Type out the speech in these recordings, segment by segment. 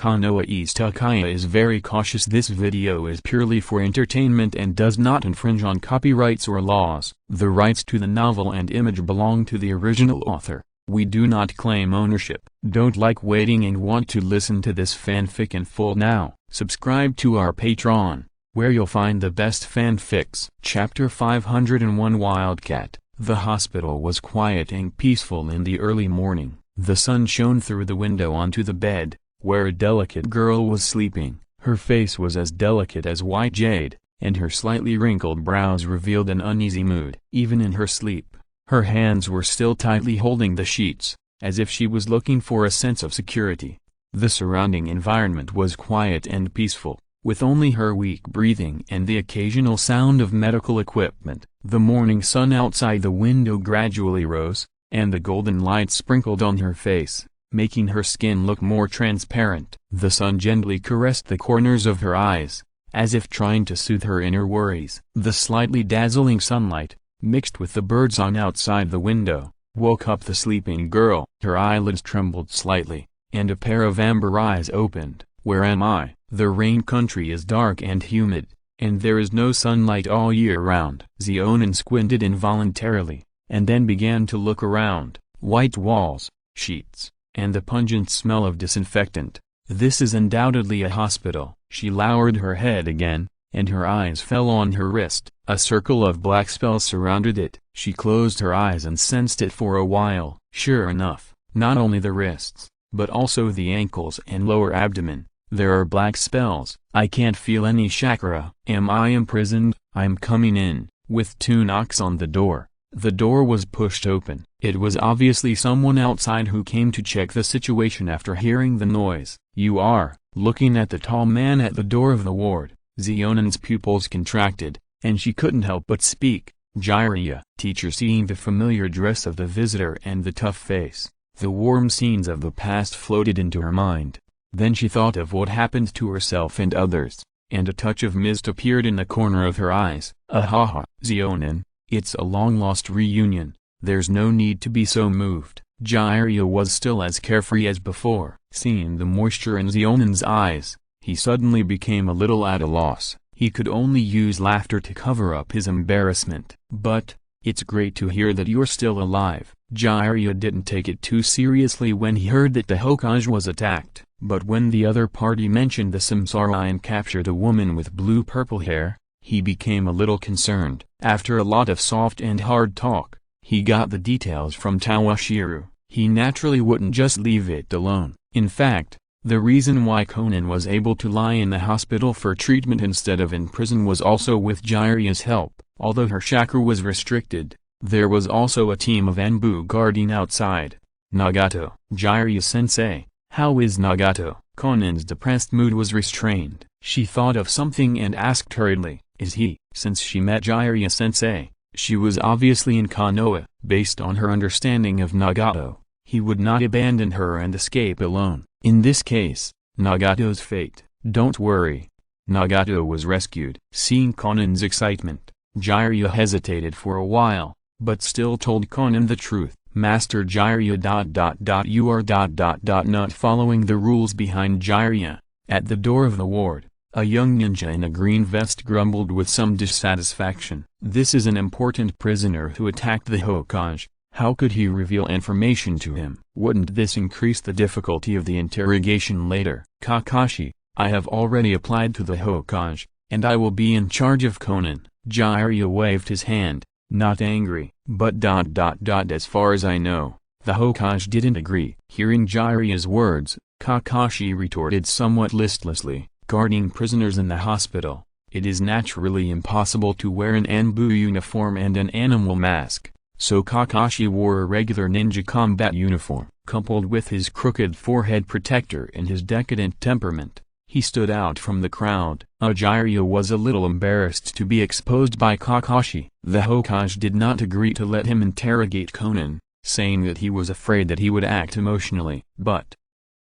Konoha East Uchiha is very cautious. This video is purely for entertainment and does not infringe on copyrights or laws. The rights to the novel and image belong to the original author. We do not claim ownership. Don't like waiting and want to listen to this fanfic in full now? Subscribe to our Patreon, where you'll find the best fanfics. Chapter 501 Wildcat. The hospital was quiet and peaceful in the early morning. The sun shone through the window onto the bed, where a delicate girl was sleeping. Her face was as delicate as white jade, and her slightly wrinkled brows revealed an uneasy mood. Even in her sleep, her hands were still tightly holding the sheets, as if she was looking for a sense of security. The surrounding environment was quiet and peaceful, with only her weak breathing and the occasional sound of medical equipment. The morning sun outside the window gradually rose, and the golden light sprinkled on her face, making her skin look more transparent. The sun gently caressed the corners of her eyes, as if trying to soothe her inner worries. The slightly dazzling sunlight, mixed with the birdsong outside the window, woke up the sleeping girl. Her eyelids trembled slightly, and a pair of amber eyes opened. "Where am I?" The rain country is dark and humid, and there is no sunlight all year round. Zeonin squinted involuntarily, and then began to look around. White walls, sheets, and the pungent smell of disinfectant. This is undoubtedly a hospital. She lowered her head again, and her eyes fell on her wrist. A circle of black spells surrounded it. She closed her eyes and sensed it for a while. Sure enough, not only the wrists, but also the ankles and lower abdomen. There are black spells. I can't feel any chakra. Am I imprisoned? I'm coming in. With 2 knocks on the door, the door was pushed open. It was obviously someone outside who came to check the situation after hearing the noise. "You are?" Looking at the tall man at the door of the ward, Zeonin's pupils contracted, and she couldn't help but speak. "Jiraiya." Teacher. Seeing the familiar dress of the visitor and the tough face, the warm scenes of the past floated into her mind. Then she thought of what happened to herself and others, and a touch of mist appeared in the corner of her eyes. "Ahaha, Zeonin, it's a long-lost reunion. There's no need to be so moved." Jiraiya was still as carefree as before. Seeing the moisture in Zeonin's eyes, he suddenly became a little at a loss. He could only use laughter to cover up his embarrassment. "But, it's great to hear that you're still alive." Jiraiya didn't take it too seriously when he heard that the Hokage was attacked. But when the other party mentioned the Samsara and captured a woman with blue-purple hair, he became a little concerned. After a lot of soft and hard talk, he got the details from Tawashiro. He naturally wouldn't just leave it alone. In fact, the reason why Konan was able to lie in the hospital for treatment instead of in prison was also with Jiraiya's help. Although her chakra was restricted, there was also a team of Anbu guarding outside. "Nagato." "Jiraiya-sensei, how is Nagato?" Konan's depressed mood was restrained. She thought of something and asked hurriedly, "Is he?" Since she met Jiraiya-sensei, she was obviously in Konoha. Based on her understanding of Nagato, he would not abandon her and escape alone. In this case, Nagato's fate. "Don't worry. Nagato was rescued." Seeing Konan's excitement, Jiraiya hesitated for a while, but still told Konan the truth. "Master Jiraiya ... you are ... not following the rules behind Jiraiya." At the door of the ward, a young ninja in a green vest grumbled with some dissatisfaction. "This is an important prisoner who attacked the Hokage. How could he reveal information to him? Wouldn't this increase the difficulty of the interrogation later?" "Kakashi, I have already applied to the Hokage, and I will be in charge of Konan." Jiraiya waved his hand, not angry. "But ... as far as I know, the Hokage didn't agree." Hearing Jiraiya's words, Kakashi retorted somewhat listlessly, "Guarding prisoners in the hospital, it is naturally impossible to wear an Anbu uniform and an animal mask." So Kakashi wore a regular ninja combat uniform. Coupled with his crooked forehead protector and his decadent temperament, he stood out from the crowd. Jiraiya was a little embarrassed to be exposed by Kakashi. The Hokage did not agree to let him interrogate Konan, saying that he was afraid that he would act emotionally. But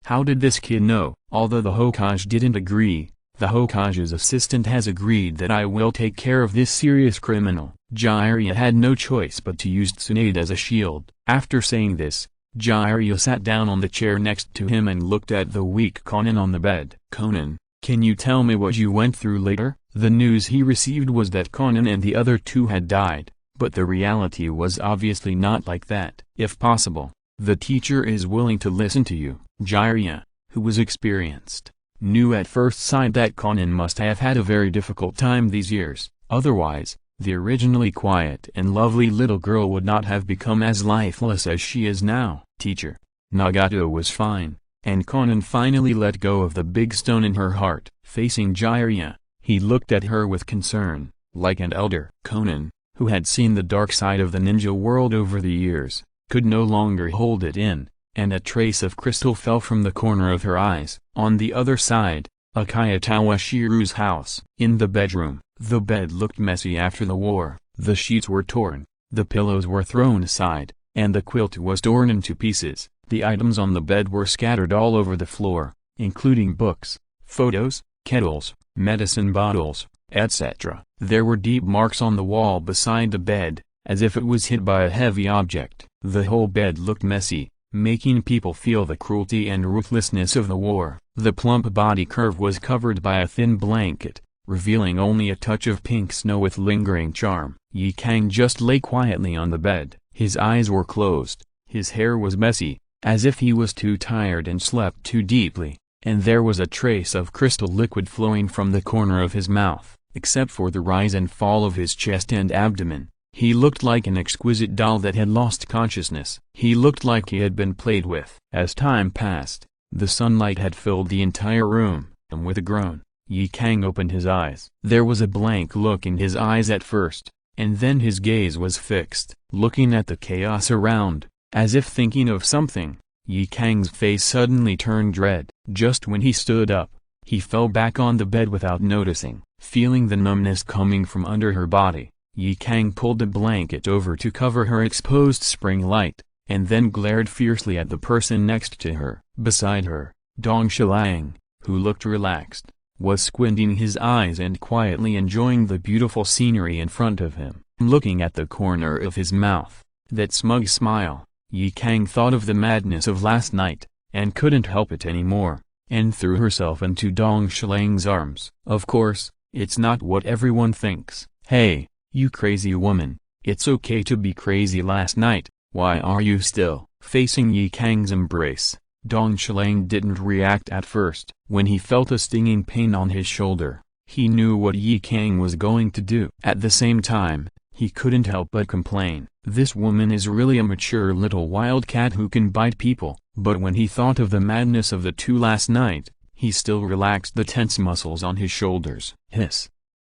how did this kid know? Although the Hokage didn't agree, the Hokage's assistant has agreed that I will take care of this serious criminal. Jiraiya had no choice but to use Tsunade as a shield. After saying this, Jiraiya sat down on the chair next to him and looked at the weak Konan on the bed. "Konan, can you tell me what you went through later?" The news he received was that Konan and the other two had died, but the reality was obviously not like that. "If possible, the teacher is willing to listen to you." Jiraiya, who was experienced, knew at first sight that Konan must have had a very difficult time these years, otherwise, the originally quiet and lovely little girl would not have become as lifeless as she is now. "Teacher, Nagato was fine," and Konan finally let go of the big stone in her heart. Facing Jiraiya, he looked at her with concern, like an elder. Konan, who had seen the dark side of the ninja world over the years, could no longer hold it in, and a trace of crystal fell from the corner of her eyes. On the other side, Uchiha Toshiro's house. In the bedroom, the bed looked messy after the war. The sheets were torn, the pillows were thrown aside, and the quilt was torn into pieces. The items on the bed were scattered all over the floor, including books, photos, kettles, medicine bottles, etc. There were deep marks on the wall beside the bed, as if it was hit by a heavy object. The whole bed looked messy, making people feel the cruelty and ruthlessness of the war. The plump body curve was covered by a thin blanket, revealing only a touch of pink snow with lingering charm. Yi Kang just lay quietly on the bed. His eyes were closed, his hair was messy, as if he was too tired and slept too deeply, and there was a trace of crystal liquid flowing from the corner of his mouth. Except for the rise and fall of his chest and abdomen, he looked like an exquisite doll that had lost consciousness. He looked like he had been played with. As time passed, the sunlight had filled the entire room, and with a groan, Yi Kang opened his eyes. There was a blank look in his eyes at first, and then his gaze was fixed, looking at the chaos around, as if thinking of something. Yi Kang's face suddenly turned red. Just when he stood up, he fell back on the bed without noticing. Feeling the numbness coming from under her body, Yi Kang pulled the blanket over to cover her exposed spring light, and then glared fiercely at the person next to her. Beside her, Dong Shilang, who looked relaxed, was squinting his eyes and quietly enjoying the beautiful scenery in front of him. Looking at the corner of his mouth, that smug smile, Yi Kang thought of the madness of last night, and couldn't help it anymore, and threw herself into Dong Shilang's arms. "Of course, it's not what everyone thinks. Hey, you crazy woman, it's okay to be crazy last night, why are you still?" Facing Yi Kang's embrace, Dong Shilang didn't react at first. When he felt a stinging pain on his shoulder, he knew what Yi Kang was going to do. At the same time, he couldn't help but complain. This woman is really a mature little wildcat who can bite people. But when he thought of the madness of the two last night, he still relaxed the tense muscles on his shoulders. "Hiss.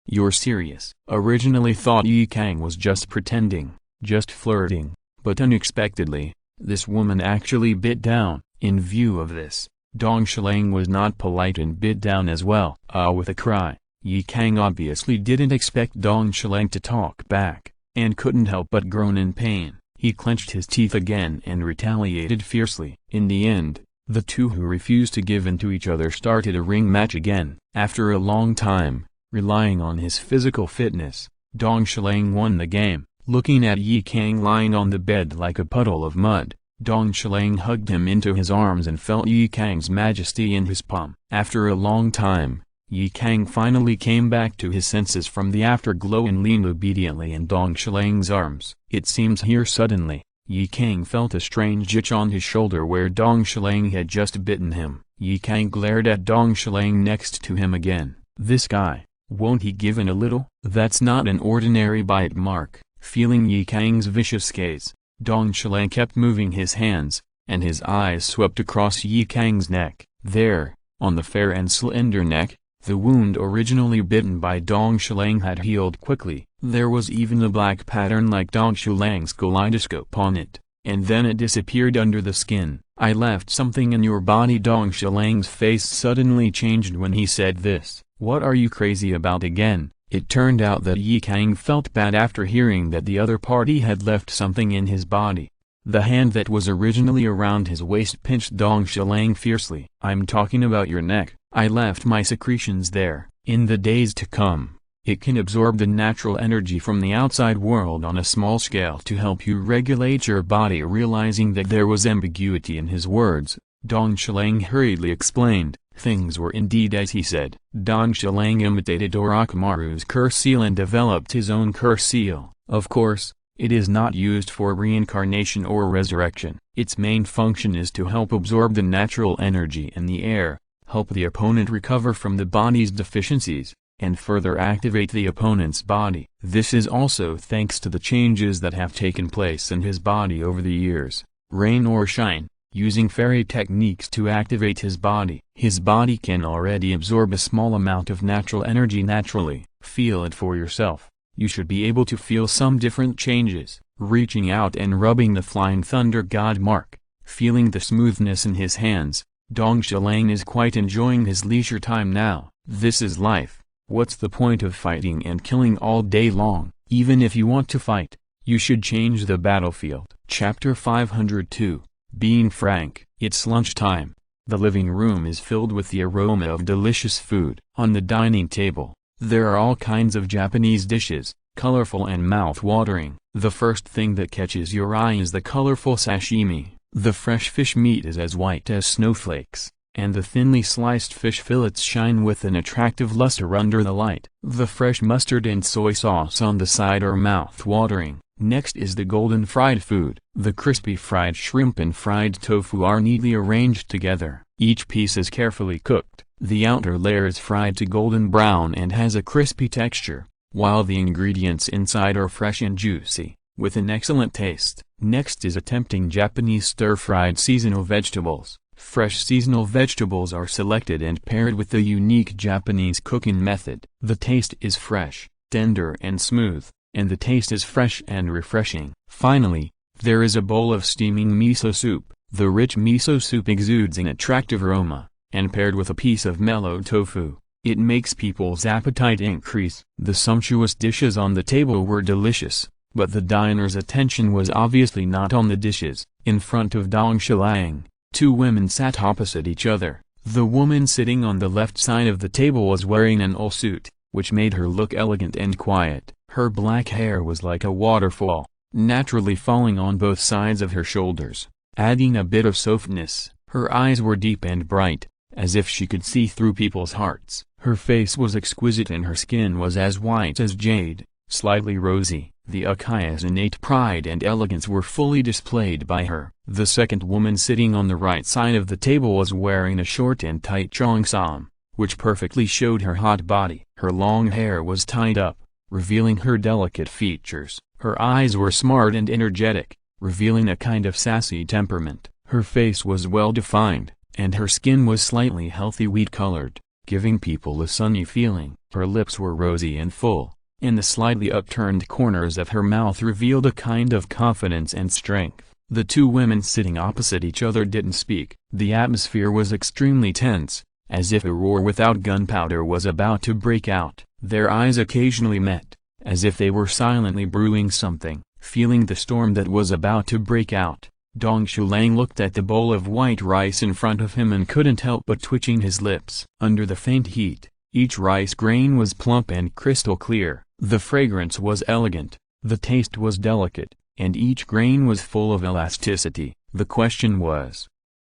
You're serious?" Originally thought Yi Kang was just pretending, just flirting, but unexpectedly, this woman actually bit down. In view of this, Dong Shilang was not polite and bit down as well. With a cry, Yi Kang obviously didn't expect Dong Shilang to talk back, and couldn't help but groan in pain. He clenched his teeth again and retaliated fiercely. In the end, the two who refused to give in to each other started a ring match again. After a long time, relying on his physical fitness, Dong Shilang won the game. Looking at Yi Kang lying on the bed like a puddle of mud, Dong Shilang hugged him into his arms and felt Yi Kang's majesty in his palm. After a long time, Yi Kang finally came back to his senses from the afterglow and leaned obediently in Dong Shilang's arms. It seems here suddenly, Yi Kang felt a strange itch on his shoulder where Dong Shilang had just bitten him. Yi Kang glared at Dong Shilang next to him again. This guy, won't he give in a little? That's not an ordinary bite mark. Feeling Yi Kang's vicious gaze, Dong Shilang kept moving his hands, and his eyes swept across Yi Kang's neck. There, on the fair and slender neck, the wound originally bitten by Dong Shilang had healed quickly. There was even a black pattern like Dong Shilang's kaleidoscope on it, and then it disappeared under the skin. "I left something in your body." Dong Shilang's face suddenly changed when he said this. "What are you crazy about again?" It turned out that Yi Kang felt bad after hearing that the other party had left something in his body. The hand that was originally around his waist pinched Dong Shilang fiercely. "I'm talking about your neck. I left my secretions there. In the days to come, It can absorb the natural energy from the outside world on a small scale to help you regulate your body. Realizing that there was ambiguity in his words, Dong Xilang hurriedly explained, things were indeed as he said. Dong Xilang imitated Orochimaru's curse seal and developed his own curse seal. Of course, it is not used for reincarnation or resurrection. Its main function is to help absorb the natural energy in the air, help the opponent recover from the body's deficiencies, and further activate the opponent's body. This is also thanks to the changes that have taken place in his body over the years. Rain or shine, using fairy techniques to activate his body. His body can already absorb a small amount of natural energy naturally. Feel it for yourself. You should be able to feel some different changes. Reaching out and rubbing the flying thunder god mark, feeling the smoothness in his hands, Dong Xilang is quite enjoying his leisure time now. This is life. What's the point of fighting and killing all day long? Even if you want to fight, you should change the battlefield. Chapter 502. Being frank. It's lunchtime. The living room is filled with the aroma of delicious food. On the dining table, there are all kinds of Japanese dishes, colorful and mouth-watering. The first thing that catches your eye is the colorful sashimi. The fresh fish meat is as white as snowflakes, and the thinly sliced fish fillets shine with an attractive luster under the light. The fresh mustard and soy sauce on the side are mouth-watering. Next is the golden fried food. The crispy fried shrimp and fried tofu are neatly arranged together. Each piece is carefully cooked. The outer layer is fried to golden brown and has a crispy texture, while the ingredients inside are fresh and juicy, with an excellent taste. Next is a tempting Japanese stir-fried seasonal vegetables. Fresh seasonal vegetables are selected and paired with the unique Japanese cooking method. The taste is fresh, tender and smooth, and the taste is fresh and refreshing. Finally, there is a bowl of steaming miso soup. The rich miso soup exudes an attractive aroma, and paired with a piece of mellow tofu, it makes people's appetite increase. The sumptuous dishes on the table were delicious, but the diner's attention was obviously not on the dishes. In front of Dong Xilang, two women sat opposite each other. The woman sitting on the left side of the table was wearing an old suit, which made her look elegant and quiet. Her black hair was like a waterfall, naturally falling on both sides of her shoulders, adding a bit of softness. Her eyes were deep and bright, as if she could see through people's hearts. Her face was exquisite and her skin was as white as jade, slightly rosy. The Uchiha's innate pride and elegance were fully displayed by her. The second woman sitting on the right side of the table was wearing a short and tight cheongsam, which perfectly showed her hot body. Her long hair was tied up, revealing her delicate features. Her eyes were smart and energetic, revealing a kind of sassy temperament. Her face was well defined, and her skin was slightly healthy wheat-colored, giving people a sunny feeling. Her lips were rosy and full, and the slightly upturned corners of her mouth revealed a kind of confidence and strength. The two women sitting opposite each other didn't speak. The atmosphere was extremely tense, as if a war without gunpowder was about to break out. Their eyes occasionally met, as if they were silently brewing something. Feeling the storm that was about to break out, Dong Xilang looked at the bowl of white rice in front of him and couldn't help but twitching his lips. Under the faint heat, each rice grain was plump and crystal clear. The fragrance was elegant, the taste was delicate, and each grain was full of elasticity. The question was,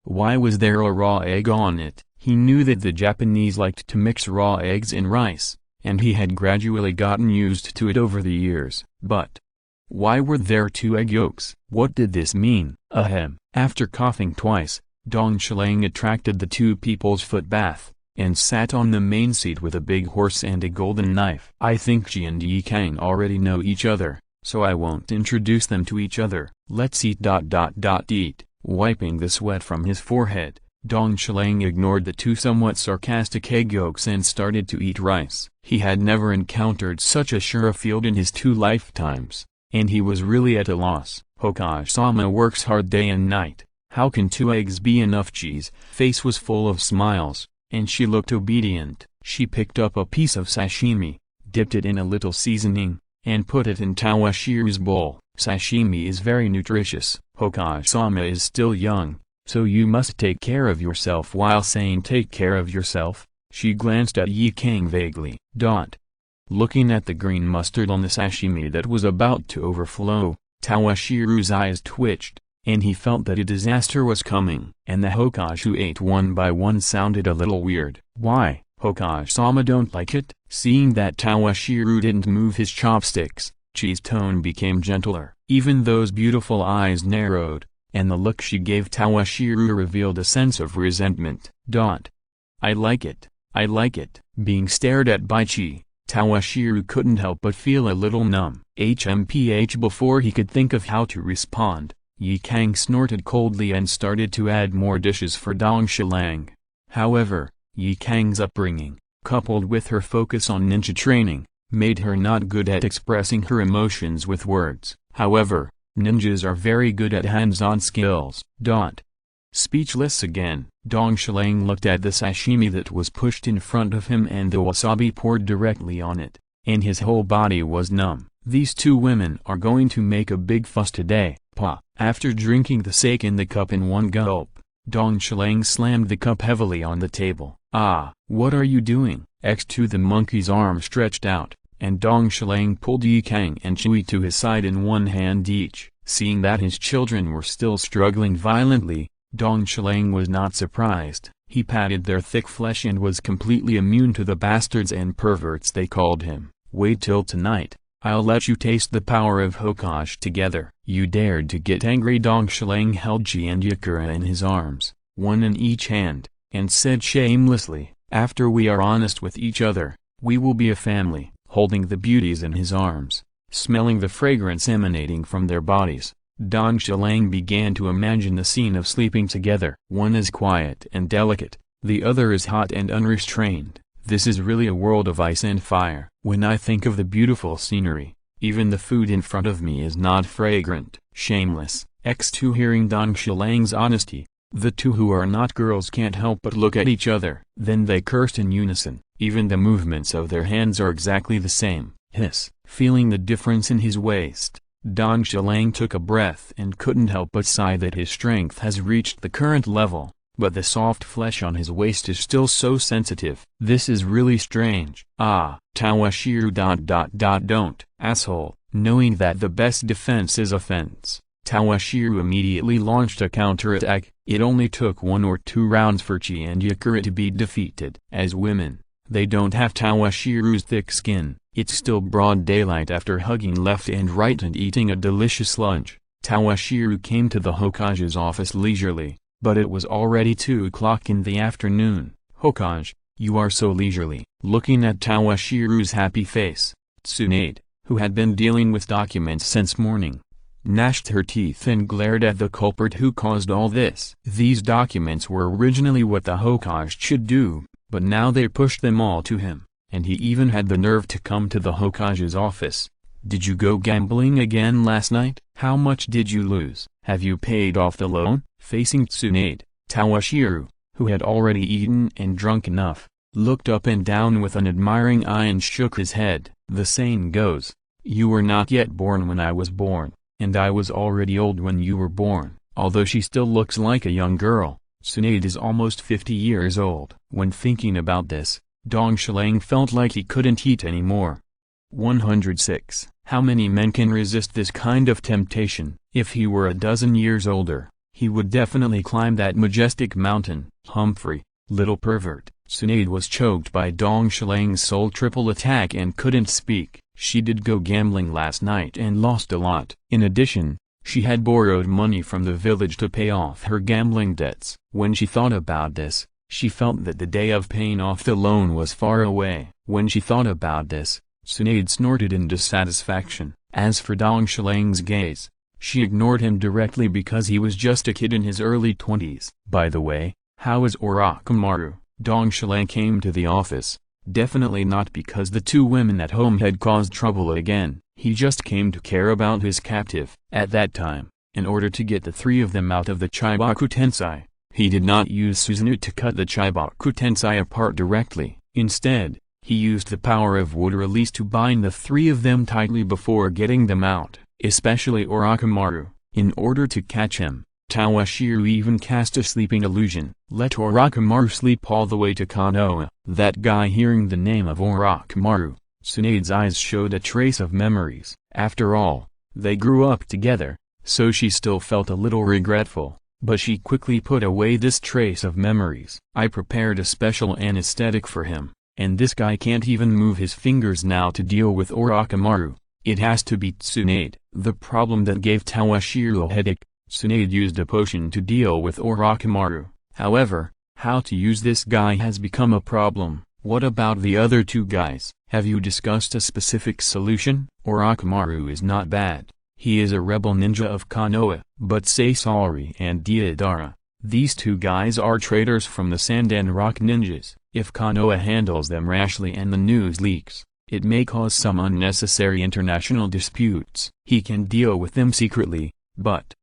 why was there a raw egg on it? He knew that the Japanese liked to mix raw eggs in rice, and he had gradually gotten used to it over the years. But why were there two egg yolks? What did this mean? Ahem. After coughing twice, Dong Xilang attracted the two people's foot bath, and sat on the main seat with a big horse and a golden knife. I think Ji and Yi Kang already know each other, so I won't introduce them to each other. Let's eat. Eat. Wiping the sweat from his forehead, Dong Xilang ignored the two somewhat sarcastic egg yolks and started to eat rice. He had never encountered such a sure field in his 2 lifetimes, and he was really at a loss. Hokage-sama works hard day and night. How can 2 eggs be enough? Ji's face was full of smiles, and she looked obedient. She picked up a piece of sashimi, dipped it in a little seasoning, and put it in Tawashiro's bowl. Sashimi is very nutritious. Hokage-sama is still young, so you must take care of yourself. While saying take care of yourself, she glanced at Yi Kang vaguely. Looking at the green mustard on the sashimi that was about to overflow, Tawashiro's eyes twitched, and he felt that a disaster was coming. And the Hokage who ate one by one sounded a little weird. Why, Hokage-sama don't like it? Seeing that Tawashiro didn't move his chopsticks, Chi's tone became gentler. Even those beautiful eyes narrowed, and the look she gave Tawashiro revealed a sense of resentment. I like it, I like it. Being stared at by Chi, Tawashiro couldn't help but feel a little numb. Before he could think of how to respond, Yi Kang snorted coldly and started to add more dishes for Dong Shilang. However, Yi Kang's upbringing, coupled with her focus on ninja training, made her not good at expressing her emotions with words. However, ninjas are very good at hands-on skills. Speechless again, Dong Shilang looked at the sashimi that was pushed in front of him and the wasabi poured directly on it, and his whole body was numb. These two women are going to make a big fuss today, Pa. After drinking the sake in the cup in one gulp, Dong Shilang slammed the cup heavily on the table. Ah, what are you doing? The monkey's arm stretched out, and Dong Shilang pulled Yi Kang and Chui to his side in one hand each. Seeing that his children were still struggling violently, Dong Shilang was not surprised. He patted their thick flesh and was completely immune to the bastards and perverts they called him. Wait till tonight, I'll let you taste the power of Hokage together. You dared to get angry. Dong Shilang held Chi and Yakura in his arms, one in each hand, and said shamelessly, after we are honest with each other, we will be a family. Holding the beauties in his arms, smelling the fragrance emanating from their bodies, Dong Shilang began to imagine the scene of sleeping together. One is quiet and delicate, the other is hot and unrestrained. This is really a world of ice and fire. When I think of the beautiful scenery, even the food in front of me is not fragrant. Shameless. Hearing Dong Shilang's honesty, the two who are not girls can't help but look at each other. Then they cursed in unison. Even the movements of their hands are exactly the same. Hiss. Feeling the difference in his waist, Dong Shilang took a breath and couldn't help but sigh that his strength has reached the current level, but the soft flesh on his waist is still so sensitive. This is really strange. Ah, Tawashiro ... Don't, asshole. Knowing that the best defense is offense, Tawashiro immediately launched a counterattack. It only took 1 or 2 rounds for Chi and Yakura to be defeated. As women, they don't have Tawashiro's thick skin. It's still broad daylight. After hugging left and right and eating a delicious lunch, Tawashiro came to the Hokage's office leisurely, but it was already 2 o'clock in the afternoon. Hokage, you are so leisurely. Looking at Tawashiro's happy face, Tsunade, who had been dealing with documents since morning, gnashed her teeth and glared at the culprit who caused all this. These documents were originally what the Hokage should do, but now they pushed them all to him, and he even had the nerve to come to the Hokage's office. Did you go gambling again last night? How much did you lose? Have you paid off the loan? Facing Tsunade, Tawashiro, who had already eaten and drunk enough, looked up and down with an admiring eye and shook his head. The saying goes, you were not yet born when I was born, and I was already old when you were born. Although she still looks like a young girl, Tsunade is almost 50 years old. When thinking about this, Dong Shilang felt like he couldn't eat anymore. 106. How many men can resist this kind of temptation? If he were a dozen years older, he would definitely climb that majestic mountain. Humphrey, little pervert. Tsunade was choked by Dong Shilang's soul triple attack and couldn't speak. She did go gambling last night and lost a lot. In addition, she had borrowed money from the village to pay off her gambling debts. When she thought about this, she felt that the day of paying off the loan was far away. When she thought about this, Tsunade snorted in dissatisfaction. As for Dong Shilang's gaze, she ignored him directly because he was just a kid in his early 20s. By the way, how is Orochimaru? Dong Shilang came to the office, definitely not because the two women at home had caused trouble again. He just came to care about his captive. At that time, in order to get the 3 of them out of the Chibaku Tensei, he did not use Susanoo to cut the Chibaku Tensei apart directly. Instead, he used the power of wood release to bind the 3 of them tightly before getting them out, especially Orochimaru. In order to catch him, Tawashiro even cast a sleeping illusion. Let Orochimaru sleep all the way to Konoha. That guy, hearing the name of Orochimaru, Tsunade's eyes showed a trace of memories. After all, they grew up together, so she still felt a little regretful, but she quickly put away this trace of memories. I prepared a special anesthetic for him, and this guy can't even move his fingers now to deal with Orochimaru. It has to be Tsunade. The problem that gave Toshiro a headache. Tsunade used a potion to deal with Orochimaru. However, how to use this guy has become a problem. What about the other two guys? Have you discussed a specific solution? Orochimaru is not bad. He is a rebel ninja of Konoha. But Sasori and Deidara, these two guys are traitors from the Sand and Rock ninjas. If Konoha handles them rashly and the news leaks, it may cause some unnecessary international disputes. He can deal with them secretly, but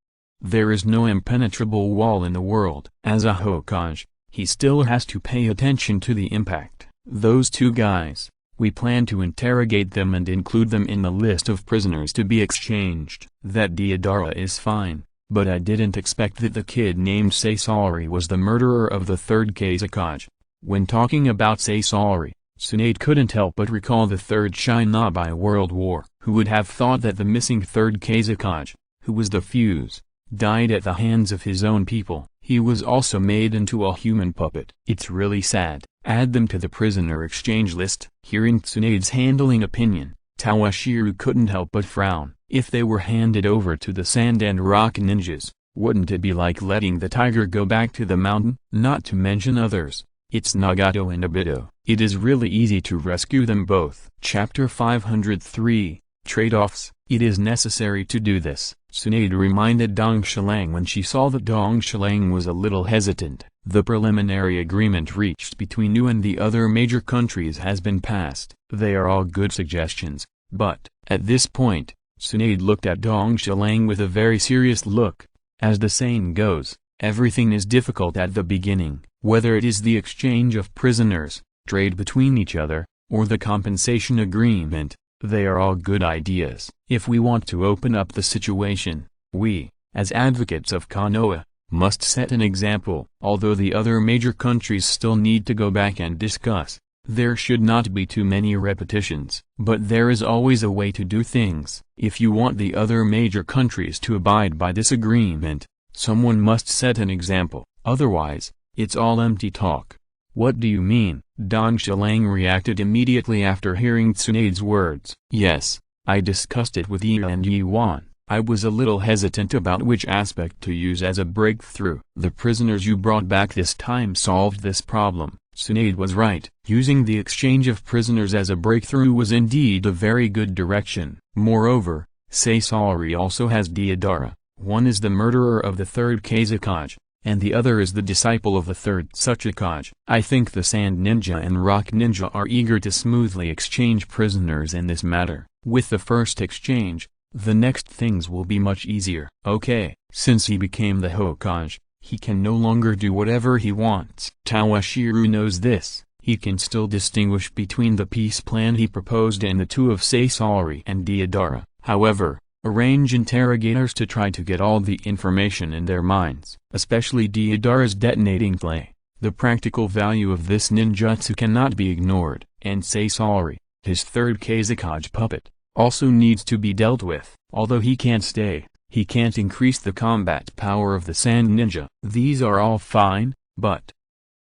there is no impenetrable wall in the world. As a Hokage, he still has to pay attention to the impact. Those two guys, we plan to interrogate them and include them in the list of prisoners to be exchanged. That Deidara is fine, but I didn't expect that the kid named Sasori was the murderer of the third Kazekage. When talking about Sasori, Tsunade couldn't help but recall the third Shinobi World War. Who would have thought that the missing third Kazekage, who was the fuse, died at the hands of his own people? He was also made into a human puppet. It's really sad. Add them to the prisoner exchange list. Hearing Tsunade's handling opinion, Toshiro couldn't help but frown. If they were handed over to the Sand and Rock ninjas, wouldn't it be like letting the tiger go back to the mountain? Not to mention others. It's Nagato and Obito. It is really easy to rescue them both. Chapter 503, Trade-offs. It is necessary to do this, Tsunade reminded Dong Shilang when she saw that Dong Shilang was a little hesitant. The preliminary agreement reached between you and the other major countries has been passed. They are all good suggestions, but, at this point, Tsunade looked at Dong Shilang with a very serious look. As the saying goes, everything is difficult at the beginning. Whether it is the exchange of prisoners, trade between each other, or the compensation agreement, they are all good ideas. If we want to open up the situation, we, as advocates of Konoha, must set an example. Although the other major countries still need to go back and discuss, there should not be too many repetitions. But there is always a way to do things. If you want the other major countries to abide by this agreement, someone must set an example. Otherwise, it's all empty talk. What do you mean? Dong Shilang reacted immediately after hearing Tsunade's words. Yes, I discussed it with Yi and Yi Wan. I was a little hesitant about which aspect to use as a breakthrough. The prisoners you brought back this time solved this problem. Tsunade was right. Using the exchange of prisoners as a breakthrough was indeed a very good direction. Moreover, Sasori also has Deidara. One is the murderer of the third Kazekage, and the other is the disciple of the third Tsuchikage. I think the Sand Ninja and Rock Ninja are eager to smoothly exchange prisoners in this matter. With the first exchange, the next things will be much easier. Okay, since he became the Hokage, he can no longer do whatever he wants. Toshiro knows this. He can still distinguish between the peace plan he proposed and the two of Sasori and Deidara. However, arrange interrogators to try to get all the information in their minds, especially Deidara's detonating play. The practical value of this ninjutsu cannot be ignored, and Sasori, his third Kazekage puppet, also needs to be dealt with. Although he can't stay, he can't increase the combat power of the Sand Ninja. These are all fine, but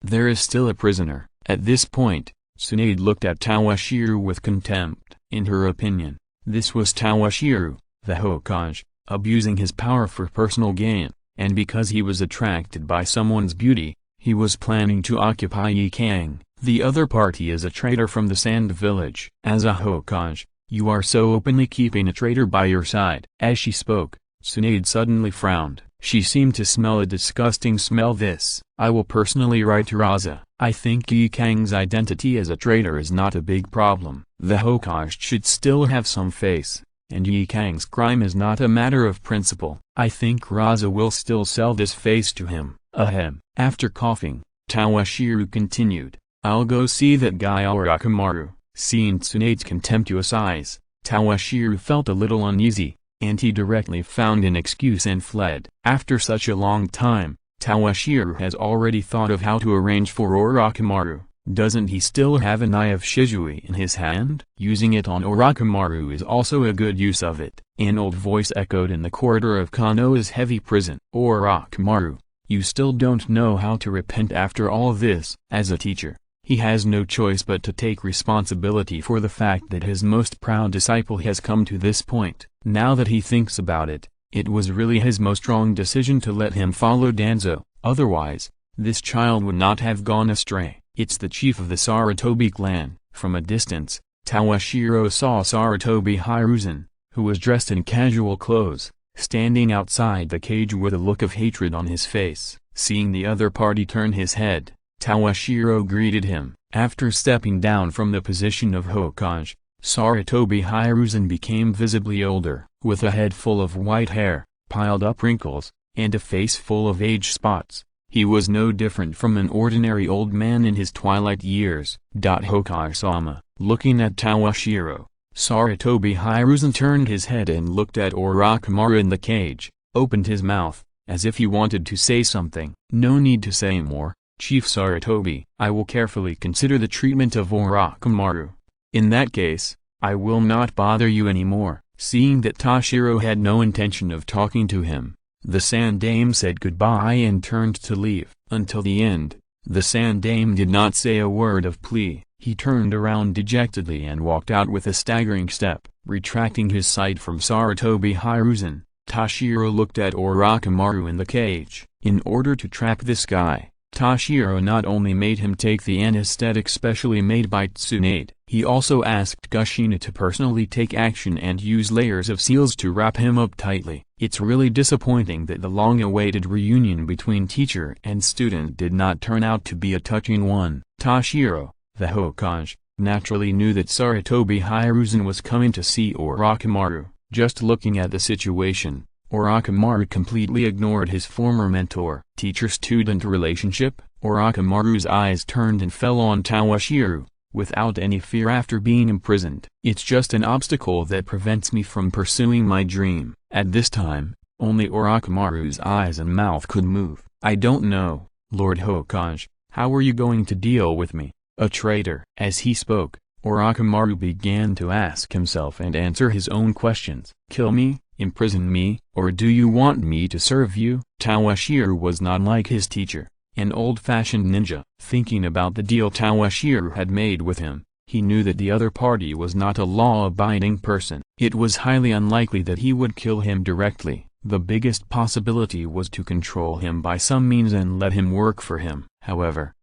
there is still a prisoner. At this point, Tsunade looked at Toshiro with contempt. In her opinion, this was Toshiro, the Hokage, abusing his power for personal gain, and because he was attracted by someone's beauty, he was planning to occupy Meixiang. The other party is a traitor from the Sand Village. As a Hokage, you are so openly keeping a traitor by your side. As she spoke, Tsunade suddenly frowned. She seemed to smell a disgusting smell. This, I will personally write to Raza. I think Meixiang's identity as a traitor is not a big problem. The Hokage should still have some face, and Meixiang's crime is not a matter of principle. I think Raza will still sell this face to him. Ahem. After coughing, Toshiro continued, I'll go see that guy Orochimaru. Seeing Tsunade's contemptuous eyes, Toshiro felt a little uneasy, and he directly found an excuse and fled. After such a long time, Toshiro has already thought of how to arrange for Orochimaru. Doesn't he still have an eye of Shizui in his hand? Using it on Orochimaru is also a good use of it. An old voice echoed in the corridor of Konoha's heavy prison. Orochimaru, you still don't know how to repent after all this. As a teacher, he has no choice but to take responsibility for the fact that his most proud disciple has come to this point. Now that he thinks about it, it was really his most wrong decision to let him follow Danzo, otherwise, this child would not have gone astray. It's the chief of the Sarutobi clan. From a distance, Toshiro saw Sarutobi Hiruzen, who was dressed in casual clothes, standing outside the cage with a look of hatred on his face. Seeing the other party turn his head, Toshiro greeted him. After stepping down from the position of Hokage, Sarutobi Hiruzen became visibly older, with a head full of white hair, piled up wrinkles, and a face full of age spots. He was no different from an ordinary old man in his twilight years. Hokage-sama, looking at Toshiro, Sarutobi Hiruzen turned his head and looked at Orochimaru in the cage, opened his mouth, as if he wanted to say something. No need to say more, Chief Sarutobi. I will carefully consider the treatment of Orochimaru. In that case, I will not bother you anymore. Seeing that Toshiro had no intention of talking to him, the Sandame said goodbye and turned to leave. Until the end, the Sandame did not say a word of plea. He turned around dejectedly and walked out with a staggering step. Retracting his sight from Sarutobi Hiruzen, Toshiro looked at Orochimaru in the cage. In order to trap this guy, Toshiro not only made him take the anesthetic specially made by Tsunade, he also asked Kushina to personally take action and use layers of seals to wrap him up tightly. It's really disappointing that the long-awaited reunion between teacher and student did not turn out to be a touching one. Toshiro, the Hokage, naturally knew that Sarutobi Hiruzen was coming to see Orochimaru. Just looking at the situation, Orochimaru completely ignored his former mentor. Teacher-student relationship? Orochimaru's eyes turned and fell on Toshiro, without any fear after being imprisoned. It's just an obstacle that prevents me from pursuing my dream. At this time, only Orochimaru's eyes and mouth could move. I don't know, Lord Hokage, how are you going to deal with me, a traitor? As he spoke, Orochimaru began to ask himself and answer his own questions. Kill me? Imprison me? Or do you want me to serve you? Toshiro was not like his teacher, an old-fashioned ninja. Thinking about the deal Toshiro had made with him, he knew that the other party was not a law-abiding person. It was highly unlikely that he would kill him directly. The biggest possibility was to control him by some means and let him work for him. However,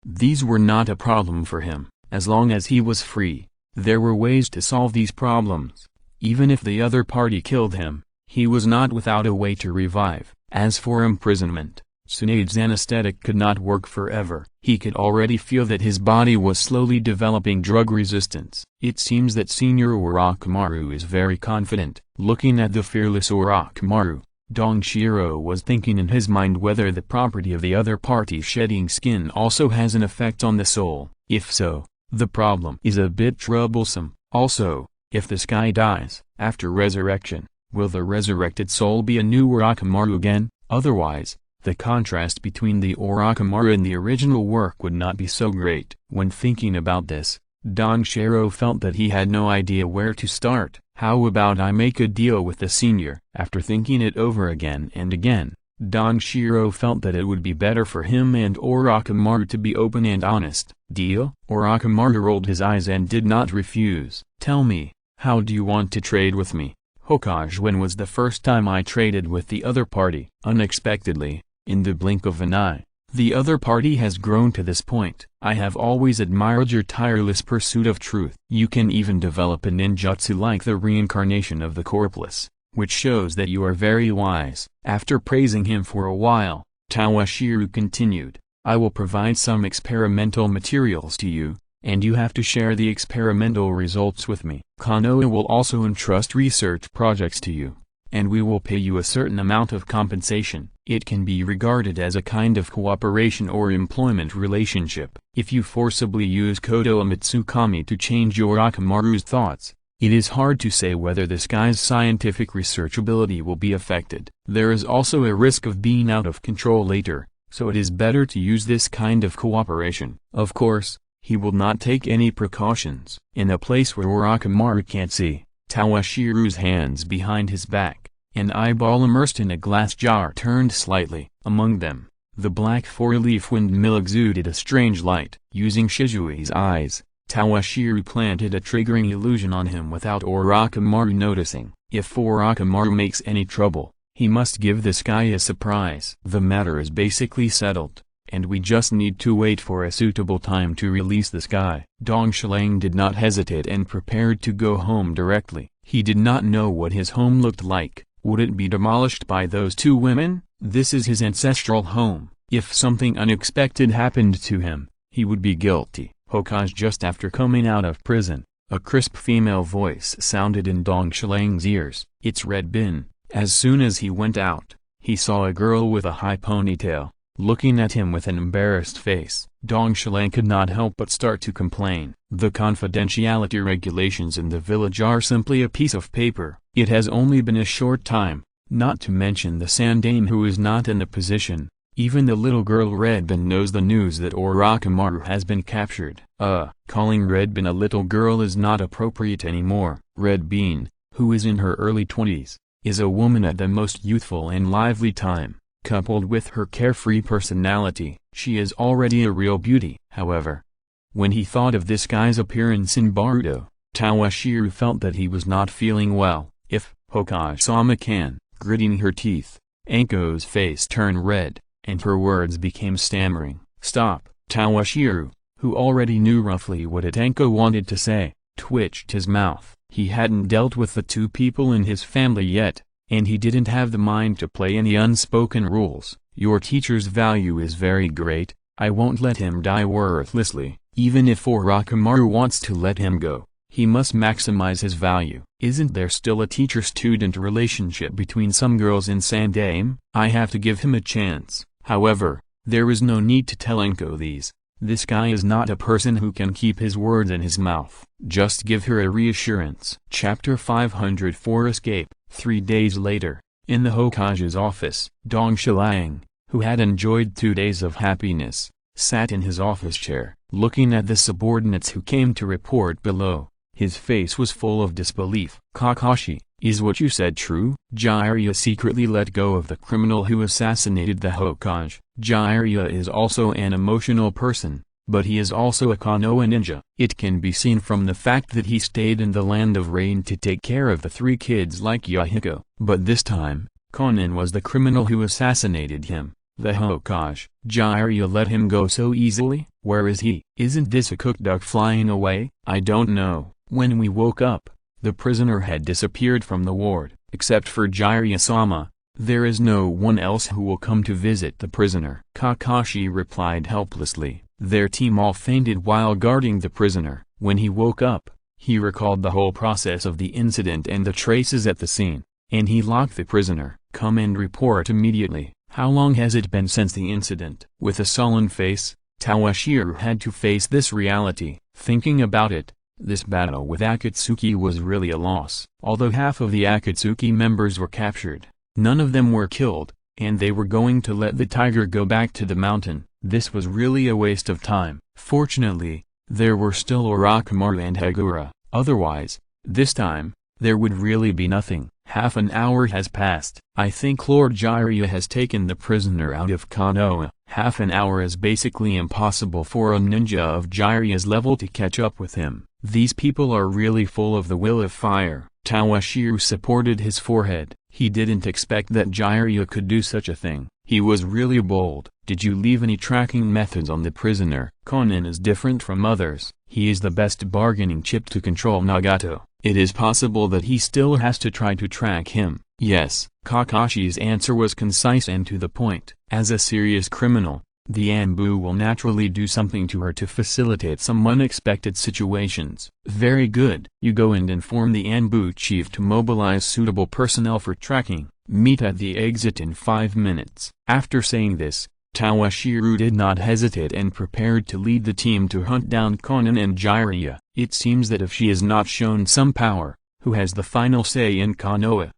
these were not a problem for him. As long as he was free, there were ways to solve these problems. Even if the other party killed him, he was not without a way to revive. As for imprisonment, Tsunade's anesthetic could not work forever. He could already feel that his body was slowly developing drug resistance. It seems that Senior Orochimaru is very confident. Looking at the fearless Orochimaru, Dongshiro was thinking in his mind whether the property of the other party shedding skin also has an effect on the soul. If so, the problem is a bit troublesome. Also, if this guy dies, after resurrection, will the resurrected soul be a new Orochimaru again? Otherwise, the contrast between the Orochimaru and the original work would not be so great. When thinking about this, Dongshiro felt that he had no idea where to start. How about I make a deal with the senior? After thinking it over again and again, Dongshiro felt that it would be better for him and Orochimaru to be open and honest. Deal? Orochimaru rolled his eyes and did not refuse. Tell me, how do you want to trade with me? Hokage, when was the first time I traded with the other party? Unexpectedly, in the blink of an eye, the other party has grown to this point. I have always admired your tireless pursuit of truth. You can even develop a ninjutsu like the reincarnation of the corpulus, which shows that you are very wise. After praising him for a while, Toshiro continued, I will provide some experimental materials to you, and you have to share the experimental results with me. Konoha will also entrust research projects to you, and we will pay you a certain amount of compensation. It can be regarded as a kind of cooperation or employment relationship. If you forcibly use Kodoa Mitsukami to change Orochimaru's thoughts, it is hard to say whether this guy's scientific research ability will be affected. There is also a risk of being out of control later, so it is better to use this kind of cooperation. Of course, He will not take any precautions. In a place where Orochimaru can't see, Tawashiro's hands behind his back, an eyeball immersed in a glass jar turned slightly. Among them, the black four-leaf windmill exuded a strange light. Using Shizui's eyes, Tawashiro planted a triggering illusion on him without Orochimaru noticing. If Orochimaru makes any trouble, he must give this guy a surprise. The matter is basically settled, and we just need to wait for a suitable time to release this guy. Dong Shilang did not hesitate and prepared to go home directly. He did not know what his home looked like. Would it be demolished by those two women? This is his ancestral home. If something unexpected happened to him, he would be guilty. Hokage just after coming out of prison, a crisp female voice sounded in Dong Shilang's ears. It's Red Bin. As soon as he went out, he saw a girl with a high ponytail, looking at him with an embarrassed face. Dong Shilang could not help but start to complain. The confidentiality regulations in the village are simply a piece of paper. It has only been a short time, not to mention the Sandame who is not in the position. Even the little girl Red Bin knows the news that Orochimaru has been captured. Calling Red Bin a little girl is not appropriate anymore. Red Bin, who is in her early 20s, is a woman at the most youthful and lively time. Coupled with her carefree personality, she is already a real beauty. However, when he thought of this guy's appearance in Boruto, Tawashiro felt that he was not feeling well. If Hokage-sama can, gritting her teeth, Anko's face turned red, and her words became stammering. Stop! Tawashiro, who already knew roughly what Anko wanted to say, twitched his mouth. He hadn't dealt with the two people in his family yet, and he didn't have the mind to play any unspoken rules. Your teacher's value is very great, I won't let him die worthlessly. Even if Orochimaru wants to let him go, he must maximize his value. Isn't there still a teacher-student relationship between some girls in Sandame? I have to give him a chance. However, there is no need to tell Anko these. This guy is not a person who can keep his words in his mouth. Just give her a reassurance. Chapter 504 Escape. 3 days later, in the Hokage's office, Dong Shilang, who had enjoyed 2 days of happiness, sat in his office chair, looking at the subordinates who came to report below. His face was full of disbelief. Kakashi, is what you said true? Jiraiya secretly let go of the criminal who assassinated the Hokage. Jiraiya is also an emotional person, but he is also a Konoha ninja. It can be seen from the fact that he stayed in the land of rain to take care of the 3 kids like Yahiko. But this time, Konan was the criminal who assassinated him. The Hokage. Jiraiya let him go so easily? Where is he? Isn't this a cooked duck flying away? I don't know. When we woke up, the prisoner had disappeared from the ward. Except for Jiraiya-sama, there is no one else who will come to visit the prisoner. Kakashi replied helplessly. Their team all fainted while guarding the prisoner. When he woke up, he recalled the whole process of the incident and the traces at the scene, and he locked the prisoner. Come and report immediately. How long has it been since the incident? With a sullen face, Tawashiro had to face this reality. Thinking about it, this battle with Akatsuki was really a loss. Although half of the Akatsuki members were captured, none of them were killed, and they were going to let the tiger go back to the mountain. This was really a waste of time. Fortunately, there were still Orochimaru and Hagura. Otherwise, this time, there would really be nothing. Half an hour has passed. I think Lord Jiraiya has taken the prisoner out of Konoha. Half an hour is basically impossible for a ninja of Jiraiya's level to catch up with him. These people are really full of the will of fire. Tawashiro supported his forehead. He didn't expect that Jiraiya could do such a thing. He was really bold. Did you leave any tracking methods on the prisoner? Konan is different from others. He is the best bargaining chip to control Nagato. It is possible that he still has to try to track him. Yes. Kakashi's answer was concise and to the point. As a serious criminal, the Anbu will naturally do something to her to facilitate some unexpected situations. Very good. You go and inform the Anbu chief to mobilize suitable personnel for tracking. Meet at the exit in 5 minutes. After saying this, Tawashiro did not hesitate and prepared to lead the team to hunt down Konan and Jiraiya. It seems that if she is not shown some power, who has the final say in Konoha?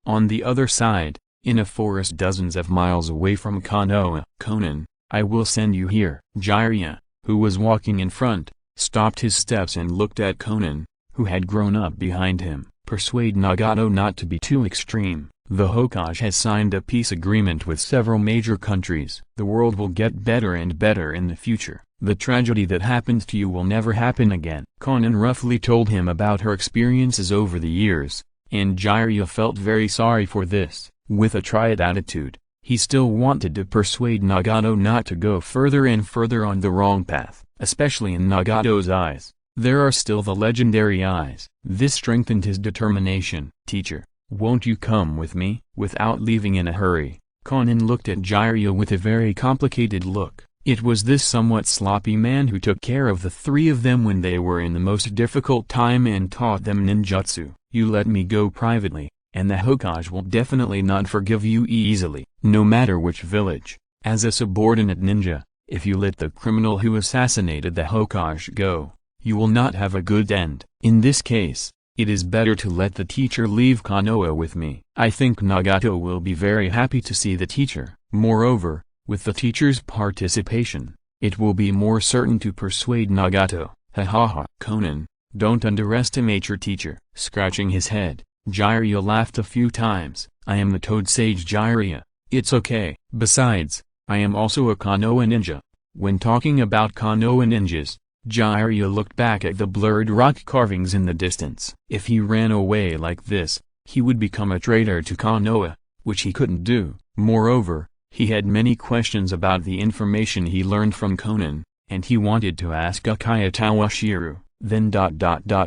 On the other side, in a forest dozens of miles away from Konoha. Konan, I will send you here. Jiraiya, who was walking in front, stopped his steps and looked at Konan, who had grown up behind him. Persuade Nagato not to be too extreme. The Hokage has signed a peace agreement with several major countries. The world will get better and better in the future. The tragedy that happened to you will never happen again. Konan roughly told him about her experiences over the years, and Jiraiya felt very sorry for this. With a triad attitude, he still wanted to persuade Nagato not to go further and further on the wrong path, especially in Nagato's eyes. There are still the legendary eyes. This strengthened his determination. Teacher, won't you come with me? Without leaving in a hurry, Konan looked at Jiraiya with a very complicated look. It was this somewhat sloppy man who took care of the three of them when they were in the most difficult time and taught them ninjutsu. You let me go privately, and the Hokage will definitely not forgive you easily, no matter which village. As a subordinate ninja, if you let the criminal who assassinated the Hokage go, you will not have a good end. In this case, it is better to let the teacher leave Konoha with me. I think Nagato will be very happy to see the teacher. Moreover, with the teacher's participation, it will be more certain to persuade Nagato. Ha ha ha. Konan, don't underestimate your teacher. Scratching his head, Jiraiya laughed a few times. I am the Toad Sage Jiraiya. It's okay. Besides, I am also a Konoha ninja. When talking about Konoha ninjas, Jiraiya looked back at the blurred rock carvings in the distance. If he ran away like this, he would become a traitor to Konoha, which he couldn't do. Moreover, he had many questions about the information he learned from Konan, and he wanted to ask Uchiha Toshiro. Then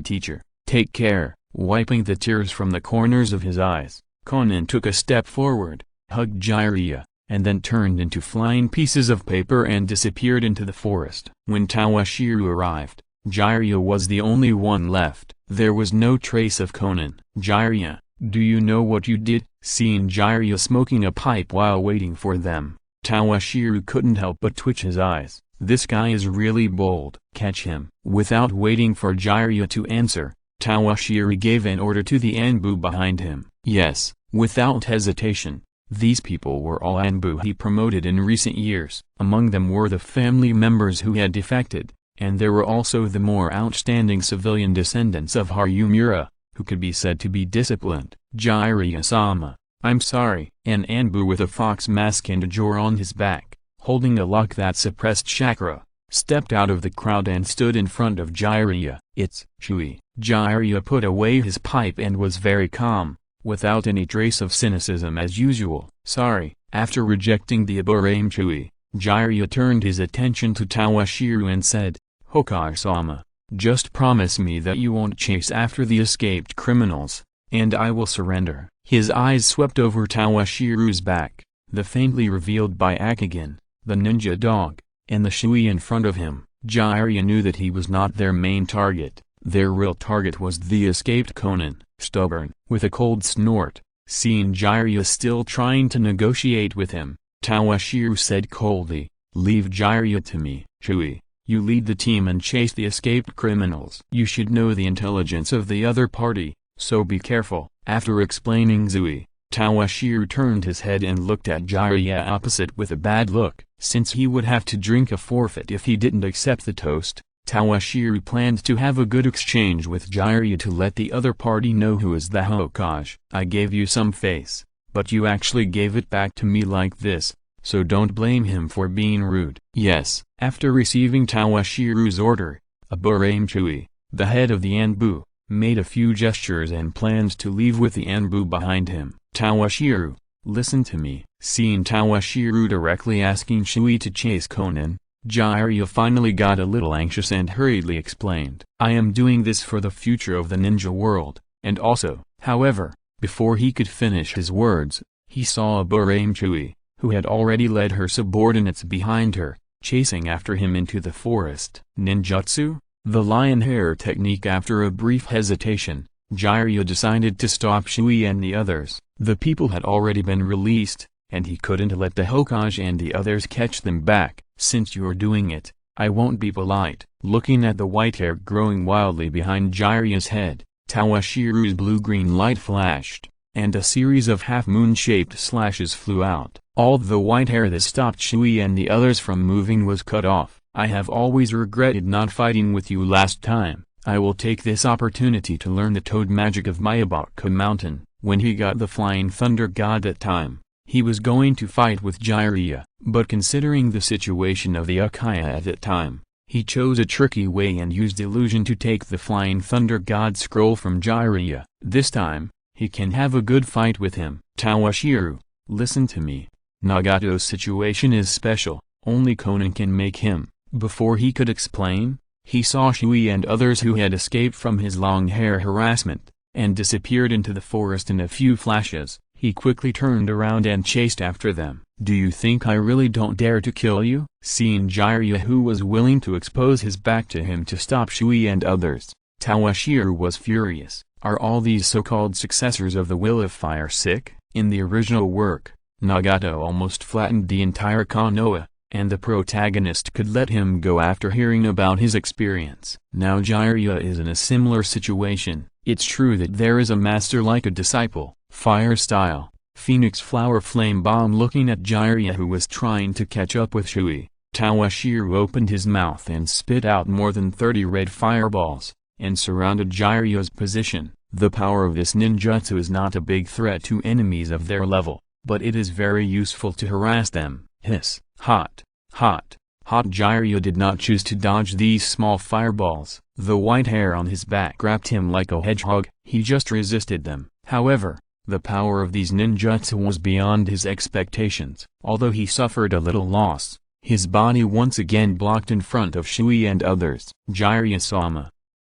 teacher, take care. Wiping the tears from the corners of his eyes, Konan took a step forward, hugged Jiraiya, and then turned into flying pieces of paper and disappeared into the forest. When Toshiro arrived, Jiraiya was the only one left. There was no trace of Konan. Jiraiya, do you know what you did? Seeing Jiraiya smoking a pipe while waiting for them, Toshiro couldn't help but twitch his eyes. This guy is really bold. Catch him. Without waiting for Jiraiya to answer, Toshiro gave an order to the Anbu behind him. Yes, without hesitation. These people were all Anbu he promoted in recent years. Among them were the family members who had defected, and there were also the more outstanding civilian descendants of Harumura, who could be said to be disciplined. Jiraiya-sama, I'm sorry. An Anbu with a fox mask and a jaw on his back, holding a lock that suppressed chakra, stepped out of the crowd and stood in front of Jiraiya. It's Shui. Jiraiya put away his pipe and was very calm, without any trace of cynicism as usual. Sorry. After rejecting the Aburame Chui, Jiraiya turned his attention to Toshiro and said, Hokage-sama, just promise me that you won't chase after the escaped criminals, and I will surrender. His eyes swept over Toshiro's back, the faintly revealed by Akigan, the ninja dog, and the Shui in front of him. Jiraiya knew that he was not their main target. Their real target was the escaped Konan. Stubborn. With a cold snort, seeing Jiraiya still trying to negotiate with him, Toshiro said coldly, leave Jiraiya to me. Shui, you lead the team and chase the escaped criminals. You should know the intelligence of the other party, so be careful. After explaining Zui, Toshiro turned his head and looked at Jiraiya opposite with a bad look. Since he would have to drink a forfeit if he didn't accept the toast, Toshiro planned to have a good exchange with Jiraiya to let the other party know who is the Hokage. I gave you some face, but you actually gave it back to me like this, so don't blame him for being rude. Yes. After receiving Toshiro's order, Aburame Chui, the head of the Anbu, made a few gestures and planned to leave with the Anbu behind him. Toshiro, listen to me. Seeing Toshiro directly asking Shui to chase Konan, Jiraiya finally got a little anxious and hurriedly explained, I am doing this for the future of the ninja world, and also. However, before he could finish his words, he saw Aburame Chui, who had already led her subordinates behind her, chasing after him into the forest. Ninjutsu? The lion hair technique. After a brief hesitation, Jiraiya decided to stop Shui and the others. The people had already been released, and he couldn't let the Hokage and the others catch them back. Since you're doing it, I won't be polite. Looking at the white hair growing wildly behind Jiraiya's head, Toshiro's blue-green light flashed, and a series of half-moon-shaped slashes flew out. All the white hair that stopped Shui and the others from moving was cut off. I have always regretted not fighting with you last time. I will take this opportunity to learn the toad magic of Meixiang Mountain." When he got the Flying Thunder God that time, he was going to fight with Jiraiya, but considering the situation of the Uchiha at that time, he chose a tricky way and used illusion to take the Flying Thunder God scroll from Jiraiya. This time, he can have a good fight with him. Toshiro, listen to me. Nagato's situation is special, only Konan can make him. Before he could explain, he saw Shui and others who had escaped from his long hair harassment, and disappeared into the forest in a few flashes. He quickly turned around and chased after them. "Do you think I really don't dare to kill you?" Seeing Jiraiya, who was willing to expose his back to him to stop Shui and others, Toshiro was furious. Are all these so-called successors of the Will of Fire sick? In the original work, Nagato almost flattened the entire Konoha, and the protagonist could let him go after hearing about his experience. Now Jiraiya is in a similar situation. It's true that there is a master like a disciple, fire style, phoenix flower flame bomb. Looking at Jiraiya, who was trying to catch up with Shui, Toshiro opened his mouth and spit out more than 30 red fireballs, and surrounded Jiraiya's position. The power of this ninjutsu is not a big threat to enemies of their level, but it is very useful to harass them. Hiss, hot, hot, hot. Jiraiya did not choose to dodge these small fireballs. The white hair on his back grabbed him like a hedgehog. He just resisted them. However, the power of these ninjutsu was beyond his expectations. Although he suffered a little loss, his body once again blocked in front of Shui and others. "Jiraiya-sama,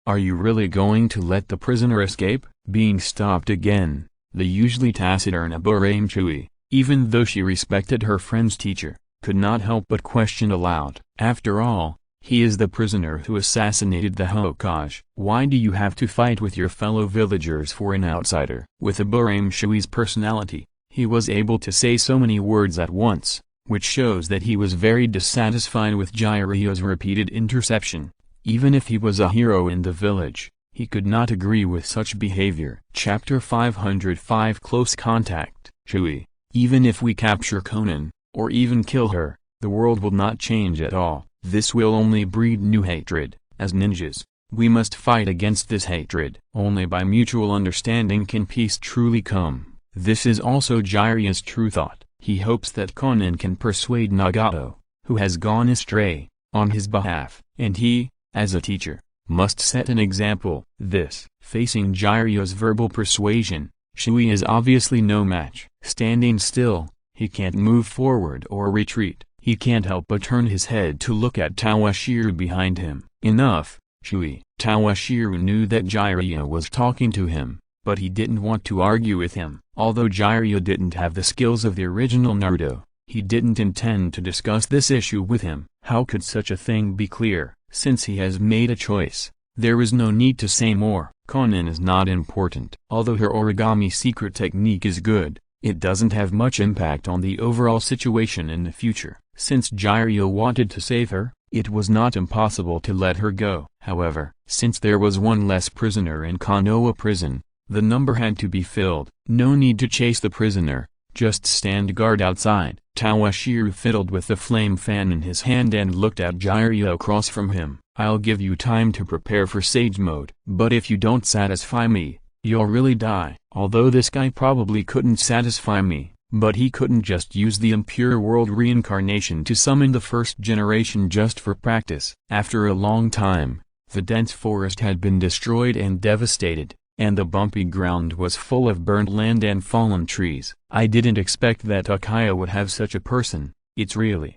are you really going to let the prisoner escape?" Being stopped again, the usually taciturn Aburame Shui, even though she respected her friend's teacher, could not help but question aloud. After all, he is the prisoner who assassinated the Hokage. Why do you have to fight with your fellow villagers for an outsider? With Aburame Shui's personality, he was able to say so many words at once, which shows that he was very dissatisfied with Jiraiya's repeated interception. Even if he was a hero in the village, he could not agree with such behavior. Chapter 505 Close Contact. Shui, even if we capture Konan, or even kill her, the world will not change at all. This will only breed new hatred. As ninjas, we must fight against this hatred. Only by mutual understanding can peace truly come. This is also Jiraiya's true thought. He hopes that Konan can persuade Nagato, who has gone astray, on his behalf, and he, as a teacher, must set an example. Facing Jiraiya's verbal persuasion, Shui is obviously no match. Standing still, he can't move forward or retreat. He can't help but turn his head to look at Toshiro behind him. Enough, Shui. Toshiro knew that Jiraiya was talking to him, but he didn't want to argue with him. Although Jiraiya didn't have the skills of the original Naruto, he didn't intend to discuss this issue with him. How could such a thing be clear? Since he has made a choice, there is no need to say more. Konan is not important. Although her origami secret technique is good, it doesn't have much impact on the overall situation in the future. Since Jiraiya wanted to save her, it was not impossible to let her go. However, since there was one less prisoner in Konoha prison, the number had to be filled. No need to chase the prisoner, just stand guard outside. Toshiro fiddled with the flame fan in his hand and looked at Jiraiya across from him. "I'll give you time to prepare for Sage Mode, but if you don't satisfy me, you'll really die." Although this guy probably couldn't satisfy me, but he couldn't just use the impure world reincarnation to summon the first generation just for practice. After a long time, the dense forest had been destroyed and devastated, and the bumpy ground was full of burnt land and fallen trees. I didn't expect that Uchiha would have such a person. It's really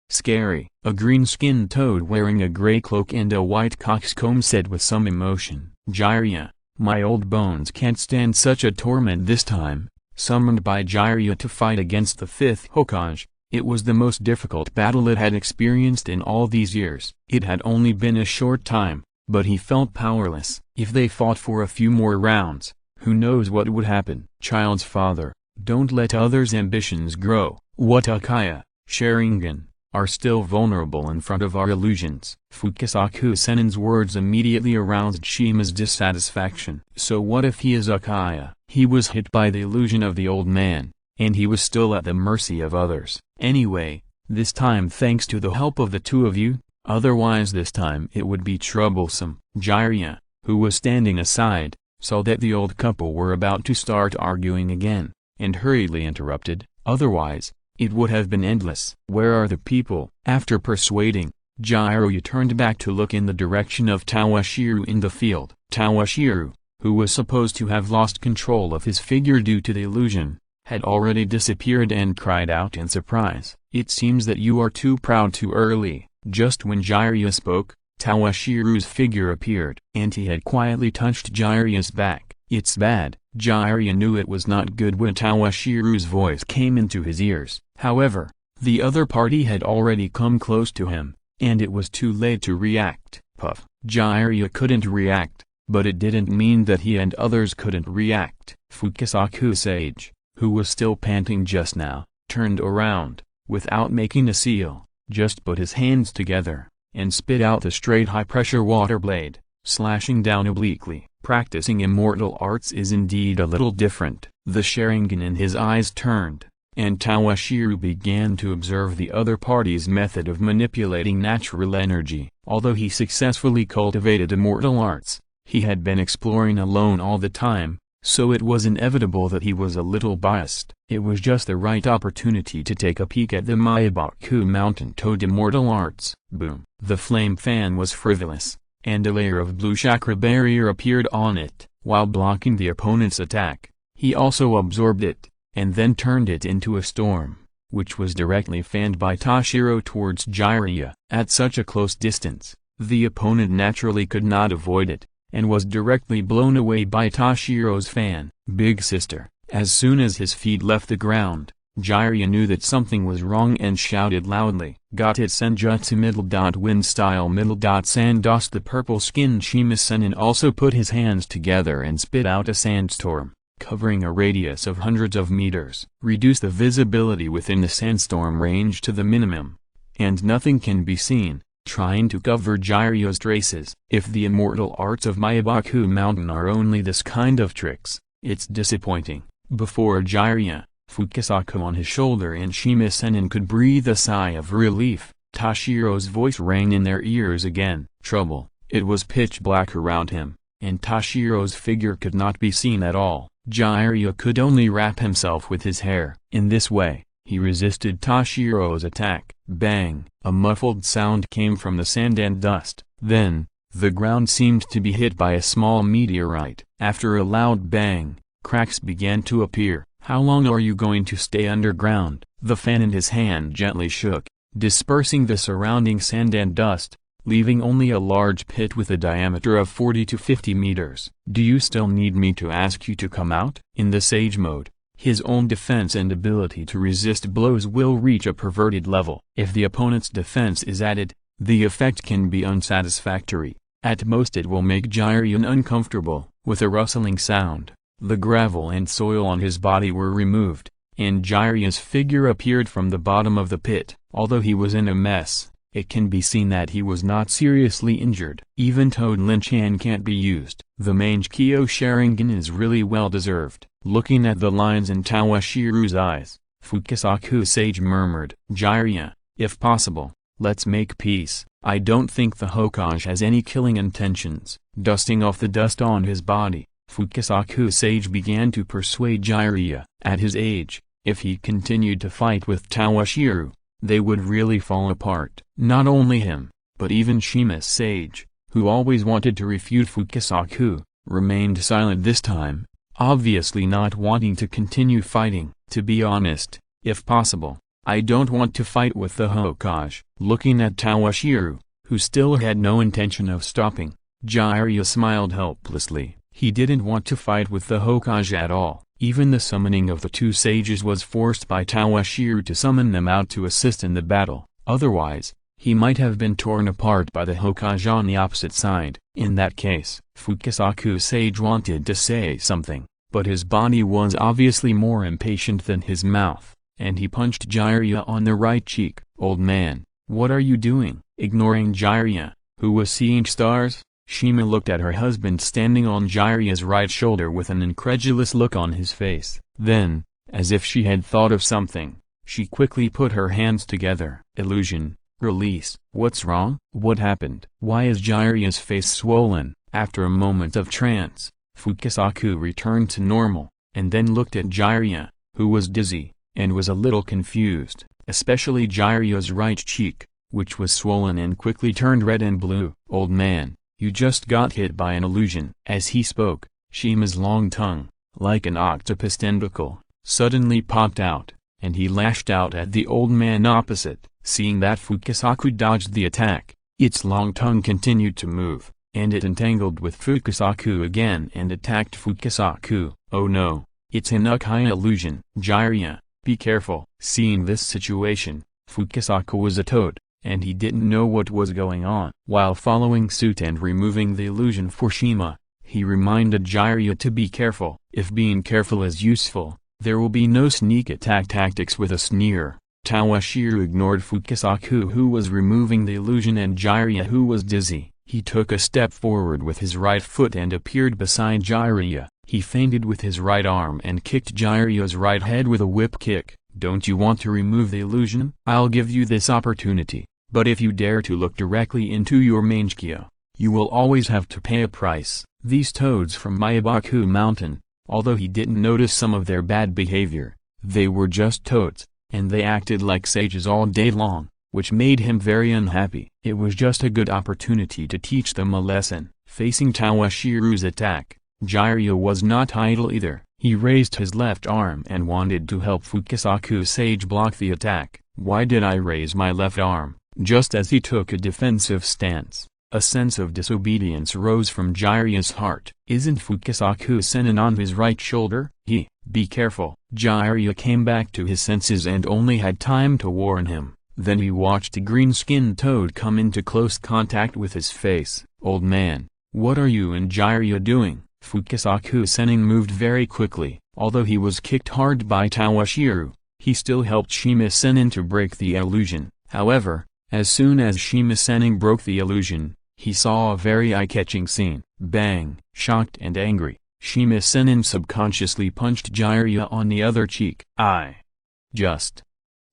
scary. A green-skinned toad wearing a gray cloak and a white coxcomb said with some emotion. "Jiraiya, my old bones can't stand such a torment this time." Summoned by Jiraiya to fight against the 5th Hokage, it was the most difficult battle it had experienced in all these years. It had only been a short time, but he felt powerless. If they fought for a few more rounds, who knows what would happen. Child's father, don't let others' ambitions grow. What Uchiha, Sharingan, are still vulnerable in front of our illusions. Fukasaku Sennin's words immediately aroused Shima's dissatisfaction. So what if he is Uchiha? He was hit by the illusion of the old man, and he was still at the mercy of others. Anyway, this time thanks to the help of the two of you, Otherwise this time it would be troublesome. Jiraiya, who was standing aside, saw that the old couple were about to start arguing again, and hurriedly interrupted, otherwise, it would have been endless. "Where are the people?" After persuading, Jiraiya turned back to look in the direction of Toshiro in the field. Toshiro, who was supposed to have lost control of his figure due to the illusion, had already disappeared and cried out in surprise. "It seems that you are too proud too early." Just when Jiraiya spoke, Toshiro's figure appeared, and he had quietly touched Jiraiya's back. "It's bad." Jiraiya knew it was not good when Toshiro's voice came into his ears. However, the other party had already come close to him, and it was too late to react. Puff. Jiraiya couldn't react, but it didn't mean that he and others couldn't react. Fukasaku Sage, who was still panting just now, turned around, without making a seal, just put his hands together, and spit out the straight high-pressure water blade, slashing down obliquely. Practicing immortal arts is indeed a little different. The Sharingan in his eyes turned, and Toshiro began to observe the other party's method of manipulating natural energy. Although he successfully cultivated immortal arts, he had been exploring alone all the time, so it was inevitable that he was a little biased. It was just the right opportunity to take a peek at the Meixiang Mountain Toad immortal arts. Boom. The flame fan was frivolous, and a layer of blue chakra barrier appeared on it, while blocking the opponent's attack. He also absorbed it, and then turned it into a storm, which was directly fanned by Toshiro towards Jiraiya. At such a close distance, the opponent naturally could not avoid it, and was directly blown away by Toshiro's fan. Big sister. As soon as his feet left the ground, Jiraiya knew that something was wrong and shouted loudly. "Got it senjutsu wind style sandos." The purple-skinned Shima-senin also put his hands together and spit out a sandstorm, covering a radius of hundreds of meters. Reduce the visibility within the sandstorm range to the minimum, and nothing can be seen, trying to cover Jiraiya's traces. If the immortal arts of Meixiang Mountain are only this kind of tricks, it's disappointing. Before Jiraiya, Fukasaku on his shoulder and Shima-senin could breathe a sigh of relief, Toshiro's voice rang in their ears again. Trouble. It was pitch black around him, and Toshiro's figure could not be seen at all. Jiraiya could only wrap himself with his hair. In this way, he resisted Toshiro's attack. Bang! A muffled sound came from the sand and dust. Then, the ground seemed to be hit by a small meteorite. After a loud bang, cracks began to appear. "How long are you going to stay underground?" The fan in his hand gently shook, dispersing the surrounding sand and dust, leaving only a large pit with a diameter of 40 to 50 meters. "Do you still need me to ask you to come out?" In the Sage mode, his own defense and ability to resist blows will reach a perverted level. If the opponent's defense is added, the effect can be unsatisfactory. At most it will make Jiraiya uncomfortable. With a rustling sound, the gravel and soil on his body were removed, and Jiraiya's figure appeared from the bottom of the pit. Although he was in a mess, it can be seen that he was not seriously injured. Even Toad Linchan can't be used. The Meixiang Sharingan is really well deserved. Looking at the lines in Toshiro's eyes, Fukasaku Sage murmured, "Jiraiya, if possible, let's make peace. I don't think the Hokage has any killing intentions." Dusting off the dust on his body, Fukasaku Sage began to persuade Jiraiya. At his age, if he continued to fight with Toshiro, they would really fall apart. Not only him, but even Shima Sage, who always wanted to refute Fukasaku, remained silent this time, obviously not wanting to continue fighting. "To be honest, if possible, I don't want to fight with the Hokage." Looking at Toshiro, who still had no intention of stopping, Jiraiya smiled helplessly. He didn't want to fight with the Hokage at all. Even the summoning of the two sages was forced by Toshiro to summon them out to assist in the battle. Otherwise, he might have been torn apart by the Hokage on the opposite side. In that case, Fukasaku Sage wanted to say something, but his body was obviously more impatient than his mouth, and he punched Jiraiya on the right cheek. "Old man, what are you doing?" Ignoring Jiraiya, who was seeing stars, Shima looked at her husband standing on Jiraiya's right shoulder with an incredulous look on his face. Then, as if she had thought of something, she quickly put her hands together. "Illusion, Release. What's wrong? What happened? Why is Jiraiya's face swollen? After a moment of trance, Fukasaku returned to normal, and then looked at Jiraiya, who was dizzy, and was a little confused, especially Jiraiya's right cheek, which was swollen and quickly turned red and blue. Old man, you just got hit by an illusion. As he spoke, Shima's long tongue, like an octopus tentacle, suddenly popped out, and he lashed out at the old man opposite. Seeing that Fukasaku dodged the attack, its long tongue continued to move, and it entangled with Fukasaku again and attacked Fukasaku. Oh no, it's an Uchiha illusion. Jiraiya, be careful. Seeing this situation, Fukasaku was a toad, and he didn't know what was going on. While following suit and removing the illusion for Shima, he reminded Jiraiya to be careful. If being careful is useful, there will be no sneak attack tactics. With a sneer, Toshiro ignored Fukasaku, who was removing the illusion, and Jiraiya, who was dizzy. He took a step forward with his right foot and appeared beside Jiraiya. He feinted with his right arm and kicked Jiraiya's right head with a whip kick. Don't you want to remove the illusion? I'll give you this opportunity, but if you dare to look directly into your Meixiang, you will always have to pay a price. These toads from Meibaku Mountain, although he didn't notice some of their bad behavior, they were just toads, and they acted like sages all day long, which made him very unhappy. It was just a good opportunity to teach them a lesson. Facing Toshiro's attack, Jiraiya was not idle either. He raised his left arm and wanted to help Fukasaku sage block the attack. Why did I raise my left arm? Just as he took a defensive stance, a sense of disobedience rose from Jiraiya's heart. Isn't Fukasaku Senin on his right shoulder? Be careful. Jiraiya came back to his senses and only had time to warn him. Then he watched a green-skinned toad come into close contact with his face. Old man, what are you and Jiraiya doing? Fukasaku Senin moved very quickly. Although he was kicked hard by Toshiro, he still helped Shima Senin to break the illusion. However, as soon as Shima Senin broke the illusion, he saw a very eye-catching scene. Bang! Shocked and angry, Shima Senin subconsciously punched Jiraiya on the other cheek.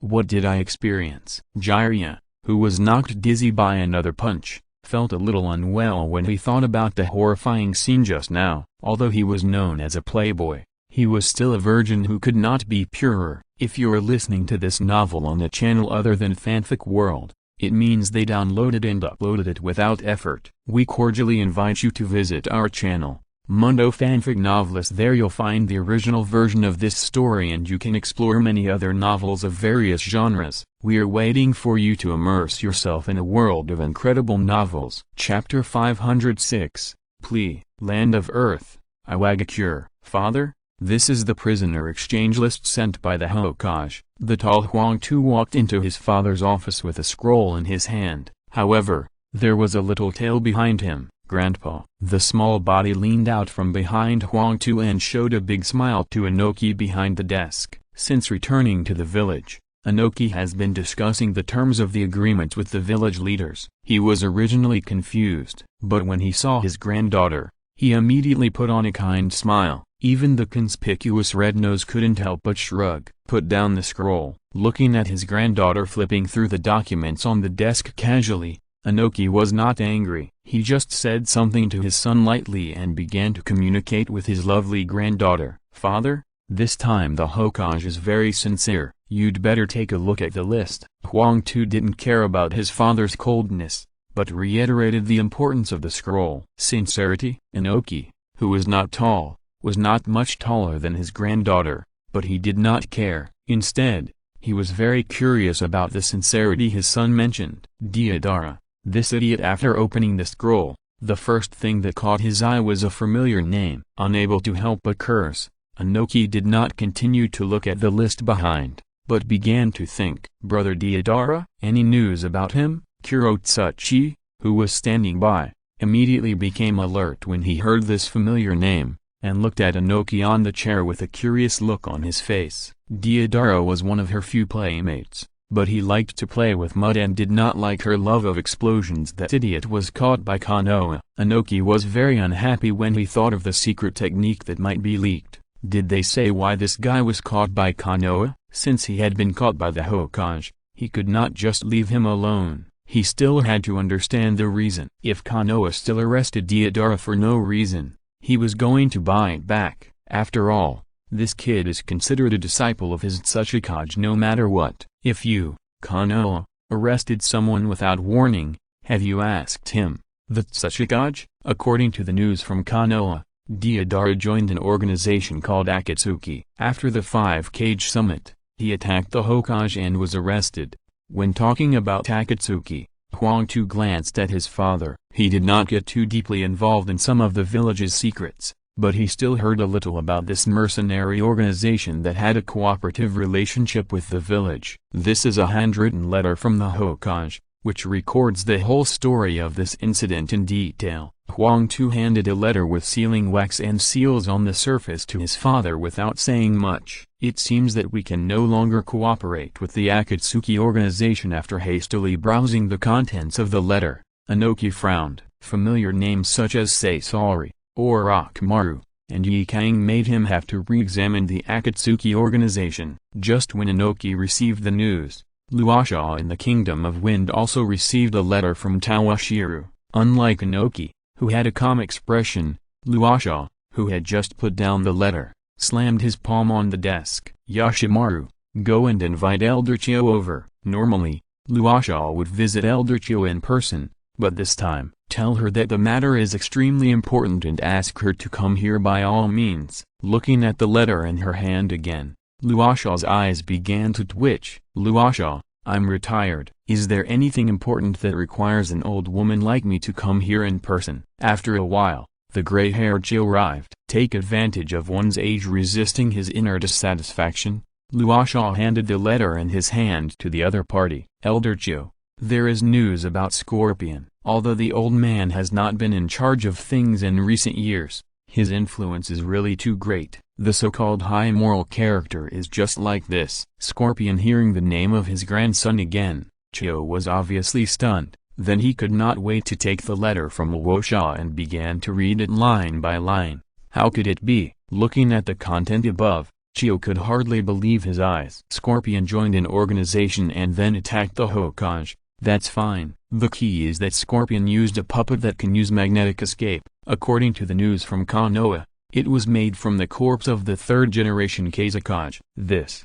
What did I experience? Jiraiya, who was knocked dizzy by another punch, felt a little unwell when he thought about the horrifying scene just now. Although he was known as a playboy, he was still a virgin who could not be purer. If you're listening to this novel on a channel other than Fanfic World, it means they downloaded and uploaded it without effort. We cordially invite you to visit our channel, Mundo Fanfic Novelist. There you'll find the original version of this story, and you can explore many other novels of various genres. We are waiting for you to immerse yourself in a world of incredible novels. Chapter 506, Plea, Land of Earth, Iwagakure. Father, this is the prisoner exchange list sent by the Hokage. The tall Huangtu walked into his father's office with a scroll in his hand. However, there was a little tail behind him. Grandpa. The small body leaned out from behind Huangtu and showed a big smile to Inoki behind the desk. Since returning to the village, Inoki has been discussing the terms of the agreements with the village leaders. He was originally confused, but when he saw his granddaughter, he immediately put on a kind smile. Even the conspicuous red nose couldn't help but shrug. Put down the scroll. Looking at his granddaughter flipping through the documents on the desk casually, Inoki was not angry. He just said something to his son lightly and began to communicate with his lovely granddaughter. Father, this time the Hokage is very sincere. You'd better take a look at the list. Huangtu didn't care about his father's coldness, but reiterated the importance of the scroll. Sincerity? Inoki, who was not tall, was not much taller than his granddaughter, but he did not care. Instead, he was very curious about the sincerity his son mentioned. Deidara, this idiot. After opening the scroll, the first thing that caught his eye was a familiar name. Unable to help but curse, Inoki did not continue to look at the list behind, but began to think. Brother Deidara? Any news about him? Kurotsuchi, who was standing by, immediately became alert when he heard this familiar name, and looked at Inoki on the chair with a curious look on his face. Deidara was one of her few playmates, but he liked to play with mud and did not like her love of explosions. That idiot was caught by Konoha. Inoki was very unhappy when he thought of the secret technique that might be leaked. Did they say why this guy was caught by Konoha? Since he had been caught by the Hokage, He could not just leave him alone. He still had to understand the reason. If Konoha still arrested Deidara for no reason, he was going to bite back. After all, this kid is considered a disciple of his Tsuchikage no matter what. If you, Konoha, arrested someone without warning, have you asked him, the Tsuchikage? According to the news from Konoha, Deidara joined an organization called Akatsuki. After the 5-Cage Summit, he attacked the Hokage and was arrested. When talking about Akatsuki, Huangtu glanced at his father. He did not get too deeply involved in some of the village's secrets, but he still heard a little about this mercenary organization that had a cooperative relationship with the village. This is a handwritten letter from the Hokage, which records the whole story of this incident in detail. Huangtu handed a letter with sealing wax and seals on the surface to his father without saying much. It seems that we can no longer cooperate with the Akatsuki organization. After hastily browsing the contents of the letter, Inoki frowned. Familiar names such as Sasori, Orochimaru, and Meixiang made him have to re-examine the Akatsuki organization. Just when Inoki received the news, Luasha in the Kingdom of Wind also received a letter from Tawashiru. Unlike Inoki, who had a calm expression, Luasha, who had just put down the letter, slammed his palm on the desk. Yashimaru, go and invite Elder Chio over. Normally, Luasha would visit Elder Chio in person, but this time, tell her that the matter is extremely important and ask her to come here by all means. Looking at the letter in her hand again, Luasha's eyes began to twitch. Luasha, I'm retired. Is there anything important that requires an old woman like me to come here in person? After a while, the gray-haired Chio arrived. Take advantage of one's age resisting his inner dissatisfaction, Luasha handed the letter in his hand to the other party. Elder Chio, there is news about Scorpion. Although the old man has not been in charge of things in recent years, his influence is really too great. The so-called high moral character is just like this. Scorpion, hearing the name of his grandson again, Chio was obviously stunned. Then he could not wait to take the letter from Luosha and began to read it line by line. How could it be? Looking at the content above, Chio could hardly believe his eyes. Scorpion joined an organization and then attacked the Hokage. That's fine. The key is that Scorpion used a puppet that can use magnetic escape. According to the news from Konoha, it was made from the corpse of the third-generation Kazekage. This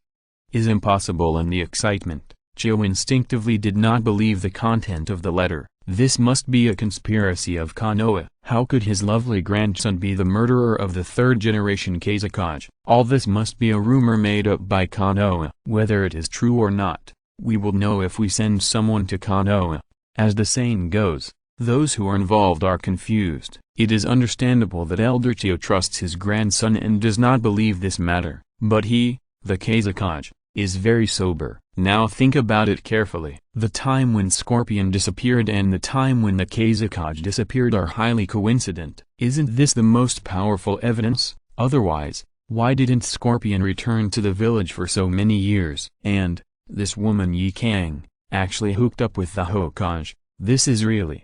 is impossible. In the excitement, Chio instinctively did not believe the content of the letter. This must be a conspiracy of Konoha. How could his lovely grandson be the murderer of the third-generation Kazekage? All this must be a rumor made up by Konoha. Whether it is true or not, we will know if we send someone to Konoha. As the saying goes, those who are involved are confused. It is understandable that Elder Chio trusts his grandson and does not believe this matter. But he, the Kazekage, is very sober. Now think about it carefully. The time when Scorpion disappeared and the time when the Kazekage disappeared are highly coincident. Isn't this the most powerful evidence? Otherwise, why didn't Scorpion return to the village for so many years? And this woman Meixiang actually hooked up with the Hokage. This is really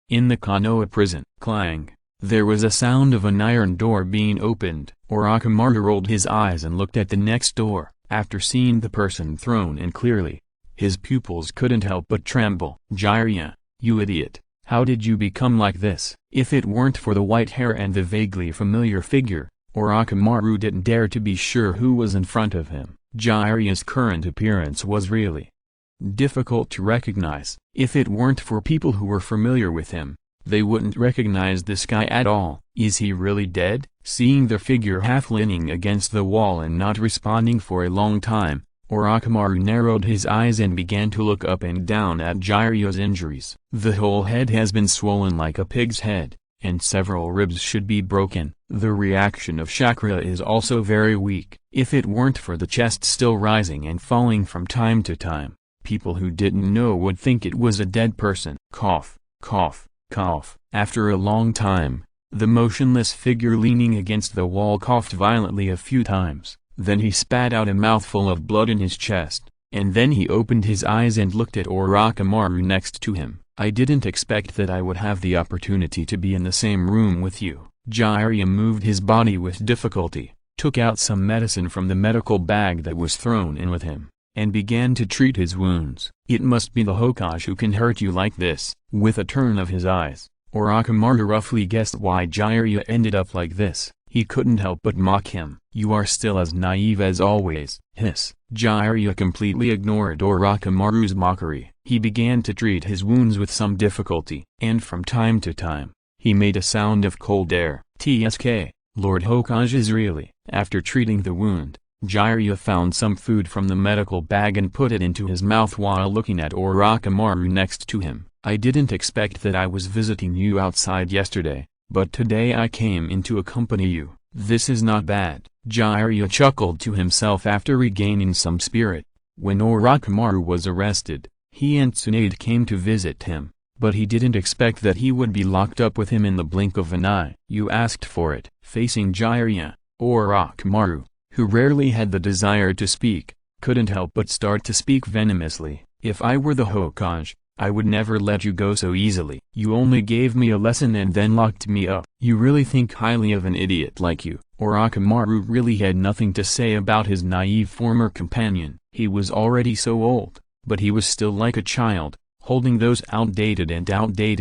in the Konoha prison. Clang. There was a sound of an iron door being opened. Orochimaru rolled his eyes and looked at the next door. After seeing the person thrown in clearly, his pupils couldn't help but tremble. Jiraiya, you idiot, how did you become like this? If it weren't for the white hair and the vaguely familiar figure, Orochimaru didn't dare to be sure who was in front of him. Jiraiya's current appearance was really difficult to recognize. If it weren't for people who were familiar with him, they wouldn't recognize this guy at all. Is he really dead? Seeing the figure half leaning against the wall and not responding for a long time, Orochimaru narrowed his eyes and began to look up and down at Jiraiya's injuries. The whole head has been swollen like a pig's head, and several ribs should be broken. The reaction of chakra is also very weak. If it weren't for the chest still rising and falling from time to time, people who didn't know would think it was a dead person. Cough, cough, cough. After a long time, the motionless figure leaning against the wall coughed violently a few times. Then he spat out a mouthful of blood in his chest, and then he opened his eyes and looked at Orochimaru next to him. I didn't expect that I would have the opportunity to be in the same room with you. Jiraiya moved his body with difficulty, took out some medicine from the medical bag that was thrown in with him, and began to treat his wounds. "It must be the Hokage who can hurt you like this." With a turn of his eyes, Orochimaru roughly guessed why Jiraiya ended up like this. He couldn't help but mock him. "You are still as naive as always." Hiss. Jiraiya completely ignored Orochimaru's mockery. He began to treat his wounds with some difficulty, and from time to time, he made a sound of cold air. "Tsk, Lord Hokage is really." After treating the wound, Jiraiya found some food from the medical bag and put it into his mouth while looking at Orochimaru next to him. "I didn't expect that I was visiting you outside yesterday, but today I came in to accompany you. This is not bad." Jiraiya chuckled to himself after regaining some spirit. When Orochimaru was arrested, he and Tsunade came to visit him, but he didn't expect that he would be locked up with him in the blink of an eye. "You asked for it." Facing Jiraiya, Orochimaru, who rarely had the desire to speak, couldn't help but start to speak venomously. "If I were the Hokage, I would never let you go so easily. You only gave me a lesson and then locked me up. You really think highly of an idiot like you." Orochimaru really had nothing to say about his naive former companion. He was already so old, but he was still like a child, holding those outdated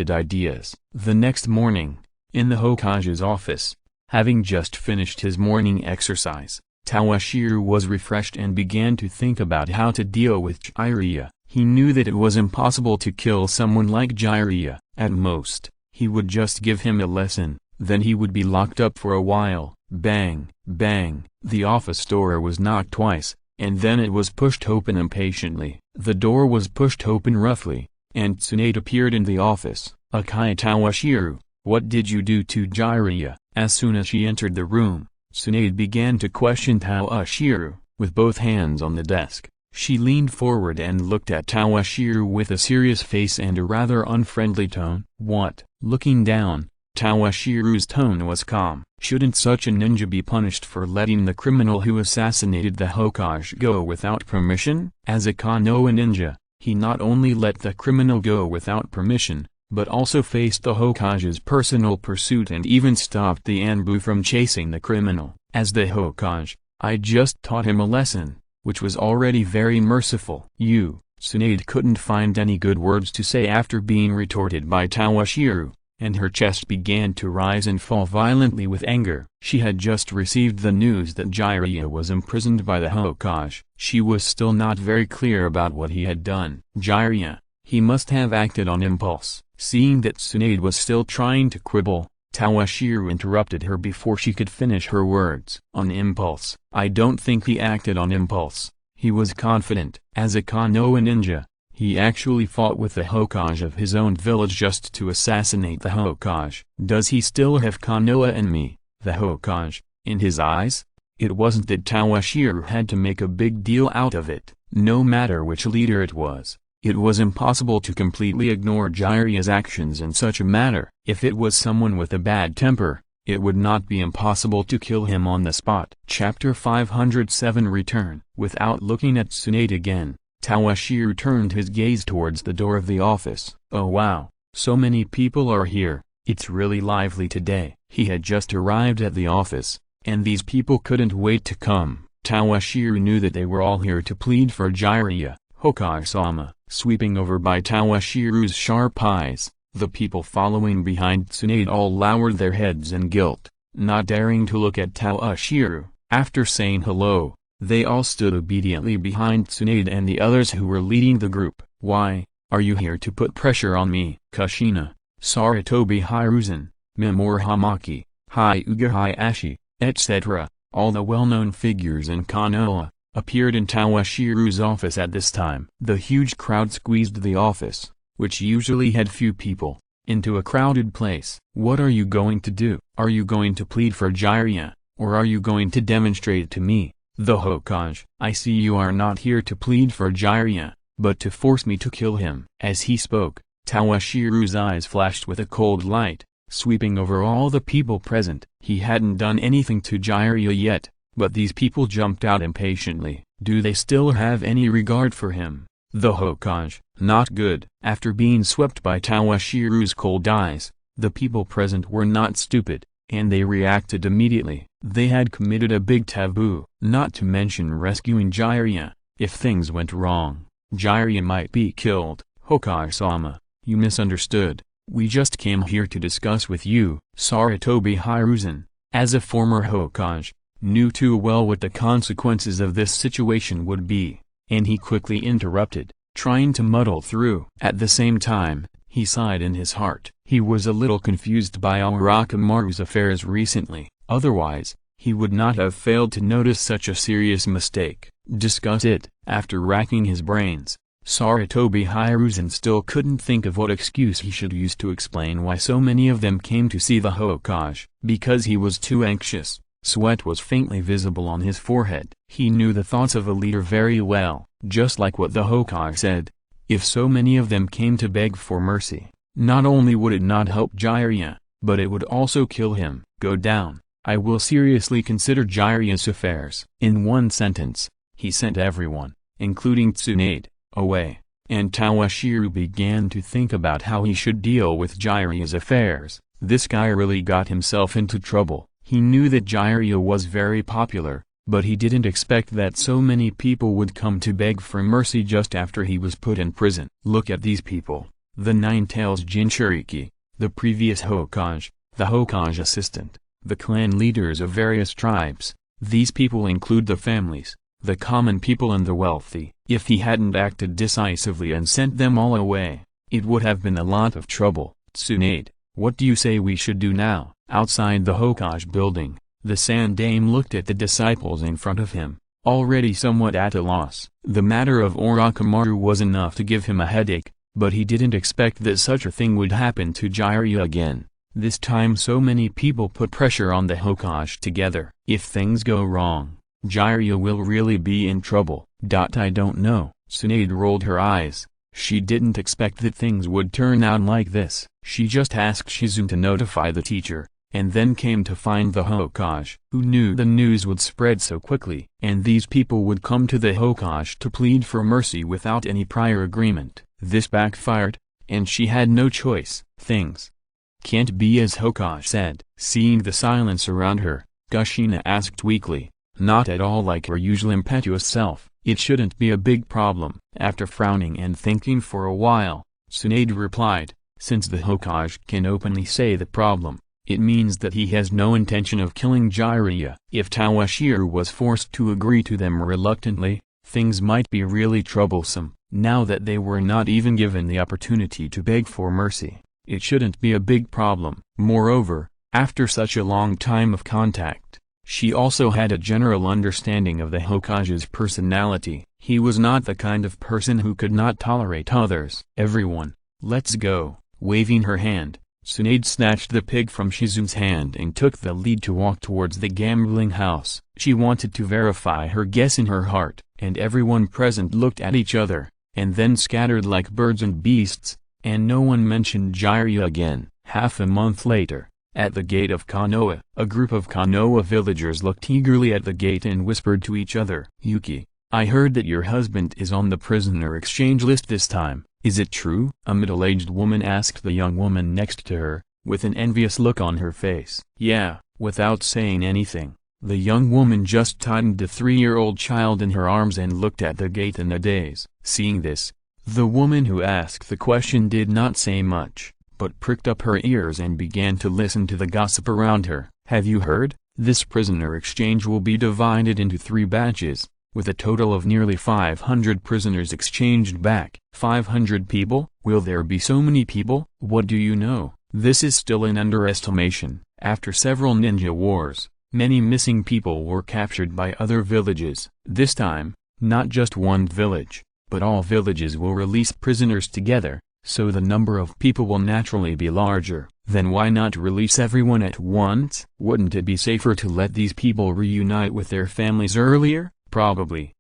ideas. The next morning, in the Hokage's office, having just finished his morning exercise, Tawashiro was refreshed and began to think about how to deal with Jiraiya. He knew that it was impossible to kill someone like Jiraiya. At most, he would just give him a lesson, then he would be locked up for a while. Bang, bang. The office door was knocked twice, and then it was pushed open impatiently. The door was pushed open roughly, and Tsunade appeared in the office. "Akai Tawashiro, what did you do to Jiraiya?" As soon as she entered the room, Tsunade began to question Tawashiro, with both hands on the desk. She leaned forward and looked at Tawashiro with a serious face and a rather unfriendly tone. "What?" Looking down, Tawashiro's tone was calm. "Shouldn't such a ninja be punished for letting the criminal who assassinated the Hokage go without permission?" As a Konoha ninja, he not only let the criminal go without permission, but also faced the Hokage's personal pursuit and even stopped the Anbu from chasing the criminal. As the Hokage, I just taught him a lesson, which was already very merciful. Tsunade couldn't find any good words to say after being retorted by Tawashiro, and her chest began to rise and fall violently with anger. She had just received the news that Jiraiya was imprisoned by the Hokage. She was still not very clear about what he had done. Jiraiya, he must have acted on impulse. Seeing that Tsunade was still trying to quibble, Tawashiro interrupted her before she could finish her words. "On impulse? I don't think he acted on impulse. He was confident. As a Konoha ninja, he actually fought with the Hokage of his own village just to assassinate the Hokage. Does he still have Konoha in me, the Hokage, in his eyes?" It wasn't that Tawashiro had to make a big deal out of it. No matter which leader it was impossible to completely ignore Jiraiya's actions in such a matter. If it was someone with a bad temper, it would not be impossible to kill him on the spot. Chapter 507 Return. Without looking at Tsunade again, Tawashiro turned his gaze towards the door of the office. "Oh wow, so many people are here, it's really lively today." He had just arrived at the office, and these people couldn't wait to come. Tawashiro knew that they were all here to plead for Jiraiya. "Hokage-sama." Sweeping over by Tawashiro's sharp eyes, the people following behind Tsunade all lowered their heads in guilt, not daring to look at Tawashiro. After saying hello, they all stood obediently behind Tsunade and the others who were leading the group. "Why, are you here to put pressure on me?" Kushina, Sarutobi Hiruzen, Mimura Hamaki, Hyuga Hayashi, etc., all the well-known figures in Konoha, appeared in Tawashiro's office at this time. The huge crowd squeezed the office, which usually had few people, into a crowded place. "What are you going to do? Are you going to plead for Jiraiya, or are you going to demonstrate to me, the Hokage? I see you are not here to plead for Jiraiya, but to force me to kill him." As he spoke, Tawashiro's eyes flashed with a cold light, sweeping over all the people present. He hadn't done anything to Jiraiya yet, but these people jumped out impatiently. Do they still have any regard for him, the Hokage? Not good. After being swept by Tawashiro's cold eyes, the people present were not stupid, and they reacted immediately. They had committed a big taboo, not to mention rescuing Jiraiya, If things went wrong, Jiraiya might be killed. Hokage-sama, you misunderstood. We just came here to discuss with you. Sarutobi Hiruzen, as a former Hokage, knew too well what the consequences of this situation would be, and he quickly interrupted, trying to muddle through. At the same time, he sighed in his heart. He was a little confused by Orochimaru's affairs recently, otherwise, he would not have failed to notice such a serious mistake. Discuss it. After racking his brains, Sarutobi Hiruzen still couldn't think of what excuse he should use to explain why so many of them came to see the Hokage. Because he was too anxious, sweat was faintly visible on his forehead. He knew the thoughts of a leader very well, just like what the Hokage said. If so many of them came to beg for mercy, not only would it not help Jiraiya, but it would also kill him. Go down. I will seriously consider Jiraiya's affairs. In one sentence, he sent everyone, including Tsunade, away, and Toshiro began to think about how he should deal with Jiraiya's affairs. This guy really got himself into trouble. He knew that Jiraiya was very popular, but he didn't expect that so many people would come to beg for mercy just after he was put in prison. Look at these people: the Nine-Tails Jinchuriki, the previous Hokage, the Hokage assistant, the clan leaders of various tribes. These people include the families, the common people and the wealthy. If he hadn't acted decisively and sent them all away, it would have been a lot of trouble. Tsunade, what do you say we should do now? Outside the Hokage building, the Sandaime looked at the disciples in front of him, already somewhat at a loss. The matter of Orochimaru was enough to give him a headache, but he didn't expect that such a thing would happen to Jiraiya again. This time so many people put pressure on the Hokage together. If things go wrong, Jiraiya will really be in trouble. I don't know. Tsunade rolled her eyes. She didn't expect that things would turn out like this. She just asked Shizune to notify the teacher, and then came to find the Hokage. Who knew the news would spread so quickly, and these people would come to the Hokage to plead for mercy without any prior agreement? This backfired, and she had no choice. Things can't be as Hokage said. Seeing the silence around her, Kushina asked weakly, not at all like her usual impetuous self. It shouldn't be a big problem. After frowning and thinking for a while, Tsunade replied, since the Hokage can openly say the problem, it means that he has no intention of killing Jiraiya. If Toshiro was forced to agree to them reluctantly, things might be really troublesome. Now that they were not even given the opportunity to beg for mercy, it shouldn't be a big problem. Moreover, after such a long time of contact, she also had a general understanding of the Hokage's personality. He was not the kind of person who could not tolerate others. Everyone, let's go. Waving her hand, Tsunade snatched the pig from Shizune's hand and took the lead to walk towards the gambling house. She wanted to verify her guess in her heart, and everyone present looked at each other, and then scattered like birds and beasts, and no one mentioned Jiraiya again. Half a month later, at the gate of Konoha, a group of Konoha villagers looked eagerly at the gate and whispered to each other. Yuki, I heard that your husband is on the prisoner exchange list this time. Is it true? A middle-aged woman asked the young woman next to her, with an envious look on her face. Yeah. Without saying anything, the young woman just tightened the 3-year-old child in her arms and looked at the gate in a daze. Seeing this, the woman who asked the question did not say much, but pricked up her ears and began to listen to the gossip around her. Have you heard? This prisoner exchange will be divided into 3 batches, with a total of nearly 500 prisoners exchanged back. 500 people? Will there be so many people? What do you know? This is still an underestimation. After several ninja wars, many missing people were captured by other villages. This time, not just one village, but all villages will release prisoners together, so the number of people will naturally be larger. Then why not release everyone at once? Wouldn't it be safer to let these people reunite with their families earlier? Probably.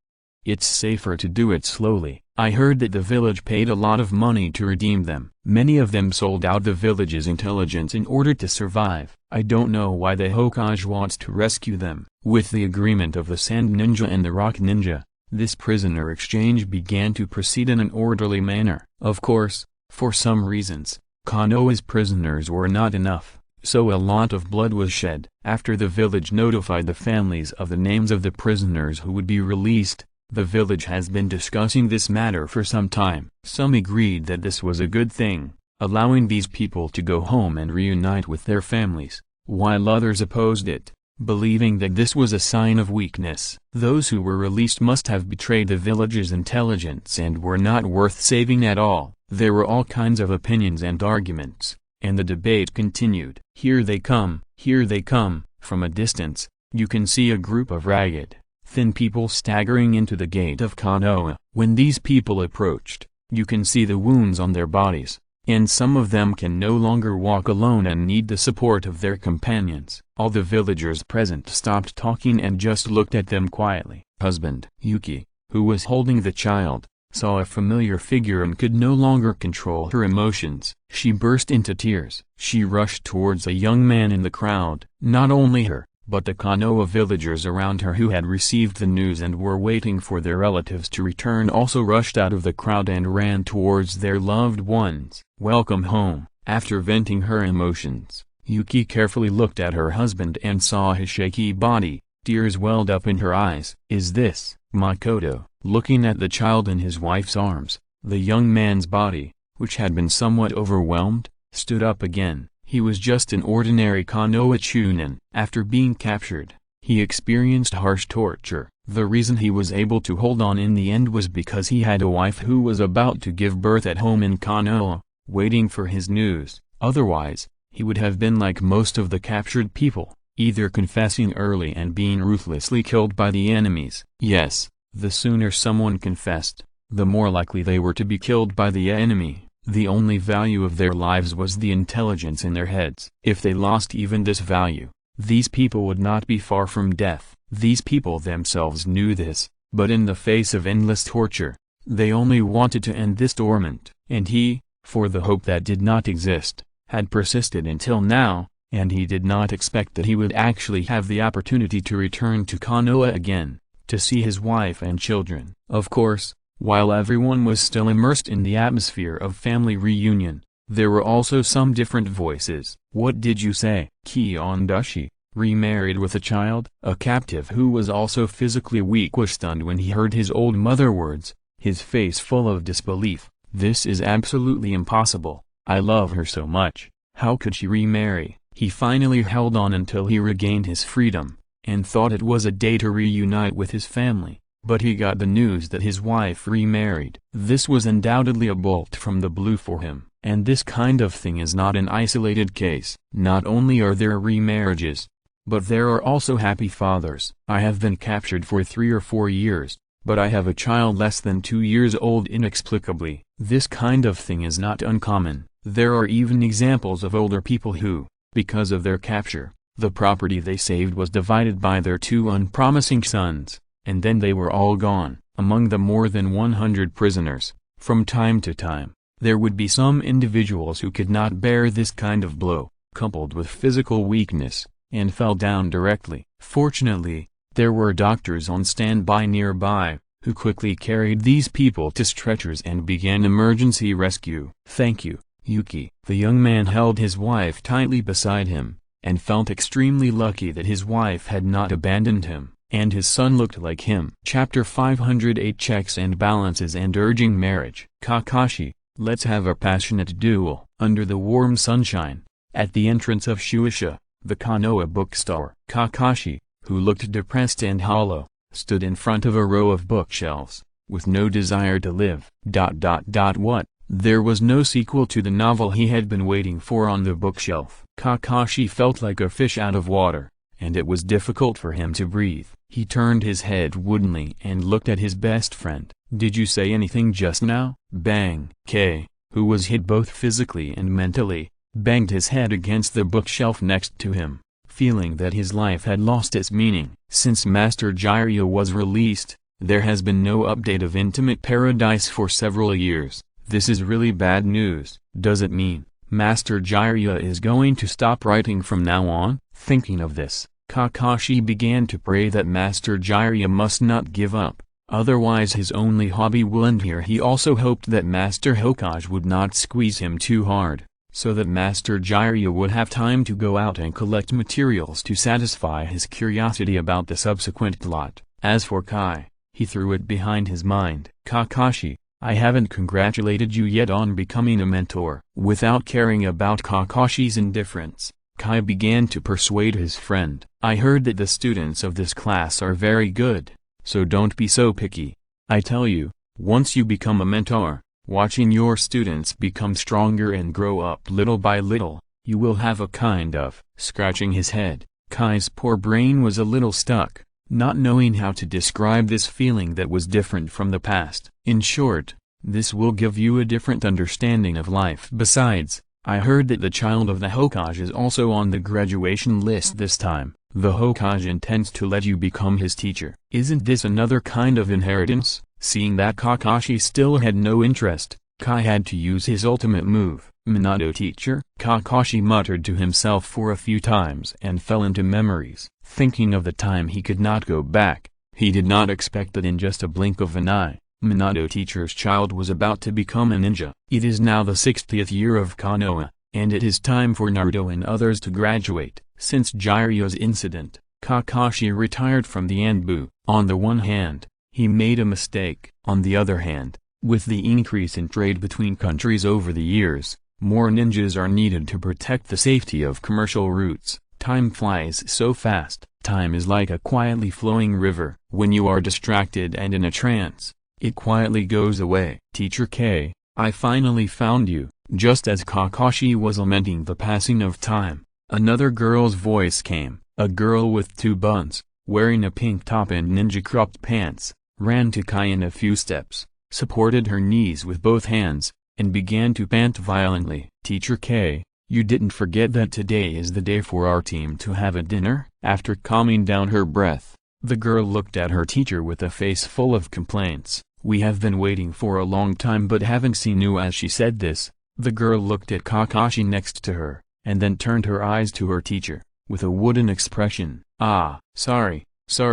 It's safer to do it slowly. I heard that the village paid a lot of money to redeem them. Many of them sold out the village's intelligence in order to survive. I don't know why the Hokage wants to rescue them. With the agreement of the Sand Ninja and the Rock Ninja, this prisoner exchange began to proceed in an orderly manner. Of course, for some reasons, Konoha's prisoners were not enough, so a lot of blood was shed. After the village notified the families of the names of the prisoners who would be released, The village has been discussing this matter for some time. Some agreed that this was a good thing, allowing these people to go home and reunite with their families, while others opposed it, believing that this was a sign of weakness. Those who were released must have betrayed the village's intelligence and were not worth saving at all. There were all kinds of opinions and arguments, and the debate continued. Here they come, here they come. From a distance, you can see a group of ragged, thin people staggering into the gate of Konoha. When these people approached, you can see the wounds on their bodies, and some of them can no longer walk alone and need the support of their companions. All the villagers present stopped talking and just looked at them quietly. Husband Yuki, who was holding the child, saw a familiar figure and could no longer control her emotions. She burst into tears. She rushed towards a young man in the crowd. Not only her, but the Konoha villagers around her who had received the news and were waiting for their relatives to return also rushed out of the crowd and ran towards their loved ones. Welcome home. After venting her emotions, Yuki carefully looked at her husband and saw his shaky body. Tears welled up in her eyes. Is this Makoto? Looking at the child in his wife's arms, the young man's body, which had been somewhat overwhelmed, stood up again. He was just an ordinary Konoha Chunin. After being captured, he experienced harsh torture. The reason he was able to hold on in the end was because he had a wife who was about to give birth at home in Konoha, waiting for his news. Otherwise, he would have been like most of the captured people, either confessing early and being ruthlessly killed by the enemies. Yes, the sooner someone confessed, the more likely they were to be killed by the enemy. The only value of their lives was the intelligence in their heads. If they lost even this value, these people would not be far from death. These people themselves knew this, but in the face of endless torture, they only wanted to end this torment. And he, for the hope that did not exist, had persisted until now, and he did not expect that he would actually have the opportunity to return to Konoha again, to see his wife and children. Of course, while everyone was still immersed in the atmosphere of family reunion, there were also some different voices. What did you say? Kiondashi, remarried with a child? A captive who was also physically weak was stunned when he heard his old mother words, his face full of disbelief. This is absolutely impossible. I love her so much. How could she remarry? He finally held on until he regained his freedom, and thought it was a day to reunite with his family, but he got the news that his wife remarried. This was undoubtedly a bolt from the blue for him, and this kind of thing is not an isolated case. Not only are there remarriages, but there are also happy fathers. I have been captured for 3 or 4 years, but I have a child less than 2 years old inexplicably. This kind of thing is not uncommon. There are even examples of older people who, because of their capture, the property they saved was divided by their 2 unpromising sons, and then they were all gone. Among the more than 100 prisoners, from time to time, there would be some individuals who could not bear this kind of blow, coupled with physical weakness, and fell down directly. Fortunately, there were doctors on standby nearby, who quickly carried these people to stretchers and began emergency rescue. Thank you, Yuki. The young man held his wife tightly beside him, and felt extremely lucky that his wife had not abandoned him, and his son looked like him. Chapter 508 Checks and Balances and Urging Marriage. Kakashi, let's have a passionate duel. Under the warm sunshine, at the entrance of Shueisha, the Konoha bookstore, Kakashi, who looked depressed and hollow, stood in front of a row of bookshelves, with no desire to live. What? There was no sequel to the novel he had been waiting for on the bookshelf. Kakashi felt like a fish out of water, and it was difficult for him to breathe. He turned his head woodenly and looked at his best friend. Did you say anything just now? Bang! K, who was hit both physically and mentally, banged his head against the bookshelf next to him, feeling that his life had lost its meaning. Since Master Jiraiya was released, there has been no update of Intimate Paradise for several years. This is really bad news. Does it mean Master Jiraiya is going to stop writing from now on? Thinking of this, Kakashi began to pray that Master Jiraiya must not give up, otherwise his only hobby will end here. He also hoped that Master Hokage would not squeeze him too hard, so that Master Jiraiya would have time to go out and collect materials to satisfy his curiosity about the subsequent plot. As for Kai, he threw it behind his mind. Kakashi, I haven't congratulated you yet on becoming a mentor. Without caring about Kakashi's indifference, Kai began to persuade his friend. I heard that the students of this class are very good, so don't be so picky. I tell you, once you become a mentor, watching your students become stronger and grow up little by little, you will have a kind of. Scratching his head, Kai's poor brain was a little stuck, not knowing how to describe this feeling that was different from the past. In short, this will give you a different understanding of life. Besides, I heard that the child of the Hokage is also on the graduation list this time. The Hokage intends to let you become his teacher. Isn't this another kind of inheritance? Seeing that Kakashi still had no interest, Kai had to use his ultimate move. Minato teacher? Kakashi muttered to himself for a few times and fell into memories. Thinking of the time he could not go back, he did not expect that in just a blink of an eye, Minato teacher's child was about to become a ninja. It is now the 60th year of Konoha, and it is time for Naruto and others to graduate. Since Jiraiya's incident, Kakashi retired from the Anbu. On the one hand, he made a mistake. On the other hand, with the increase in trade between countries over the years, more ninjas are needed to protect the safety of commercial routes. Time flies so fast. Time is like a quietly flowing river. When you are distracted and in a trance, it quietly goes away. Teacher K, I finally found you. Just as Kakashi was lamenting the passing of time, another girl's voice came. A girl with two buns, wearing a pink top and ninja cropped pants, ran to Kai in a few steps, supported her knees with both hands, and began to pant violently. Teacher K, you didn't forget that today is the day for our team to have a dinner? After calming down her breath, the girl looked at her teacher with a face full of complaints. We have been waiting for a long time but haven't seen you. As she said this, the girl looked at Kakashi next to her, and then turned her eyes to her teacher, with a wooden expression. Ah, sorry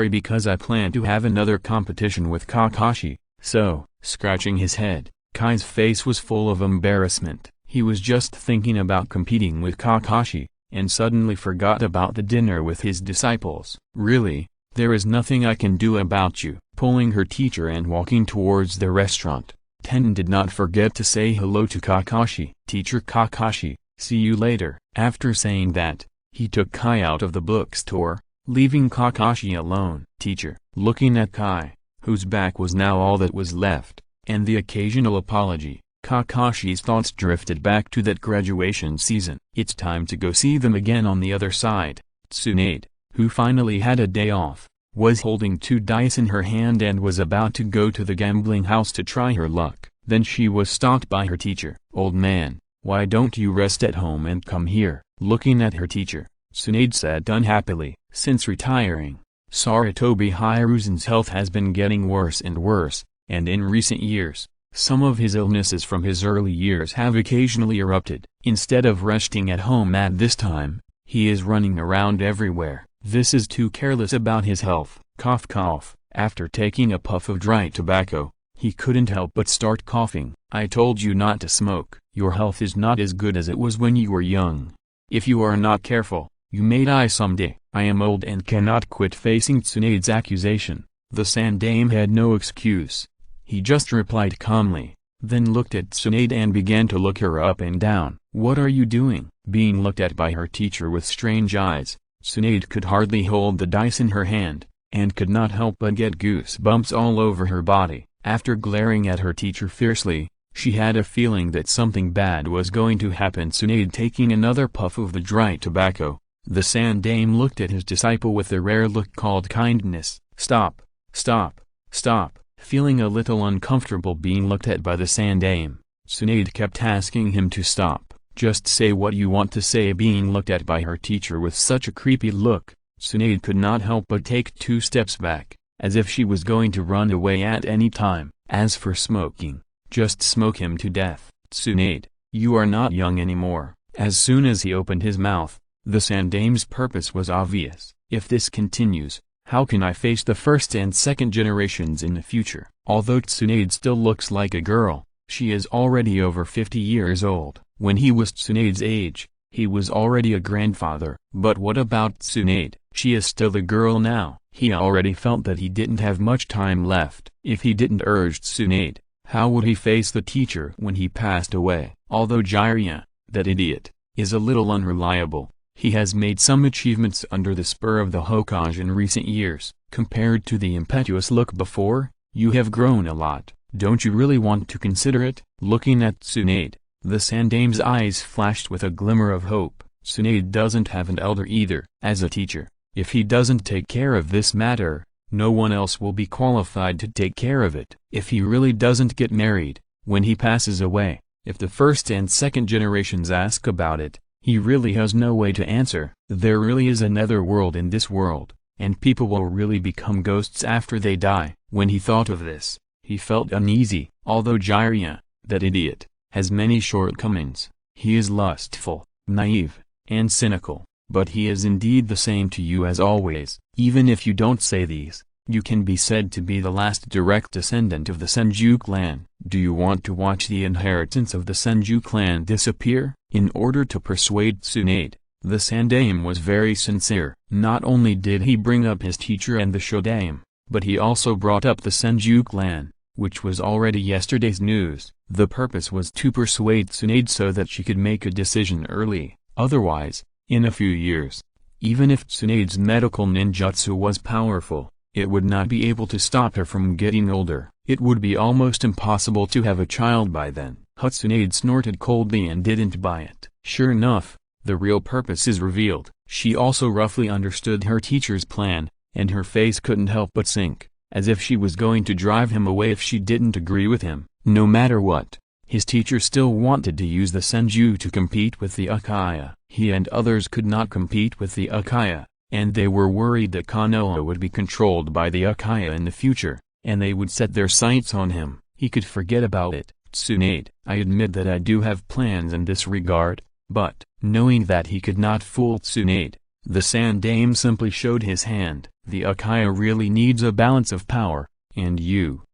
because I plan to have another competition with Kakashi, so, scratching his head, Kai's face was full of embarrassment. He was just thinking about competing with Kakashi, and suddenly forgot about the dinner with his disciples. Really, there is nothing I can do about you. Pulling her teacher and walking towards the restaurant, Tenen did not forget to say hello to Kakashi. Teacher Kakashi, see you later. After saying that, he took Kai out of the bookstore, leaving Kakashi alone. Teacher, looking at Kai, whose back was now all that was left, and the occasional apology, Kakashi's thoughts drifted back to that graduation season. It's time to go see them again. On the other side, Tsunade, who finally had a day off, was holding 2 dice in her hand and was about to go to the gambling house to try her luck. Then she was stopped by her teacher. Old man, why don't you rest at home and come here? Looking at her teacher, Tsunade said unhappily. Since retiring, Sarutobi Hiruzen's health has been getting worse and worse, and in recent years, some of his illnesses from his early years have occasionally erupted. Instead of resting at home at this time, he is running around everywhere. This is too careless about his health. Cough cough. After taking a puff of dry tobacco, he couldn't help but start coughing. I told you not to smoke. Your health is not as good as it was when you were young. If you are not careful, you may die someday. I am old and cannot quit. Facing Tsunade's accusation, the Sandame had no excuse. He just replied calmly, then looked at Tsunade and began to look her up and down. What are you doing? Being looked at by her teacher with strange eyes, Tsunade could hardly hold the dice in her hand, and could not help but get goosebumps all over her body. After glaring at her teacher fiercely, she had a feeling that something bad was going to happen. Tsunade taking another puff of the dry tobacco, the Sandame looked at his disciple with a rare look called kindness. Stop, stop, stop. Feeling a little uncomfortable being looked at by the Sandame, Tsunade kept asking him to stop. Just say what you want to say. Being looked at by her teacher with such a creepy look, Tsunade could not help but take 2 steps back, as if she was going to run away at any time. As for smoking, just smoke him to death. Tsunade, you are not young anymore. As soon as he opened his mouth, the Sandame's purpose was obvious. If this continues, how can I face the first and second generations in the future? Although Tsunade still looks like a girl, she is already over 50 years old. When he was Tsunade's age, He was already a grandfather. But what about Tsunade? She is still a girl now. He already felt that he didn't have much time left. If he didn't urge Tsunade, how would he face the teacher when he passed away? Although Jiraiya, that idiot, is a little unreliable, he has made some achievements under the spur of the Hokage in recent years. Compared to the impetuous look before, you have grown a lot. Don't you really want to consider it? Looking at Tsunade, the Sandame's eyes flashed with a glimmer of hope. Tsunade doesn't have an elder either. As a teacher, if he doesn't take care of this matter, no one else will be qualified to take care of it. If he really doesn't get married, when he passes away, if the first and second generations ask about it, he really has no way to answer. There really is another world in this world, and people will really become ghosts after they die. When he thought of this, he felt uneasy. Although Jiraiya, that idiot, has many shortcomings, he is lustful, naive, and cynical, but he is indeed the same to you as always. Even if you don't say these, you can be said to be the last direct descendant of the Senju clan. Do you want to watch the inheritance of the Senju clan disappear? In order to persuade Tsunade, the Sandame was very sincere. Not only did he bring up his teacher and the Shodame, but he also brought up the Senju clan, which was already yesterday's news. The purpose was to persuade Tsunade so that she could make a decision early. Otherwise, in a few years, even if Tsunade's medical ninjutsu was powerful, it would not be able to stop her from getting older. It would be almost impossible to have a child by then. Tsunade snorted coldly and didn't buy it. Sure enough, the real purpose is revealed. She also roughly understood her teacher's plan, and her face couldn't help but sink, as if she was going to drive him away if she didn't agree with him. No matter what, his teacher still wanted to use the Senju to compete with the Uchiha. He and others could not compete with the Uchiha, and they were worried that Konoha would be controlled by the Uchiha in the future, and they would set their sights on him. He could forget about it. Tsunade, I admit that I do have plans in this regard, but, knowing that he could not fool Tsunade, the Sandame simply showed his hand. The Uchiha really needs a balance of power, and you,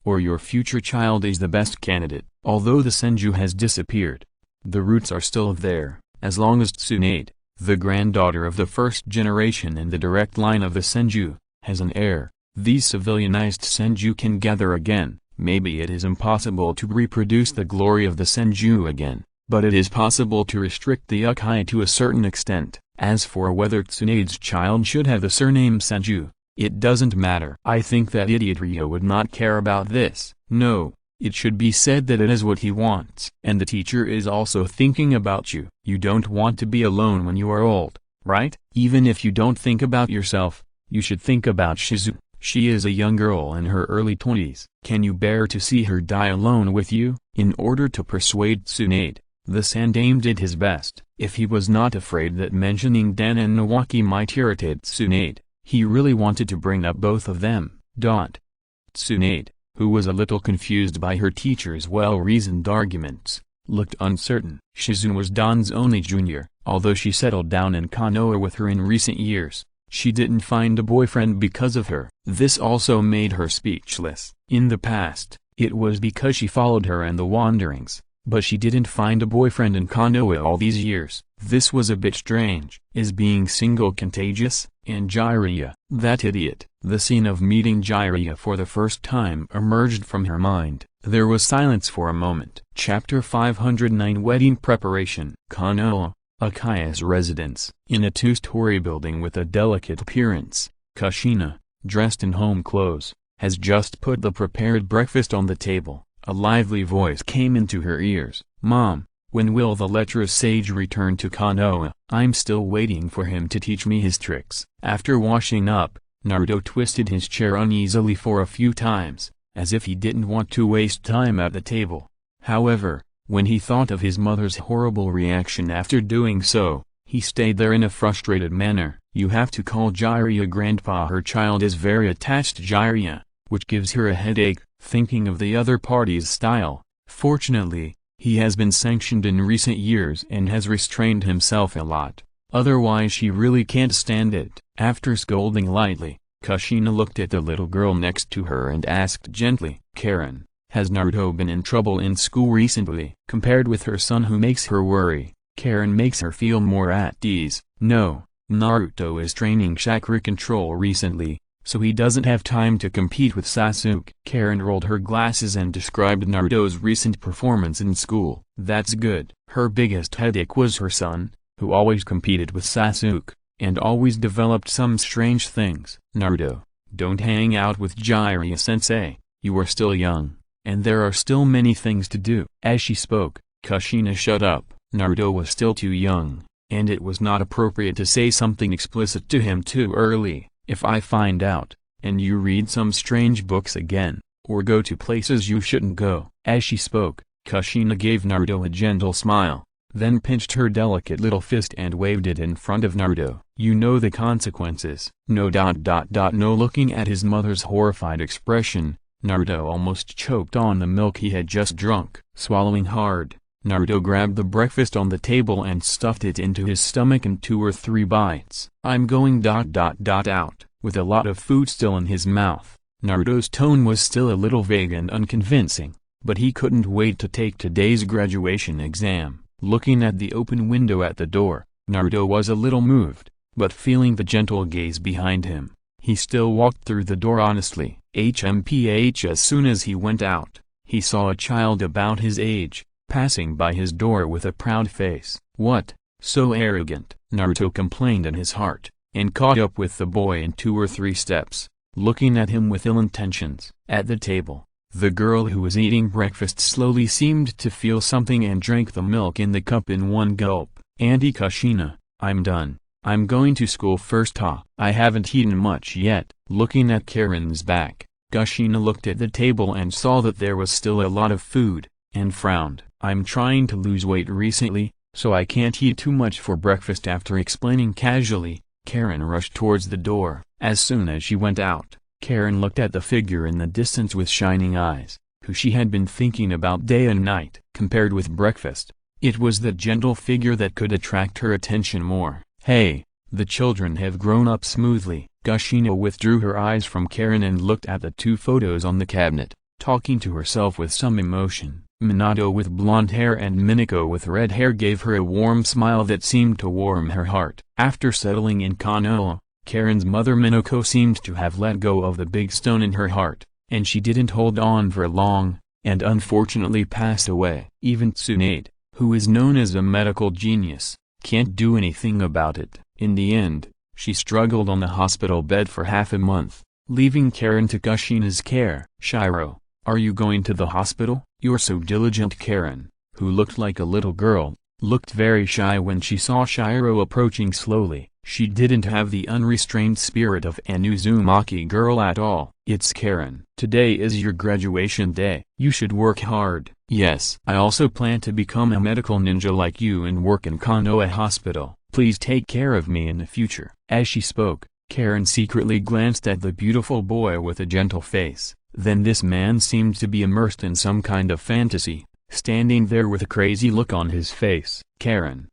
or your future child, is the best candidate. Although the Senju has disappeared, the roots are still there. As long as Tsunade, the granddaughter of the first generation in the direct line of the Senju, has an heir, these civilianized Senju can gather again. Maybe it is impossible to reproduce the glory of the Senju again, but it is possible to restrict the Uchiha to a certain extent. As for whether Tsunade's child should have the surname Senju, it doesn't matter. I think that idiot Ryo would not care about this. No, it should be said that it is what he wants. And the teacher is also thinking about you. You don't want to be alone when you are old, right? Even if you don't think about yourself, you should think about Shizu. She is a young girl in her early 20s. Can you bear to see her die alone with you? In order to persuade Tsunade, the Sandame did his best. If he was not afraid that mentioning Dan and Nawaki might irritate Tsunade, he really wanted to bring up both of them. Tsunade, who was a little confused by her teacher's well-reasoned arguments, looked uncertain. Shizune was Dan's only junior. Although she settled down in Konoha with her in recent years, she didn't find a boyfriend because of her. This also made her speechless. In the past, it was because she followed her and the wanderings, but she didn't find a boyfriend in Konoha all these years. This was a bit strange. Is being single contagious? And Jiraiya, that idiot. The scene of meeting Jiraiya for the first time emerged from her mind. There was silence for a moment. Chapter 509 Wedding Preparation. Konoha, Uchiha's residence. In a two-story building with a delicate appearance, Kushina, dressed in home clothes, has just put the prepared breakfast on the table. A lively voice came into her ears. Mom, when will the lecherous sage return to Konoha? I'm still waiting for him to teach me his tricks. After washing up, Naruto twisted his chair uneasily for a few times, as if he didn't want to waste time at the table. However, when he thought of his mother's horrible reaction after doing so, he stayed there in a frustrated manner. You have to call Jiraiya grandpa. Her child is very attached to Jiraiya, which gives her a headache, thinking of the other party's style. Fortunately, he has been sanctioned in recent years and has restrained himself a lot. Otherwise she really can't stand it. After scolding lightly, Kushina looked at the little girl next to her and asked gently, Karen, has Naruto been in trouble in school recently? Compared with her son who makes her worry, Karen makes her feel more at ease. No, Naruto is training chakra control recently, so he doesn't have time to compete with Sasuke. Karen rolled her glasses and described Naruto's recent performance in school. That's good. Her biggest headache was her son, who always competed with Sasuke, and always developed some strange things. Naruto, don't hang out with Jiraiya-sensei, you are still young, and there are still many things to do. As she spoke, Kushina shut up. Naruto was still too young, and it was not appropriate to say something explicit to him too early. If I find out, and you read some strange books again, or go to places you shouldn't go. As she spoke, Kushina gave Naruto a gentle smile, then pinched her delicate little fist and waved it in front of Naruto. You know the consequences. No. No. Looking at his mother's horrified expression, Naruto almost choked on the milk he had just drunk. Swallowing hard, Naruto grabbed the breakfast on the table and stuffed it into his stomach in 2 or 3 bites. I'm going out. With a lot of food still in his mouth, Naruto's tone was still a little vague and unconvincing, but he couldn't wait to take today's graduation exam. Looking at the open window at the door, Naruto was a little moved, but feeling the gentle gaze behind him, he still walked through the door honestly. As soon as he went out, he saw a child about his age, passing by his door with a proud face. What, so arrogant? Naruto complained in his heart, and caught up with the boy in 2 or 3 steps, looking at him with ill intentions. At the table, the girl who was eating breakfast slowly seemed to feel something and drank the milk in the cup in one gulp. Auntie Kushina, I'm done. I'm going to school first. I haven't eaten much yet. Looking at Karen's back, Kushina looked at the table and saw that there was still a lot of food, and frowned. I'm trying to lose weight recently, so I can't eat too much for breakfast. After explaining casually, Karen rushed towards the door. As soon as she went out, Karen looked at the figure in the distance with shining eyes, who she had been thinking about day and night. Compared with breakfast, it was the gentle figure that could attract her attention more. Hey, the children have grown up smoothly. Kushina withdrew her eyes from Karen and looked at the 2 photos on the cabinet, talking to herself with some emotion. Minato with blonde hair and Minako with red hair gave her a warm smile that seemed to warm her heart. After settling in Konoha, Karen's mother Minako seemed to have let go of the big stone in her heart, and she didn't hold on for long, and unfortunately passed away. Even Tsunade, who is known as a medical genius, can't do anything about it. In the end, she struggled on the hospital bed for half a month, leaving Karen to Kushina's care. Shiro, are you going to the hospital? You're so diligent. Karen, who looked like a little girl, looked very shy when she saw Shiro approaching slowly. She didn't have the unrestrained spirit of an Uzumaki girl at all. It's Karen. Today is your graduation day. You should work hard. Yes. I also plan to become a medical ninja like you and work in Konoha Hospital. Please take care of me in the future. As she spoke, Karen secretly glanced at the beautiful boy with a gentle face. Then this man seemed to be immersed in some kind of fantasy, standing there with a crazy look on his face. Karen?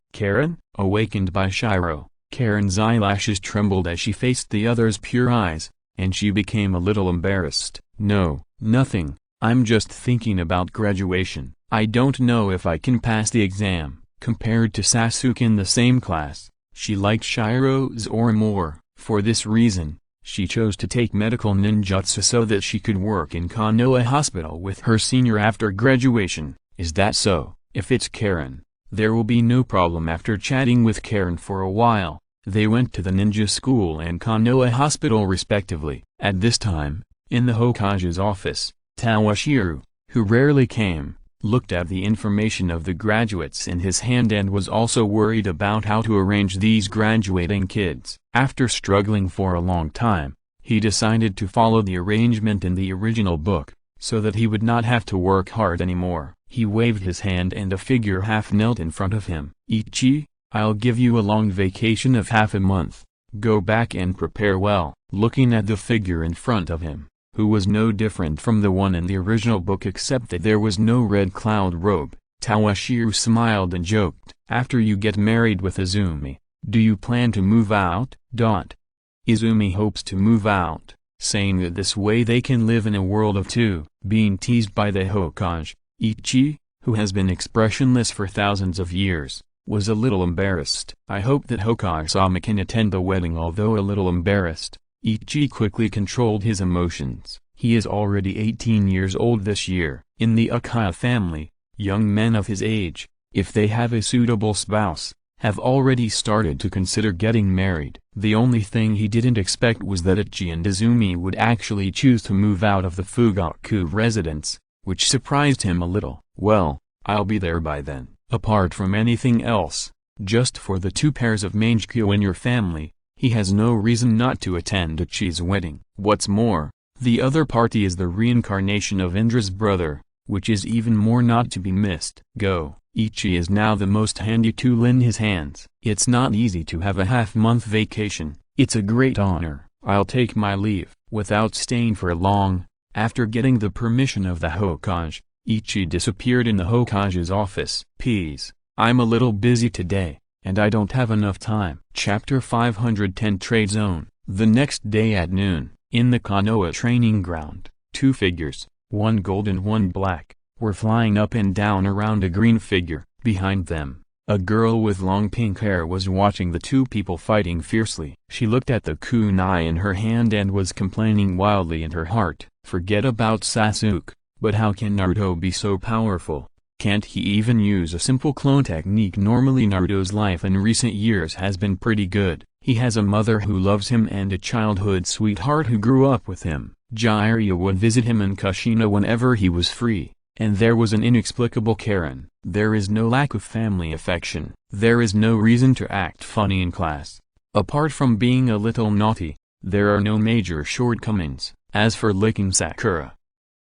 Awakened by Shiro, Karen's eyelashes trembled as she faced the other's pure eyes, and she became a little embarrassed. No, nothing, I'm just thinking about graduation. I don't know if I can pass the exam. Compared to Sasuke in the same class, she liked Shiro's aura more. For this reason, she chose to take medical ninjutsu so that she could work in Konoha Hospital with her senior after graduation. Is that so? If it's Karen, there will be no problem. After chatting with Karen for a while, they went to the ninja school and Konoha Hospital respectively. At this time, in the Hokage's office, Toshiro, who rarely came, looked at the information of the graduates in his hand and was also worried about how to arrange these graduating kids. After struggling for a long time, he decided to follow the arrangement in the original book, so that he would not have to work hard anymore. He waved his hand and a figure half knelt in front of him. Ichi, I'll give you a long vacation of half a month. Go back and prepare well. Looking at the figure in front of him, who was no different from the one in the original book except that there was no red cloud robe, Toshiro smiled and joked. After you get married with Izumi, do you plan to move out? Izumi hopes to move out, saying that this way they can live in a world of two. Being teased by the Hokage, Ichi, who has been expressionless for thousands of years, was a little embarrassed. I hope that Hokage-sama can attend the wedding. Although a little embarrassed, Ichi quickly controlled his emotions. He is already 18 years old this year. In the Uchiha family, young men of his age, if they have a suitable spouse, have already started to consider getting married. The only thing he didn't expect was that Ichi and Izumi would actually choose to move out of the Fugaku residence, which surprised him a little. Well, I'll be there by then. Apart from anything else, just for the two pairs of Meixiang in your family, he has no reason not to attend Ichi's wedding. What's more, the other party is the reincarnation of Indra's brother, which is even more not to be missed. Go. Ichi is now the most handy tool in his hands. It's not easy to have a half-month vacation. It's a great honor. I'll take my leave. Without staying for long, after getting the permission of the Hokage, Ichi disappeared in the Hokage's office. Please, I'm a little busy today, and I don't have enough time. Chapter 510 Trade Zone. The next day at noon, in the Konoha training ground, two figures, one gold and one black, were flying up and down around a green figure. Behind them, a girl with long pink hair was watching the two people fighting fiercely. She looked at the kunai in her hand and was complaining wildly in her heart. Forget about Sasuke. But how can Naruto be so powerful? Can't he even use a simple clone technique? Normally Naruto's life in recent years has been pretty good. He has a mother who loves him and a childhood sweetheart who grew up with him. Jiraiya would visit him in Kushina whenever he was free, and there was an inexplicable Karen. There is no lack of family affection. There is no reason to act funny in class. Apart from being a little naughty, there are no major shortcomings. As for licking Sakura,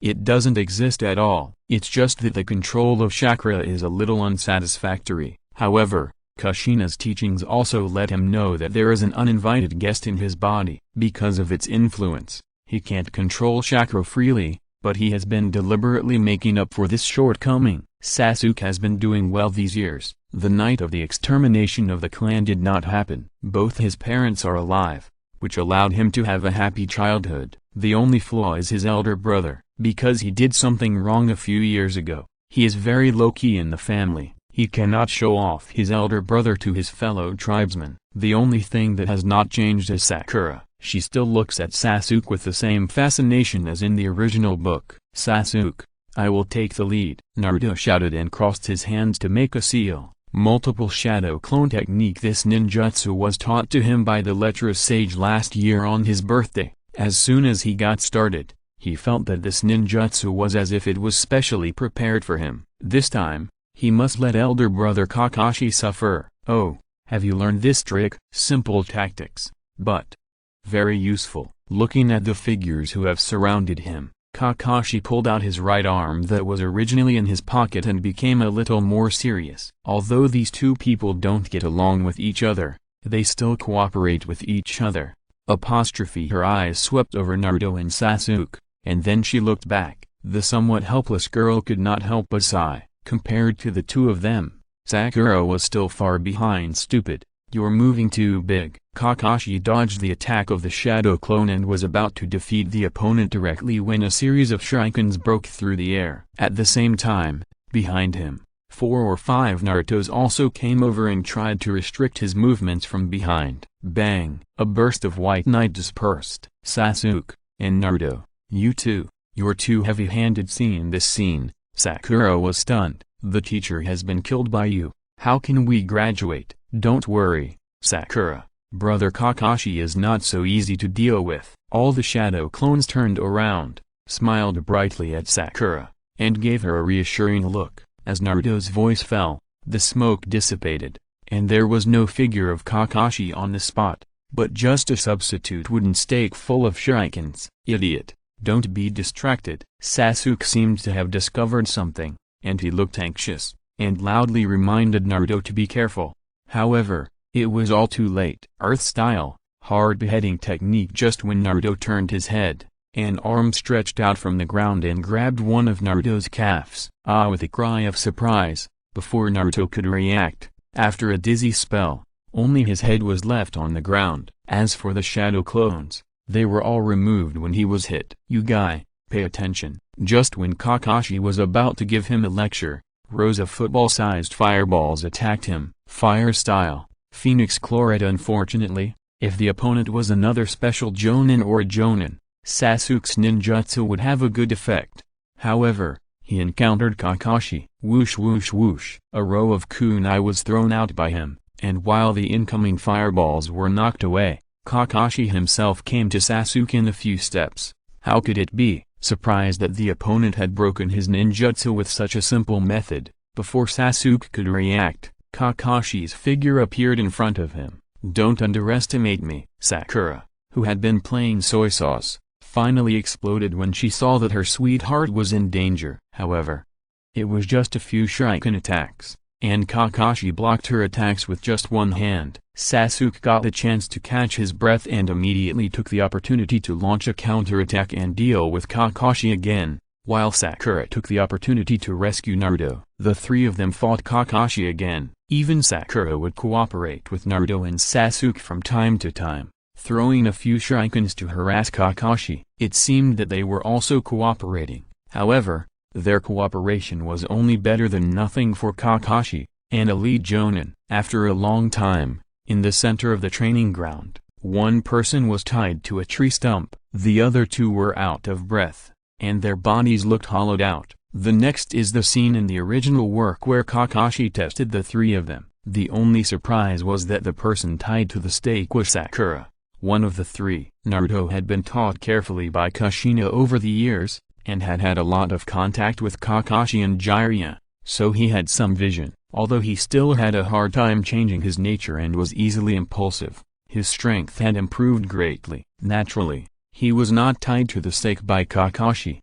it doesn't exist at all. It's just that the control of chakra is a little unsatisfactory. However, Kushina's teachings also let him know that there is an uninvited guest in his body. Because of its influence, he can't control chakra freely, but he has been deliberately making up for this shortcoming. Sasuke has been doing well these years. The night of the extermination of the clan did not happen. Both his parents are alive, which allowed him to have a happy childhood. The only flaw is his elder brother. Because he did something wrong a few years ago, he is very low-key in the family. He cannot show off his elder brother to his fellow tribesmen. The only thing that has not changed is Sakura. She still looks at Sasuke with the same fascination as in the original book. Sasuke, I will take the lead, Naruto shouted and crossed his hands to make a seal. Multiple shadow clone technique. This ninjutsu was taught to him by the lecherous sage last year on his birthday. As soon as he got started, he felt that this ninjutsu was as if it was specially prepared for him. This time, he must let elder brother Kakashi suffer. Oh, have you learned this trick? Simple tactics, but very useful. Looking at the figures who have surrounded him, Kakashi pulled out his right arm that was originally in his pocket and became a little more serious. Although these two people don't get along with each other, they still cooperate with each other. Her eyes swept over Naruto and Sasuke, and then she looked back. The somewhat helpless girl could not help but sigh. Compared to the two of them, Sakura was still far behind. Stupid, you're moving too big. Kakashi dodged the attack of the shadow clone and was about to defeat the opponent directly when a series of shurikens broke through the air. At the same time, behind him, 4 or 5 Narutos also came over and tried to restrict his movements from behind. Bang! A burst of white light dispersed. Sasuke and Naruto, you two, you're too heavy-handed. Seeing this scene, Sakura was stunned. The teacher has been killed by you. How can we graduate? Don't worry, Sakura. Brother Kakashi is not so easy to deal with. All the shadow clones turned around, smiled brightly at Sakura, and gave her a reassuring look. As Naruto's voice fell, the smoke dissipated, and there was no figure of Kakashi on the spot, but just a substitute wooden stake full of shurikens. Idiot, don't be distracted. Sasuke seemed to have discovered something, and he looked anxious, and loudly reminded Naruto to be careful. However, it was all too late. Earth-style, hard beheading technique. Just when Naruto turned his head, an arm stretched out from the ground and grabbed one of Naruto's calves. With a cry of surprise, before Naruto could react, after a dizzy spell, only his head was left on the ground. As for the shadow clones, they were all removed when he was hit. You guy, pay attention. Just when Kakashi was about to give him a lecture, rows of football-sized fireballs attacked him. Fire style, Phoenix Chloret. Unfortunately, if the opponent was another special Jonin or a Jonin, Sasuke's ninjutsu would have a good effect. However, he encountered Kakashi. Whoosh whoosh whoosh. A row of kunai was thrown out by him, and while the incoming fireballs were knocked away, Kakashi himself came to Sasuke in a few steps. How could it be? Surprised that the opponent had broken his ninjutsu with such a simple method, before Sasuke could react, Kakashi's figure appeared in front of him. Don't underestimate me. Sakura, who had been playing soy sauce, finally exploded when she saw that her sweetheart was in danger. However, it was just a few shuriken attacks, and Kakashi blocked her attacks with just one hand. Sasuke got the chance to catch his breath and immediately took the opportunity to launch a counterattack and deal with Kakashi again, while Sakura took the opportunity to rescue Naruto. The three of them fought Kakashi again. Even Sakura would cooperate with Naruto and Sasuke from time to time, throwing a few shurikens to harass Kakashi. It seemed that they were also cooperating. However, their cooperation was only better than nothing for Kakashi, an elite Jonin. After a long time, in the center of the training ground, one person was tied to a tree stump. The other two were out of breath, and their bodies looked hollowed out. The next is the scene in the original work where Kakashi tested the three of them. The only surprise was that the person tied to the stake was Sakura, one of the three. Naruto had been taught carefully by Kushina over the years, and had had a lot of contact with Kakashi and Jiraiya, so he had some vision. Although he still had a hard time changing his nature and was easily impulsive, his strength had improved greatly. Naturally, he was not tied to the stake by Kakashi.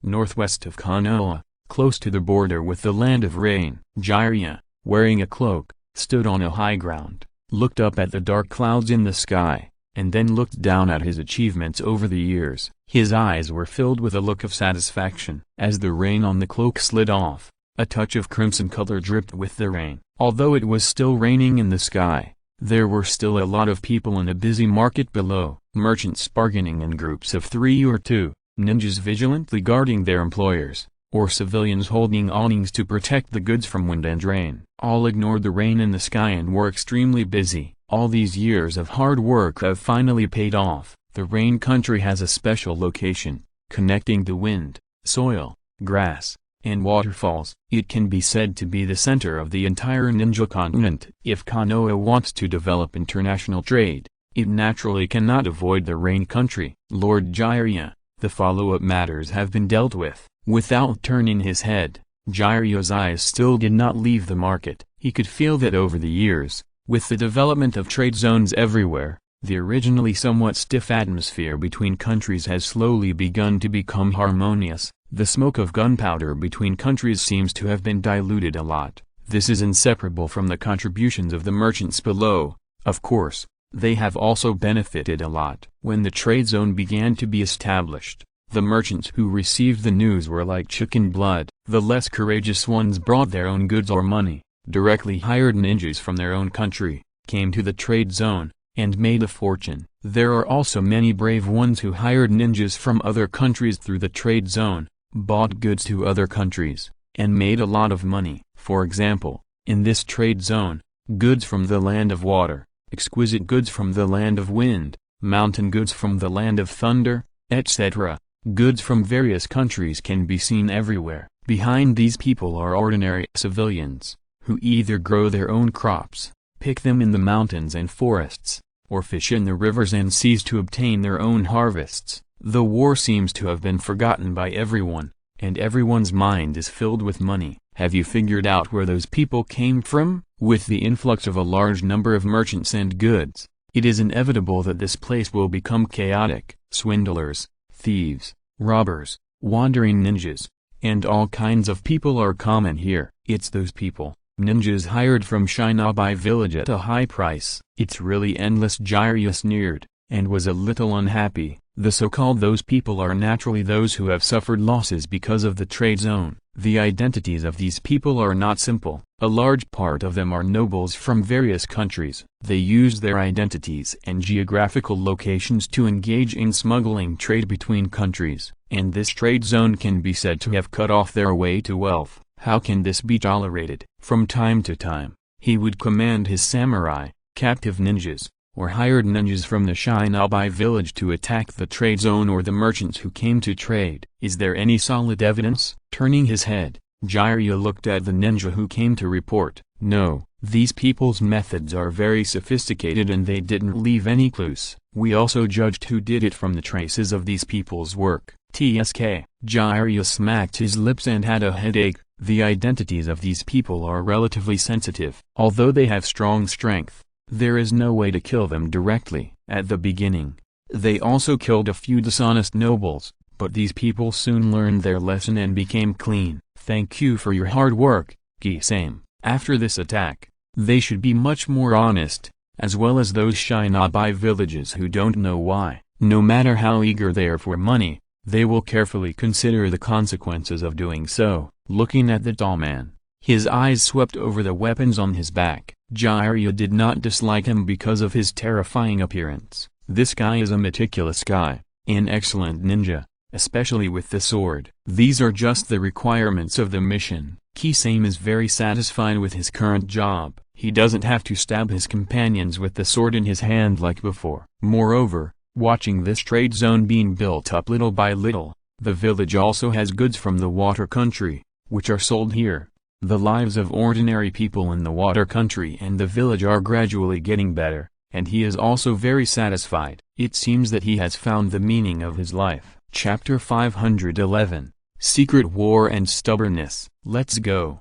Northwest of Konoha, close to the border with the Land of Rain, Jiraiya, wearing a cloak, stood on a high ground, looked up at the dark clouds in the sky, and then looked down at his achievements over the years. His eyes were filled with a look of satisfaction. As the rain on the cloak slid off, a touch of crimson color dripped with the rain. Although it was still raining in the sky, there were still a lot of people in a busy market below, merchants bargaining in groups of 3 or 2, ninjas vigilantly guarding their employers, or civilians holding awnings to protect the goods from wind and rain. All ignored the rain in the sky and were extremely busy. All these years of hard work have finally paid off. The rain country has a special location, connecting the wind, soil, grass, and waterfalls. It can be said to be the center of the entire ninja continent. If Konoha wants to develop international trade, it naturally cannot avoid the rain country. Lord Jiraiya, the follow-up matters have been dealt with. Without turning his head, Jiraiya's eyes still did not leave the market. He could feel that over the years, with the development of trade zones everywhere, the originally somewhat stiff atmosphere between countries has slowly begun to become harmonious. The smoke of gunpowder between countries seems to have been diluted a lot. This is inseparable from the contributions of the merchants below. Of course, they have also benefited a lot. When the trade zone began to be established, the merchants who received the news were like chicken blood. The less courageous ones brought their own goods or money. Directly hired ninjas from their own country came to the trade zone and made a fortune. There are also many brave ones who hired ninjas from other countries through the trade zone, bought goods to other countries, and made a lot of money. For example, in this trade zone, goods from the land of water, exquisite goods from the land of wind, mountain goods from the land of thunder, etc. Goods from various countries can be seen everywhere. Behind these people are ordinary civilians, who either grow their own crops, pick them in the mountains and forests, or fish in the rivers and seas to obtain their own harvests. The war seems to have been forgotten by everyone, and everyone's mind is filled with money. Have you figured out where those people came from? With the influx of a large number of merchants and goods, it is inevitable that this place will become chaotic. Swindlers, thieves, robbers, wandering ninjas, and all kinds of people are common here. It's those people, ninjas hired from Shinobi village at a high price. It's really endless. Jiraiya sneered, and was a little unhappy. The so-called those people are naturally those who have suffered losses because of the trade zone. The identities of these people are not simple. A large part of them are nobles from various countries. They use their identities and geographical locations to engage in smuggling trade between countries, and this trade zone can be said to have cut off their way to wealth. How can this be tolerated? From time to time, He would command his samurai, captive ninjas, or hired ninjas from the shinobi village to attack the trade zone or the merchants who came to trade. Is there any solid evidence? Turning his head, Jiraiya looked at the ninja who came to report. No, these people's methods are very sophisticated and they didn't leave any clues. We also judged who did it from the traces of these people's work. TSK. Jiraiya smacked his lips and had a headache. The identities of these people are relatively sensitive. Although they have strong strength, there is no way to kill them directly. At the beginning, they also killed a few dishonest nobles, but these people soon learned their lesson and became clean. Thank you for your hard work, Kisame. After this attack, they should be much more honest, as well as those shinobi villages who don't know why. No matter how eager they are for money, they will carefully consider the consequences of doing so. Looking at the tall man, his eyes swept over the weapons on his back. Jiraiya did not dislike him because of his terrifying appearance. This guy is a meticulous guy, an excellent ninja, especially with the sword. These are just the requirements of the mission. Kisame is very satisfied with his current job. He doesn't have to stab his companions with the sword in his hand like before. Moreover, watching this trade zone being built up little by little, the village also has goods from the water country, which are sold here. The lives of ordinary people in the water country and the village are gradually getting better, and he is also very satisfied. It seems that he has found the meaning of his life. Chapter 511. Secret War and Stubbornness. Let's go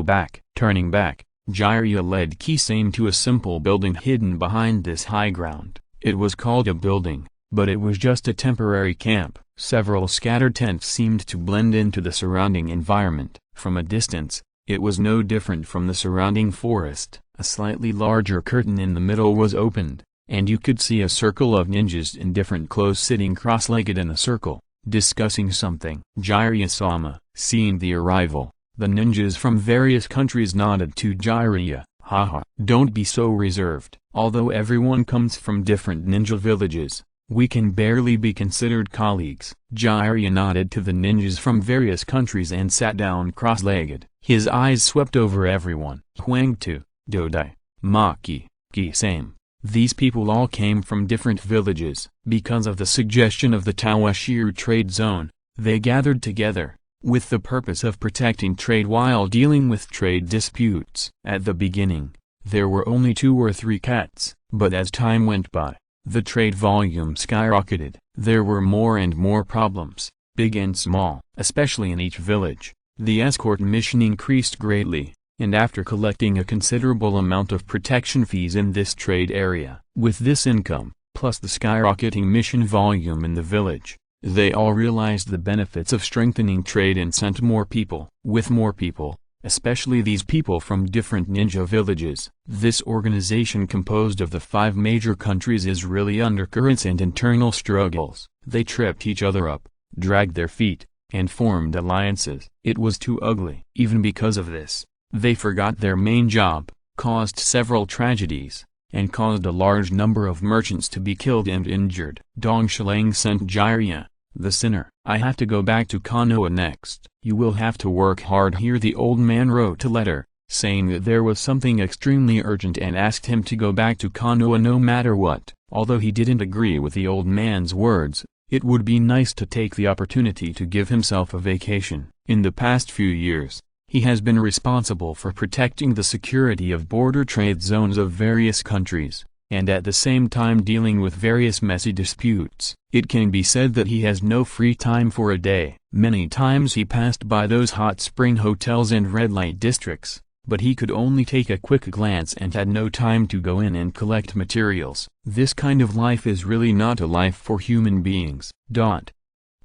back. Turning back, Jiraiya led Kisame to a simple building hidden behind this high ground. It was called a building, but it was just a temporary camp. Several scattered tents seemed to blend into the surrounding environment. From a distance, it was no different from the surrounding forest. A slightly larger curtain in the middle was opened, and you could see a circle of ninjas in different clothes sitting cross-legged in a circle, discussing something. Jiraiya-sama, seeing the arrival, the ninjas from various countries nodded to Jiraiya. Haha, don't be so reserved. Although everyone comes from different ninja villages, we can barely be considered colleagues. Jiraiya nodded to the ninjas from various countries and sat down cross-legged. His eyes swept over everyone. Huangtu, Dodai, Maki, Kisame. These people all came from different villages. Because of the suggestion of the Tawashiru trade zone, they gathered together, with the purpose of protecting trade while dealing with trade disputes. At the beginning, there were only 2 or 3 cats, but as time went by, the trade volume skyrocketed. There were more and more problems, big and small. Especially in each village, the escort mission increased greatly, and after collecting a considerable amount of protection fees in this trade area, with this income, plus the skyrocketing mission volume in the village, they all realized the benefits of strengthening trade and sent more people. With more people, especially these people from different ninja villages, this organization composed of the 5 major countries is really undercurrents and internal struggles. They tripped each other up, dragged their feet, and formed alliances. It was too ugly. Even because of this, they forgot their main job, caused several tragedies, and caused a large number of merchants to be killed and injured. Dong Shilang sent Jiraiya, the sinner. I have to go back to Konoha next. You will have to work hard here. The old man wrote a letter, saying that there was something extremely urgent and asked him to go back to Konoha no matter what. Although he didn't agree with the old man's words, it would be nice to take the opportunity to give himself a vacation. In the past few years, he has been responsible for protecting the security of border trade zones of various countries, and at the same time dealing with various messy disputes. It can be said that he has no free time for a day. Many times he passed by those hot spring hotels and red light districts, but he could only take a quick glance and had no time to go in and collect materials. This kind of life is really not a life for human beings.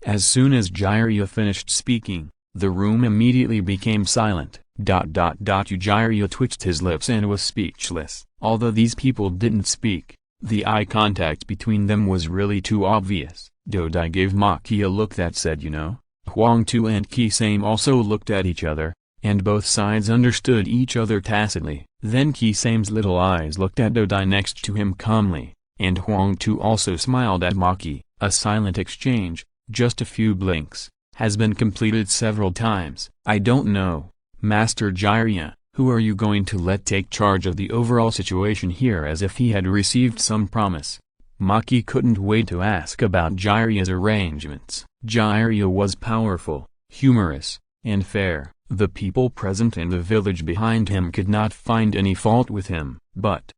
As soon as Jiraiya finished speaking, the room immediately became silent. Jiraiya twitched his lips and was speechless. Although these people didn't speak, the eye contact between them was really too obvious. Dodai gave Maki a look that said, you know. Huangtu and Kisame also looked at each other, and both sides understood each other tacitly. Then Kisame's little eyes looked at Dodai next to him calmly, and Huangtu also smiled at Maki. A silent exchange, just a few blinks, has been completed several times. I don't know, Master Jiraiya, Who are you going to let take charge of the overall situation here? As if he had received some promise. Maki couldn't wait to ask about Jiraiya's arrangements. Jiraiya was powerful, humorous, and fair. The people present in the village behind him could not find any fault with him, but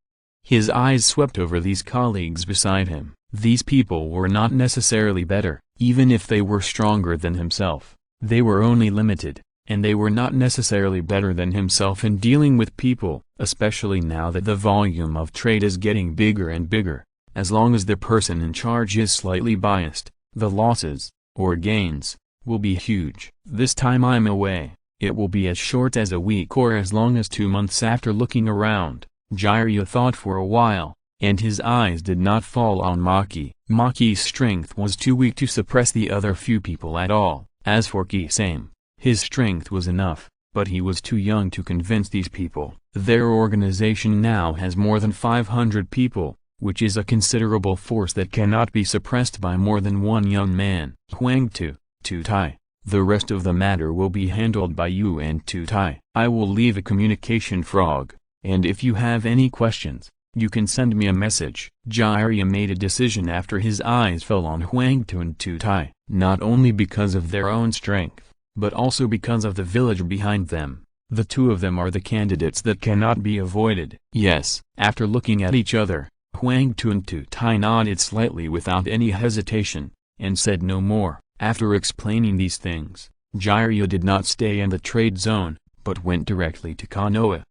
his eyes swept over these colleagues beside him. These people were not necessarily better, even if they were stronger than himself. They were only limited, and they were not necessarily better than himself in dealing with people, especially now that the volume of trade is getting bigger and bigger. As long as the person in charge is slightly biased, the losses, or gains, will be huge. This time I'm away, it will be as short as a week or as long as 2 months. After looking around, Jiraiya thought for a while, and his eyes did not fall on Maki. Maki's strength was too weak to suppress the other few people at all. As for Kisame, his strength was enough, but he was too young to convince these people. Their organization now has more than 500 people, which is a considerable force that cannot be suppressed by more than one young man. Huang Tutai, the rest of the matter will be handled by you and Tutai. I will leave a communication frog, and if you have any questions, you can send me a message. Jiraiya made a decision after his eyes fell on Huang Tu and Tutai, not only because of their own strength, but also because of the village behind them. The two of them are the candidates that cannot be avoided. Yes. After looking at each other, Huang Tu and Tutai nodded slightly without any hesitation, and said no more. After explaining these things, Jiraiya did not stay in the trade zone, but went directly to Konoha.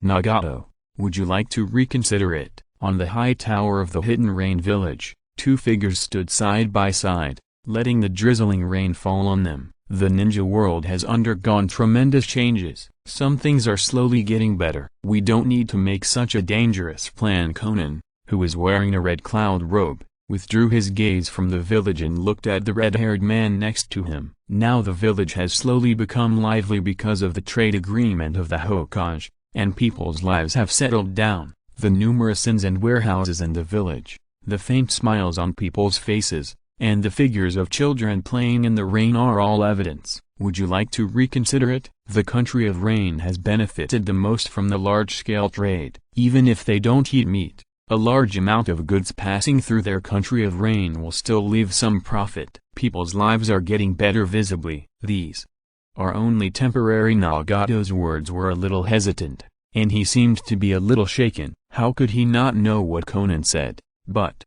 Nagato, would you like to reconsider it? On the high tower of the hidden rain village, two figures stood side by side, letting the drizzling rain fall on them. The ninja world has undergone tremendous changes. Some things are slowly getting better. We don't need to make such a dangerous plan. Conan, who was wearing a red cloud robe, withdrew his gaze from the village and looked at the red-haired man next to him. Now the village has slowly become lively because of the trade agreement of the Hokage, and people's lives have settled down. The numerous inns and warehouses in the village, the faint smiles on people's faces, and the figures of children playing in the rain are all evidence. Would you like to reconsider it? The country of rain has benefited the most from the large-scale trade. Even if they don't eat meat, a large amount of goods passing through their country of rain will still leave some profit. People's lives are getting better visibly. These are only temporary. Nagato's words were a little hesitant, and he seemed to be a little shaken. How could he not know what Conan said? But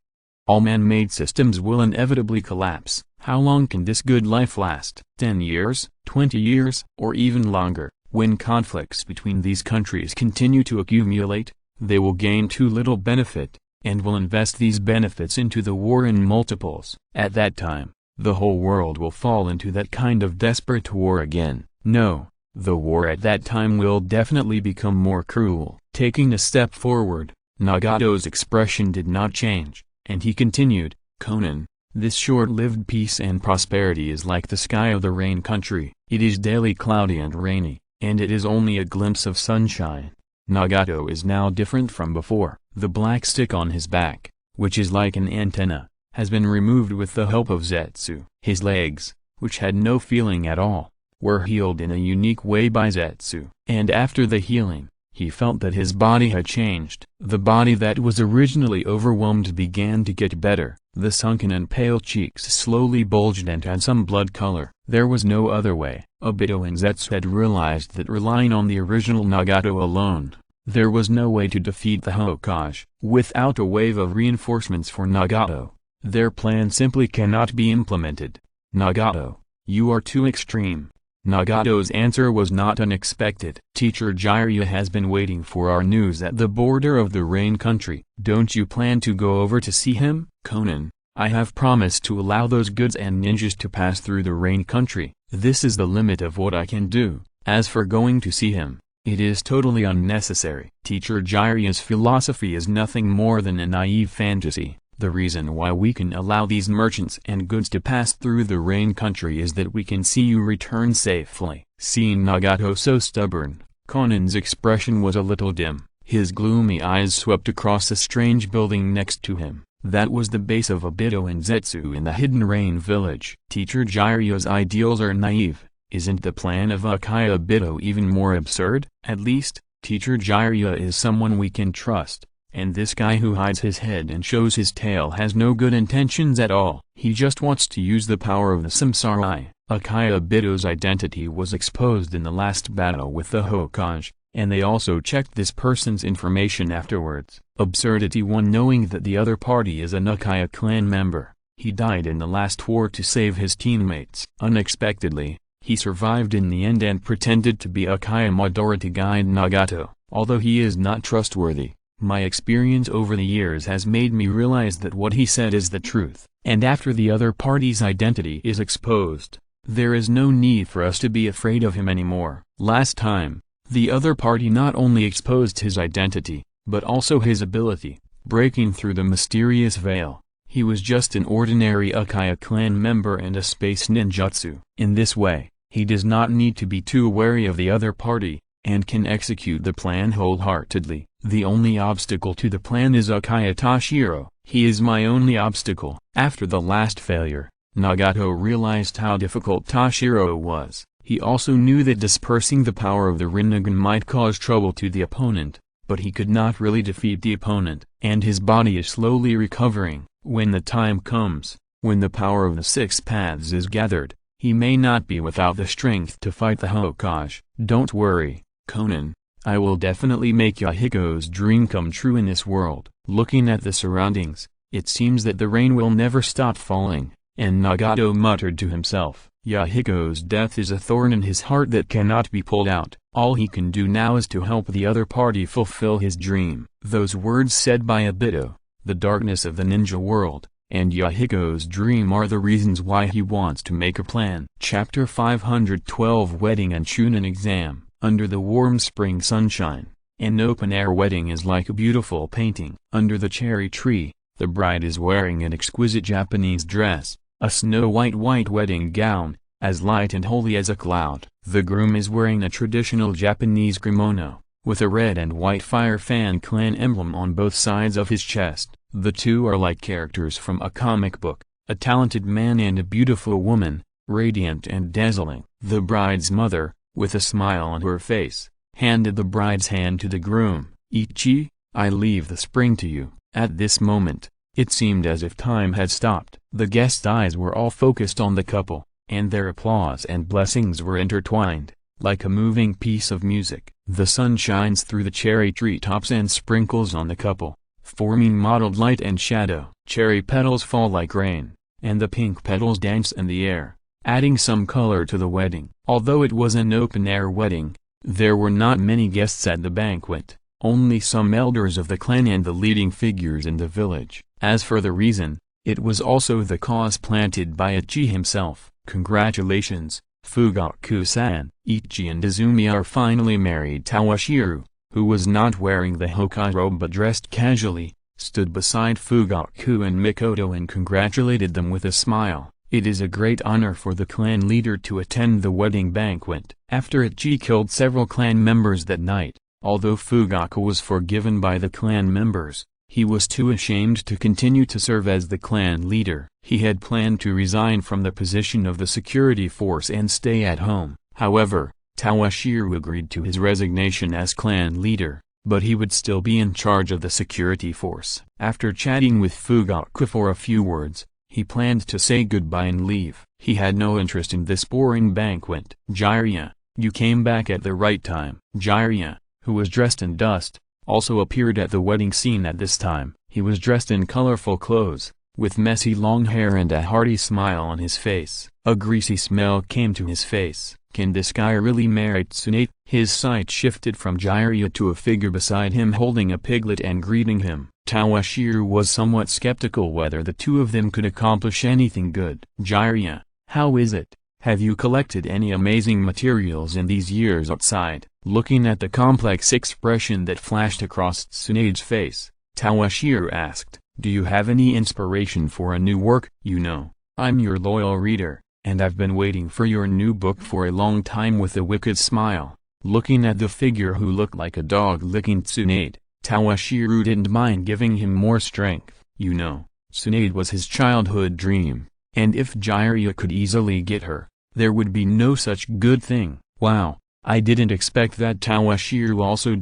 all man-made systems will inevitably collapse. How long can this good life last? 10 years, 20 years, or even longer? When conflicts between these countries continue to accumulate, they will gain too little benefit, and will invest these benefits into the war in multiples. At that time, the whole world will fall into that kind of desperate war again. No, the war at that time will definitely become more cruel. Taking a step forward, Nagato's expression did not change, and he continued, Conan, this short-lived peace and prosperity is like the sky of the rain country. It is daily cloudy and rainy, and it is only a glimpse of sunshine. Nagato is now different from before. The black stick on his back, which is like an antenna, has been removed with the help of Zetsu. His legs, which had no feeling at all, were healed in a unique way by Zetsu. And after the healing, he felt that his body had changed. The body that was originally overwhelmed began to get better. The sunken and pale cheeks slowly bulged and had some blood color. There was no other way. Obito and Zetsu had realized that relying on the original Nagato alone, there was no way to defeat the Hokage. Without a wave of reinforcements for Nagato, their plan simply cannot be implemented. Nagato, you are too extreme. Nagato's answer was not unexpected. Teacher Jiraiya has been waiting for our news at the border of the rain country. Don't you plan to go over to see him? Conan, I have promised to allow those goods and ninjas to pass through the rain country. This is the limit of what I can do. As for going to see him, it is totally unnecessary. Teacher Jiraiya's philosophy is nothing more than a naive fantasy. The reason why we can allow these merchants and goods to pass through the rain country is that we can see you return safely. Seeing Nagato so stubborn, Conan's expression was a little dim. His gloomy eyes swept across the strange building next to him. That was the base of Obito and Zetsu in the hidden rain village. Teacher Jiraiya's ideals are naive, Isn't the plan of Uchiha Bito even more absurd? At least, Teacher Jiraiya is someone we can trust, and this guy who hides his head and shows his tail has no good intentions at all. He just wants to use the power of the samsara. Uchiha Bito's identity was exposed in the last battle with the Hokage, and they also checked this person's information afterwards. Absurdity 1. Knowing that the other party is an Uchiha clan member, he died in the last war to save his teammates. Unexpectedly, he survived in the end and pretended to be Uchiha Madara guide Nagato. Although he is not trustworthy, my experience over the years has made me realize that what he said is the truth. And after the other party's identity is exposed, there is no need for us to be afraid of him anymore. Last time, the other party not only exposed his identity, but also his ability, breaking through the mysterious veil. He was just an ordinary Uchiha clan member and a space ninjutsu. In this way, he does not need to be too wary of the other party, and can execute the plan wholeheartedly. The only obstacle to the plan is Uchiha Toshiro. He is my only obstacle. After the last failure, Nagato realized how difficult Toshiro was. He also knew that dispersing the power of the Rinnegan might cause trouble to the opponent, but he could not really defeat the opponent. And his body is slowly recovering. When the time comes, when the power of the 6 paths is gathered, he may not be without the strength to fight the Hokage. Don't worry, Conan, I will definitely make Yahiko's dream come true in this world. Looking at the surroundings, it seems that the rain will never stop falling, and Nagato muttered to himself, Yahiko's death is a thorn in his heart that cannot be pulled out. All he can do now is to help the other party fulfill his dream. Those words said by Obito, the darkness of the ninja world, and Yahiko's dream are the reasons why he wants to make a plan. Chapter 512 Wedding and Chunin Exam. Under the warm spring sunshine, an open-air wedding is like a beautiful painting. Under the cherry tree, the bride is wearing an exquisite Japanese dress, a snow-white wedding gown, as light and holy as a cloud. The groom is wearing a traditional Japanese kimono, with a red and white Fire Fan clan emblem on both sides of his chest. The two are like characters from a comic book, a talented man and a beautiful woman, radiant and dazzling. The bride's mother, with a smile on her face, handed the bride's hand to the groom. Ichi, I leave the spring to you. At this moment, it seemed as if time had stopped. The guests' eyes were all focused on the couple, and their applause and blessings were intertwined, like a moving piece of music. The sun shines through the cherry treetops and sprinkles on the couple, forming mottled light and shadow. Cherry petals fall like rain, and the pink petals dance in the air, adding some color to the wedding. Although it was an open-air wedding, there were not many guests at the banquet, only some elders of the clan and the leading figures in the village. As for the reason, it was also the cause planted by Ichi himself. Congratulations, Fugaku-san. Ichi and Izumi are finally married. Toshiro, who was not wearing the Hokage robe but dressed casually, stood beside Fugaku and Mikoto and congratulated them with a smile. It is a great honor for the clan leader to attend the wedding banquet. After Ichi killed several clan members that night, although Fugaku was forgiven by the clan members, he was too ashamed to continue to serve as the clan leader. He had planned to resign from the position of the security force and stay at home. However, Toshiro agreed to his resignation as clan leader, but he would still be in charge of the security force. After chatting with Fugaku for a few words, he planned to say goodbye and leave. He had no interest in this boring banquet. Jiraiya, you came back at the right time. Jiraiya, who was dressed in dust, also appeared at the wedding scene at this time. He was dressed in colorful clothes, with messy long hair and a hearty smile on his face. A greasy smell came to his face. Can this guy really marry Tsunade? His sight shifted from Jiraiya to a figure beside him holding a piglet and greeting him. Toshiro was somewhat skeptical whether the two of them could accomplish anything good. Jiraiya, how is it? Have you collected any amazing materials in these years outside? Looking at the complex expression that flashed across Tsunade's face, Toshiro asked, do you have any inspiration for a new work? You know, I'm your loyal reader, and I've been waiting for your new book for a long time. With a wicked smile, looking at the figure who looked like a dog licking Tsunade, Toshiro didn't mind giving him more strength. You know, Tsunade was his childhood dream, and if Jiraiya could easily get her, There would be no such good thing. Wow, I didn't expect that Toshiro also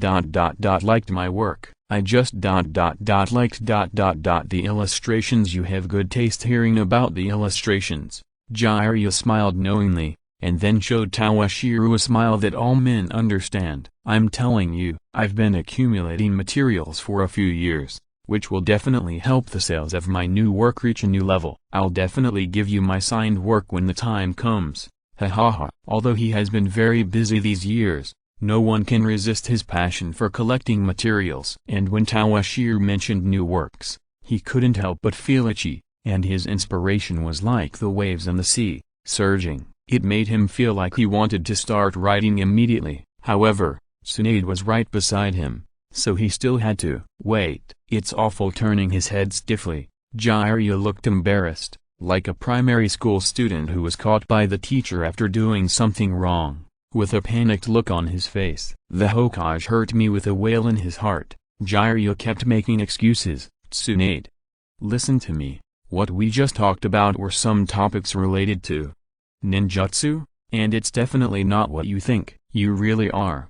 liked my work. I just liked the illustrations. You have good taste. Hearing about the illustrations, Jiraiya smiled knowingly, and then showed Toshiro a smile that all men understand. I'm telling you, I've been accumulating materials for a few years, which will definitely help the sales of my new work reach a new level. I'll definitely give you my signed work when the time comes. Hahaha. Although he has been very busy these years, no one can resist his passion for collecting materials. And when Toshiro mentioned new works, he couldn't help but feel itchy, and his inspiration was like the waves in the sea, surging. It made him feel like he wanted to start writing immediately. However, Tsunade was right beside him, so he still had to wait. It's awful. Turning his head stiffly, Jiraiya looked embarrassed, like a primary school student who was caught by the teacher after doing something wrong. With a panicked look on his face, the Hokage hurt me. With a wail in his heart, Jiraiya kept making excuses. Tsunade, listen to me. What we just talked about were some topics related to ninjutsu, and it's definitely not what you think. You really are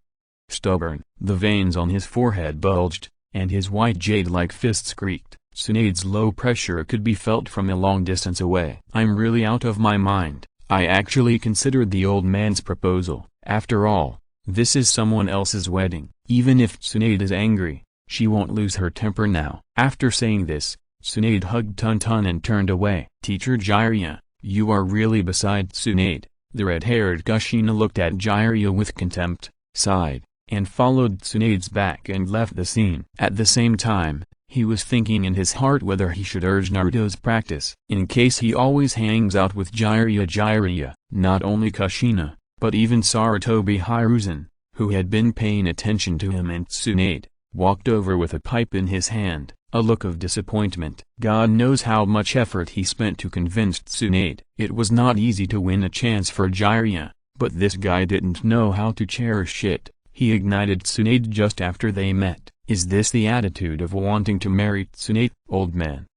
stubborn. The veins on his forehead bulged, and his white jade-like fists creaked. Tsunade's low pressure could be felt from a long distance away. I'm really out of my mind. I actually considered the old man's proposal. After all, this is someone else's wedding. Even if Tsunade is angry, she won't lose her temper now. After saying this, Tsunade hugged Tun and turned away. Teacher Jiraiya, you are really beside Tsunade. The red-haired Kushina looked at Jiraiya with contempt, sighed, and followed Tsunade's back and left the scene. At the same time, he was thinking in his heart whether he should urge Naruto's practice. In case he always hangs out with Jiraiya, not only Kushina, but even Sarutobi Hiruzen, who had been paying attention to him and Tsunade, walked over with a pipe in his hand, a look of disappointment. God knows how much effort he spent to convince Tsunade. It was not easy to win a chance for Jiraiya, but this guy didn't know how to cherish it. He ignited Tsunade just after they met. Is this the attitude of wanting to marry Tsunade? Old man.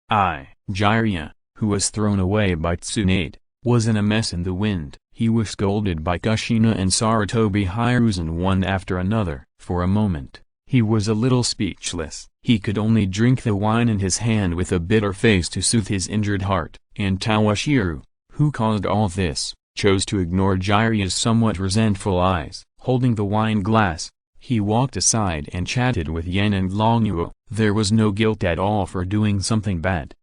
Jiraiya, who was thrown away by Tsunade, was in a mess in the wind. He was scolded by Kushina and Sarutobi Hiruzen one after another. For a moment, he was a little speechless. He could only drink the wine in his hand with a bitter face to soothe his injured heart. And Toshiro, who caused all this, chose to ignore Jiraiya's somewhat resentful eyes. Holding the wine glass, he walked aside and chatted with Yen and Longyuo. There was no guilt at all for doing something bad.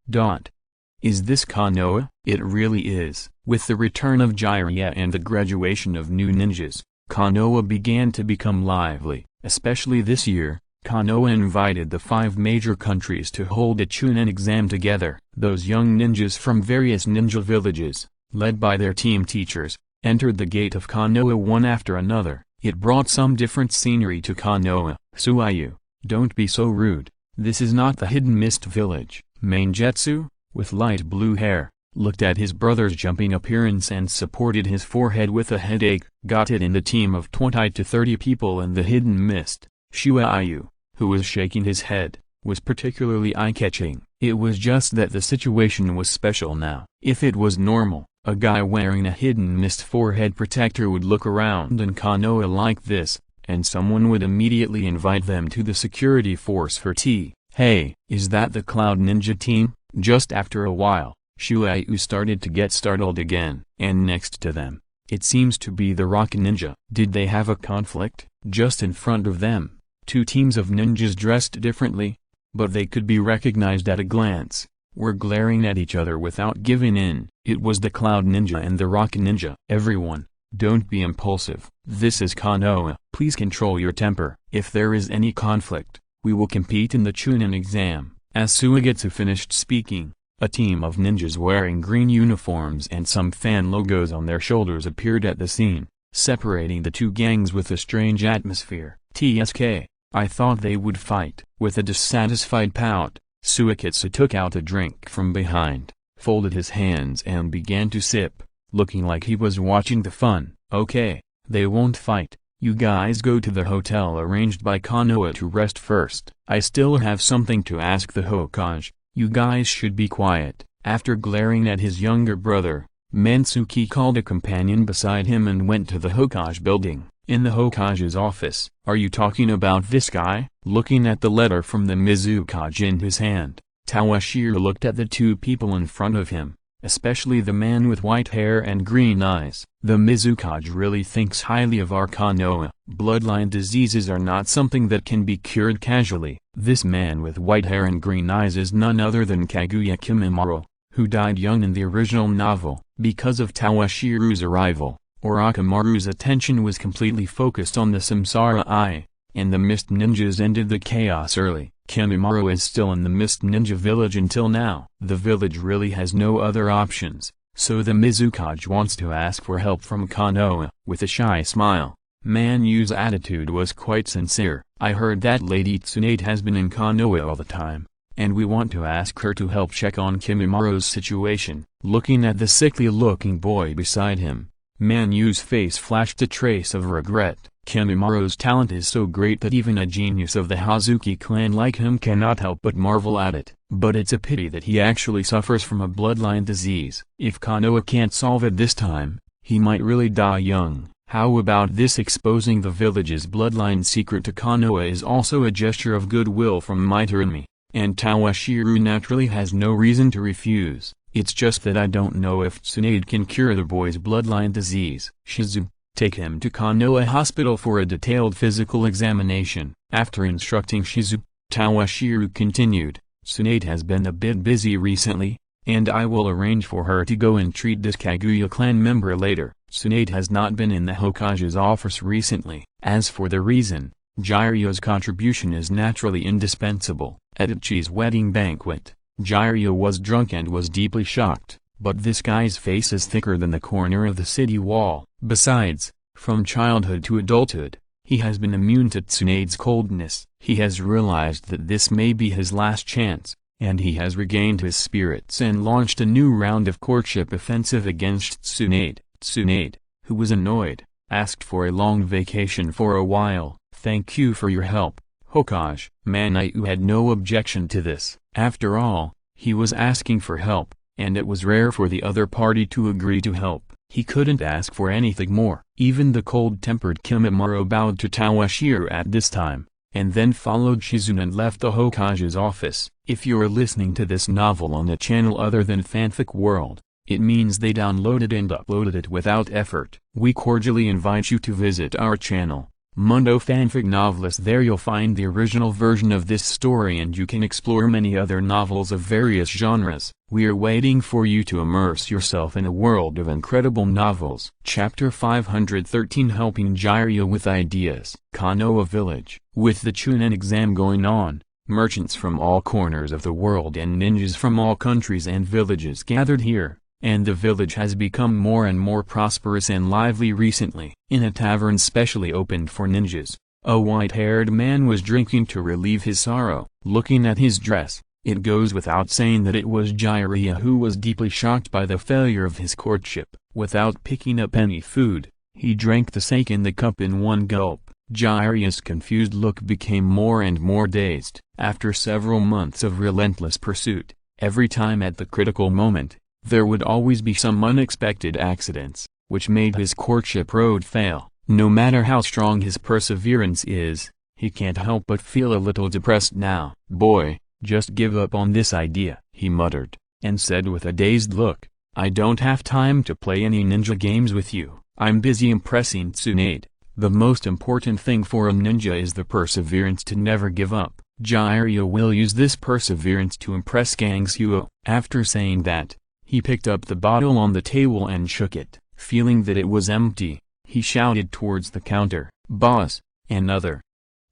Is this Konoha? It really is. With the return of Jiraiya and the graduation of new ninjas, Konoha began to become lively. Especially this year, Konoha invited the 5 major countries to hold a Chunin exam together. Those young ninjas from various ninja villages, led by their team teachers, entered the gate of Konoha one after another. It brought some different scenery to Konoha. Suayu, don't be so rude. This is not the Hidden Mist village. Mainjetsu, with light blue hair, looked at his brother's jumping appearance and supported his forehead with a headache. Got it. In the team of 20 to 30 people in the Hidden Mist, Shuayu, who was shaking his head, was particularly eye-catching. It was just that the situation was special now. If it was normal, a guy wearing a Hidden Mist forehead protector would look around in Konoha like this, and someone would immediately invite them to the security force for tea. Hey, is that the Cloud Ninja team? Just after a while, Shuayu started to get startled again. And next to them, it seems to be the Rock Ninja. Did they have a conflict? Just in front of them, 2 teams of ninjas dressed differently, but they could be recognized at a glance, were glaring at each other without giving in. It was the Cloud Ninja and the Rock Ninja. Everyone, don't be impulsive. This is Konoha. Please control your temper. If there is any conflict, we will compete in the Chunin exam. As Suigetsu finished speaking, a team of ninjas wearing green uniforms and some fan logos on their shoulders appeared at the scene, separating the 2 gangs with a strange atmosphere. TSK, I thought they would fight. With a dissatisfied pout, Suigetsu took out a drink from behind, folded his hands and began to sip, looking like he was watching the fun. Okay, they won't fight. You guys go to the hotel arranged by Konoha to rest first. I still have something to ask the Hokage. You guys should be quiet. After glaring at his younger brother, Mansuki called a companion beside him and went to the Hokage building. In the Hokage's office, "Are you talking about this guy?" Looking at the letter from the Mizukage in his hand, Toshiro looked at the two people in front of him, especially the man with white hair and green eyes. The Mizukage really thinks highly of our Konoha. Bloodline diseases are not something that can be cured casually. This man with white hair and green eyes is none other than Kaguya Kimimaro, who died young in the original novel. Because of Toshiro's arrival, Orochimaru's attention was completely focused on the Samsara Eye, and the Mist Ninjas ended the chaos early. Kimimaro is still in the Mist Ninja village until now. The village really has no other options, so the Mizukage wants to ask for help from Konoha. With a shy smile, Manyu's attitude was quite sincere. "I heard that Lady Tsunade has been in Konoha all the time, and we want to ask her to help check on Kimimaro's situation." Looking at the sickly-looking boy beside him, Manyu's face flashed a trace of regret. Kimimaro's talent is so great that even a genius of the Hazuki clan like him cannot help but marvel at it. But it's a pity that he actually suffers from a bloodline disease. If Konoha can't solve it this time, he might really die young. How about this? Exposing the village's bloodline secret to Konoha is also a gesture of goodwill from Maito and me, and Toshiro naturally has no reason to refuse. "It's just that I don't know if Tsunade can cure the boy's bloodline disease." "Shizu, take him to Konoha Hospital for a detailed physical examination." After instructing Shizu, Toshiro continued, "Tsunade has been a bit busy recently, and I will arrange for her to go and treat this Kaguya clan member later. Tsunade has not been in the Hokage's office recently." As for the reason, Jiraiya's contribution is naturally indispensable. At Ichi's wedding banquet, Jiraiya was drunk and was deeply shocked, but this guy's face is thicker than the corner of the city wall. Besides, from childhood to adulthood, he has been immune to Tsunade's coldness. He has realized that this may be his last chance, and he has regained his spirits and launched a new round of courtship offensive against Tsunade. Tsunade, who was annoyed, asked for a long vacation for a while. "Thank you for your help, Hokage." Manyuo had no objection to this. After all, he was asking for help, and it was rare for the other party to agree to help. He couldn't ask for anything more. Even the cold-tempered Kimimaro bowed to Toshiro at this time, and then followed Shizu and left the Hokage's office. If you're listening to this novel on a channel other than Fanfic World, it means they downloaded and uploaded it without effort. We cordially invite you to visit our channel, Mundo Fanfic Novelist. There you'll find the original version of this story and you can explore many other novels of various genres. We are waiting for you to immerse yourself in a world of incredible novels. Chapter 513, Helping Jiraiya with Ideas. Konoha Village. With the Chunin exam going on, merchants from all corners of the world and ninjas from all countries and villages gathered here, and the village has become more and more prosperous and lively recently. In a tavern specially opened for ninjas, a white-haired man was drinking to relieve his sorrow. Looking at his dress, it goes without saying that it was Jiraiya, who was deeply shocked by the failure of his courtship. Without picking up any food, he drank the sake in the cup in one gulp. Jiraiya's confused look became more and more dazed. After several months of relentless pursuit, every time at the critical moment, there would always be some unexpected accidents, which made his courtship road fail. No matter how strong his perseverance is, he can't help but feel a little depressed now. "Boy, just give up on this idea," he muttered, and said with a dazed look, "I don't have time to play any ninja games with you. I'm busy impressing Tsunade. The most important thing for a ninja is the perseverance to never give up. Jiraiya will use this perseverance to impress Gangsuo." After saying that, he picked up the bottle on the table and shook it. Feeling that it was empty, he shouted towards the counter, "Boss, another."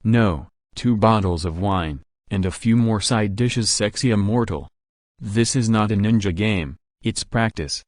"No, 2 bottles of wine, and a few more side dishes." Sexy immortal. "This is not a ninja game, it's practice."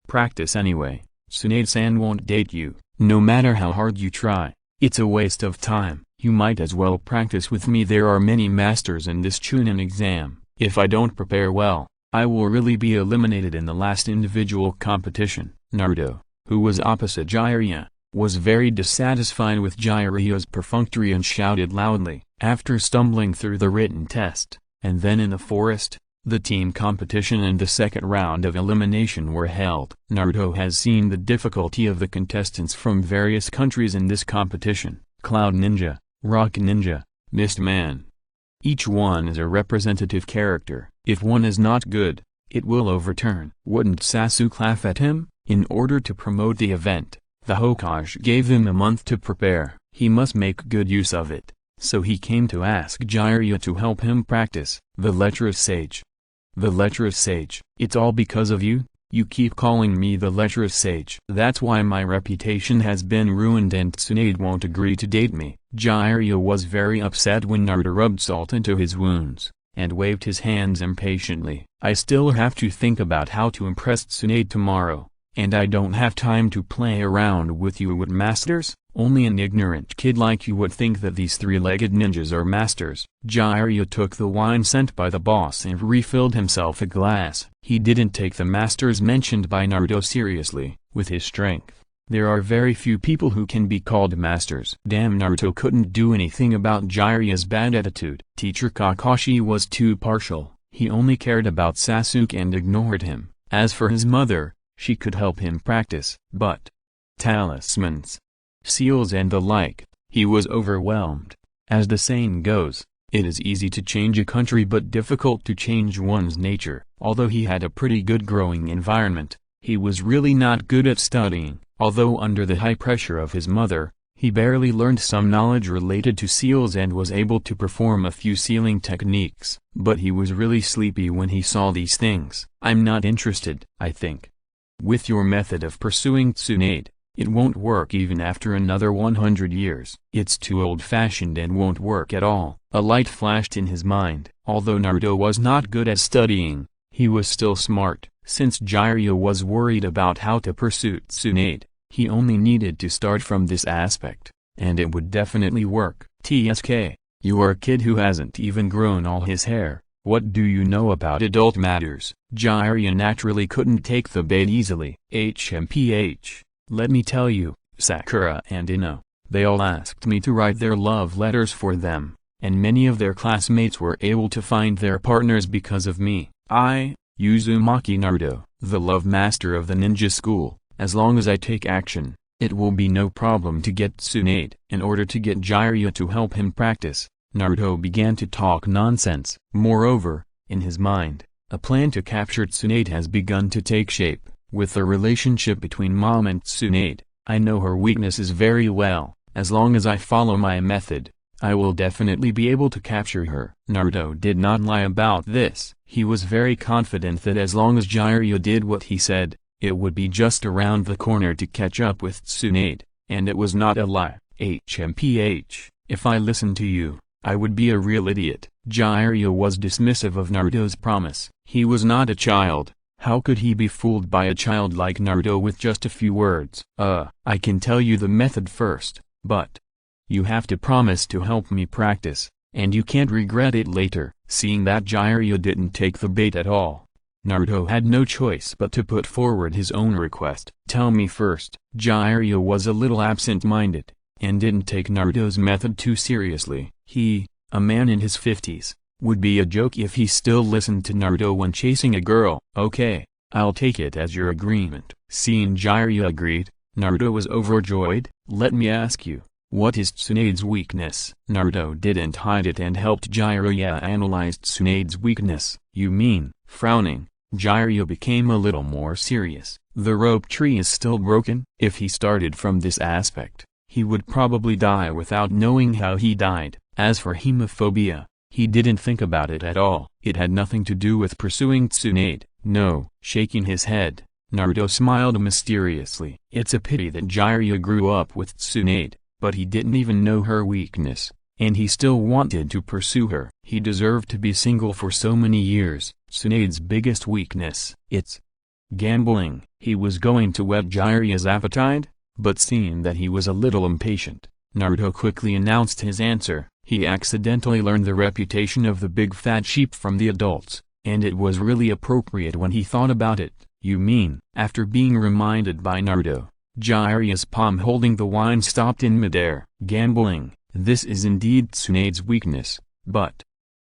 "Practice anyway. Tsunade-san won't date you, no matter how hard you try. It's a waste of time. You might as well practice with me. There are many masters in this Chunin exam. If I don't prepare well, I will really be eliminated in the last individual competition." Naruto, who was opposite Jiraiya, was very dissatisfied with Jiraiya's perfunctory and shouted loudly. After stumbling through the written test, and then in the forest, The team competition and the second round of elimination were held. Naruto has seen the difficulty of the contestants from various countries in this competition: Cloud Ninja, Rock Ninja, Mist Man. Each one is a representative character. If one is not good, it will overturn. Wouldn't Sasuke laugh at him? In order to promote the event, the Hokage gave him a month to prepare. He must make good use of it. So he came to ask Jiraiya to help him practice. The lecherous sage. The lecherous sage. It's all because of you? You keep calling me the lecherous sage. That's why my reputation has been ruined and Tsunade won't agree to date me. Jiraiya was very upset when Naruto rubbed salt into his wounds, and waved his hands impatiently. I still have to think about how to impress Tsunade tomorrow, and I don't have time to play around with you with masters. Only an ignorant kid like you would think that these three-legged ninjas are masters. Jiraiya took the wine sent by the boss and refilled himself a glass. He didn't take the masters mentioned by Naruto seriously. With his strength, there are very few people who can be called masters. Damn, Naruto couldn't do anything about Jiraiya's bad attitude. Teacher Kakashi was too partial. He only cared about Sasuke and ignored him. As for his mother, she could help him practice. But talismans, seals and the like, he was overwhelmed. As the saying goes, it is easy to change a country but difficult to change one's nature. Although he had a pretty good growing environment, he was really not good at studying. Although under the high pressure of his mother, he barely learned some knowledge related to seals and was able to perform a few sealing techniques. But he was really sleepy when he saw these things. I'm not interested, I think. With your method of pursuing Tsunade, it won't work even after another 100 years. It's too old-fashioned and won't work at all. A light flashed in his mind. Although Naruto was not good at studying, he was still smart. Since Jiraiya was worried about how to pursue Tsunade, he only needed to start from this aspect, and it would definitely work. TSK, you are a kid who hasn't even grown all his hair. What do you know about adult matters? Jiraiya naturally couldn't take the bait easily. HMPH. Let me tell you, Sakura and Ino, they all asked me to write their love letters for them, and many of their classmates were able to find their partners because of me. I, Uzumaki Naruto, the love master of the ninja school, as long as I take action, it will be no problem to get Tsunade. In order to get Jiraiya to help him practice, Naruto began to talk nonsense. Moreover, in his mind, a plan to capture Tsunade has begun to take shape. With the relationship between Mom and Tsunade, I know her weaknesses very well. As long as I follow my method, I will definitely be able to capture her. Naruto did not lie about this. He was very confident that as long as Jiraiya did what he said, it would be just around the corner to catch up with Tsunade, and it was not a lie. HMPH, if I listened to you, I would be a real idiot. Jiraiya was dismissive of Naruto's promise. He was not a child. How could he be fooled by a child like Naruto with just a few words? I can tell you the method first, but you have to promise to help me practice, and you can't regret it later. Seeing that Jiraiya didn't take the bait at all, Naruto had no choice but to put forward his own request. Tell me first. Jiraiya was a little absent-minded, and didn't take Naruto's method too seriously. He, a man in his 50s, would be a joke if he still listened to Naruto when chasing a girl. Okay, I'll take it as your agreement. Seeing Jiraiya agreed, Naruto was overjoyed. Let me ask you, what is Tsunade's weakness? Naruto didn't hide it and helped Jiraiya analyze Tsunade's weakness. You mean? Frowning, Jiraiya became a little more serious. The rope tree is still broken? If he started from this aspect, he would probably die without knowing how he died. As for hemophobia, he didn't think about it at all. It had nothing to do with pursuing Tsunade. No. Shaking his head, Naruto smiled mysteriously. It's a pity that Jiraiya grew up with Tsunade, but he didn't even know her weakness, and he still wanted to pursue her. He deserved to be single for so many years. Tsunade's biggest weakness, it's gambling. He was going to whet Jiraiya's appetite, but seeing that he was a little impatient, Naruto quickly announced his answer. He accidentally learned the reputation of the big fat sheep from the adults, and it was really appropriate when he thought about it. You mean? After being reminded by Naruto, Jiraiya's palm holding the wine stopped in midair. Gambling, this is indeed Tsunade's weakness, but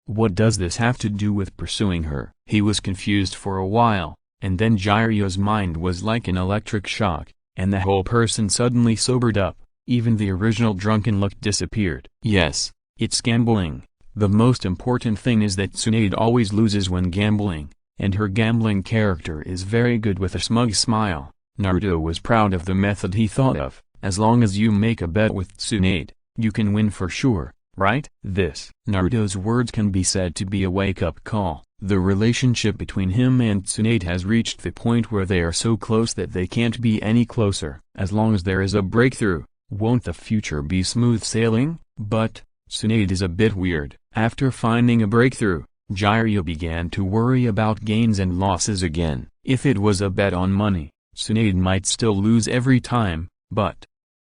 What does this have to do with pursuing her? He was confused for a while, and then Jiraiya's mind was like an electric shock, and the whole person suddenly sobered up. Even the original drunken look disappeared. Yes, it's gambling. The most important thing is that Tsunade always loses when gambling, and her gambling character is very good with a smug smile. Naruto was proud of the method he thought of. As long as you make a bet with Tsunade, you can win for sure, right? Naruto's words can be said to be a wake-up call. The relationship between him and Tsunade has reached the point where they are so close that they can't be any closer. As long as there is a breakthrough, won't the future be smooth sailing? But Tsunade is a bit weird. After finding a breakthrough, Jiraiya began to worry about gains and losses again. If it was a bet on money, Tsunade might still lose every time, but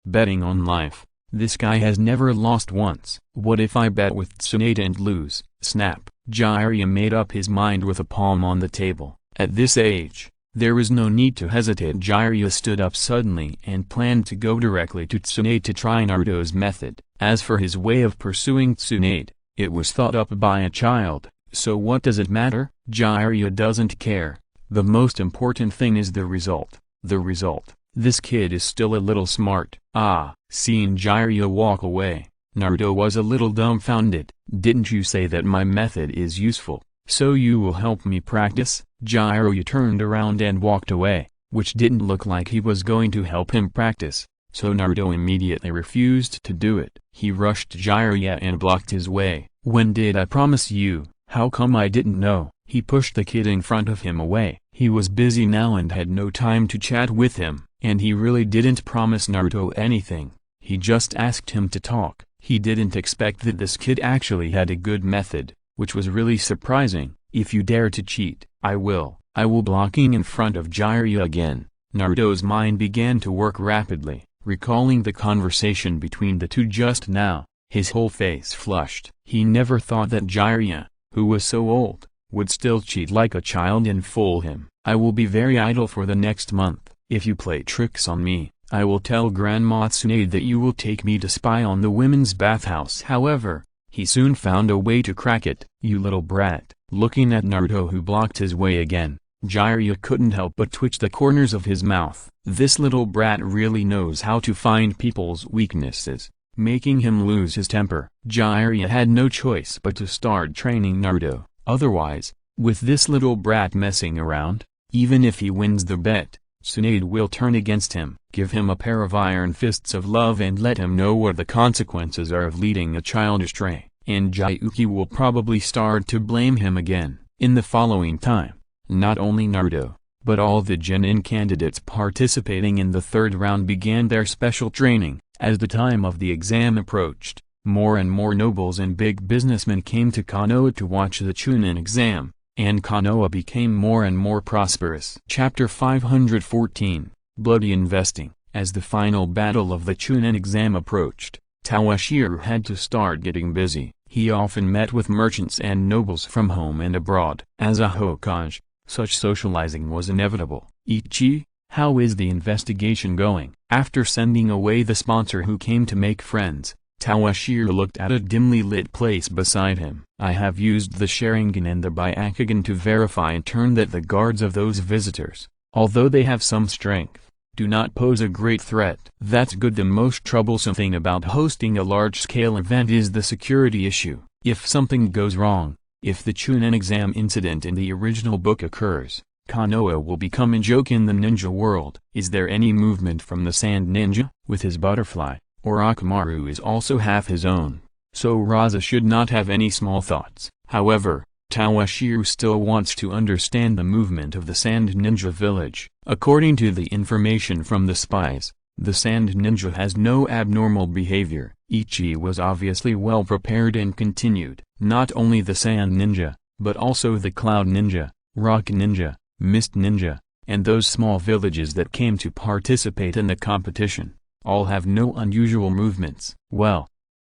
betting on life, this guy has never lost once. What if I bet with Tsunade and lose? Snap. Jiraiya made up his mind with a palm on the table. At this age, there was no need to hesitate. Jiraiya stood up suddenly and planned to go directly to Tsunade to try Naruto's method. As for his way of pursuing Tsunade, it was thought up by a child, so what does it matter? Jiraiya doesn't care. The most important thing is the result. This kid is still a little smart. Seeing Jiraiya walk away, Naruto was a little dumbfounded. Didn't you say that my method is useful, so you will help me practice? Jiraiya turned around and walked away, which didn't look like he was going to help him practice, so Naruto immediately refused to do it. He rushed Jiraiya and blocked his way. When did I promise you? How come I didn't know? He pushed the kid in front of him away. He was busy now and had no time to chat with him, and he really didn't promise Naruto anything. He just asked him to talk. He didn't expect that this kid actually had a good method, which was really surprising. If you dare to cheat, I will. Blocking in front of Jiraiya again. Naruto's mind began to work rapidly, recalling the conversation between the two just now. His whole face flushed. He never thought that Jiraiya, who was so old, would still cheat like a child and fool him. I will be very idle for the next month. If you play tricks on me, I will tell Grandma Tsunade that you will take me to spy on the women's bathhouse. However, he soon found a way to crack it. You little brat. Looking at Naruto who blocked his way again, Jiraiya couldn't help but twitch the corners of his mouth. This little brat really knows how to find people's weaknesses, making him lose his temper. Jiraiya had no choice but to start training Naruto. Otherwise, with this little brat messing around, even if he wins the bet, Tsunade will turn against him. Give him a pair of iron fists of love and let him know what the consequences are of leading a child astray, and Gyuki will probably start to blame him again. In the following time, not only Naruto, but all the genin candidates participating in the third round began their special training. As the time of the exam approached, more and more nobles and big businessmen came to Konoha to watch the Chunin exam, and Konoha became more and more prosperous. Chapter 514, Bloody Investing. As the final battle of the Chunin exam approached, Toshiro had to start getting busy. He often met with merchants and nobles from home and abroad. As a Hokage, such socializing was inevitable. Ichi, how is the investigation going? After sending away the sponsor who came to make friends, Toshiro looked at a dimly lit place beside him. I have used the Sharingan and the Byakugan to verify in turn that the guards of those visitors, although they have some strength, do not pose a great threat. That's good. The most troublesome thing about hosting a large-scale event is the security issue. If something goes wrong, if the Chunin exam incident in the original book occurs, Konoha will become a joke in the ninja world. Is there any movement from the Sand Ninja? With his butterfly, Orochimaru is also half his own, so Raza should not have any small thoughts. However, Toshiro still wants to understand the movement of the Sand Ninja village. According to the information from the spies, the Sand Ninja has no abnormal behavior. Ichi was obviously well prepared and continued. Not only the Sand Ninja, but also the Cloud Ninja, Rock Ninja, Mist Ninja, and those small villages that came to participate in the competition, all have no unusual movements. Well,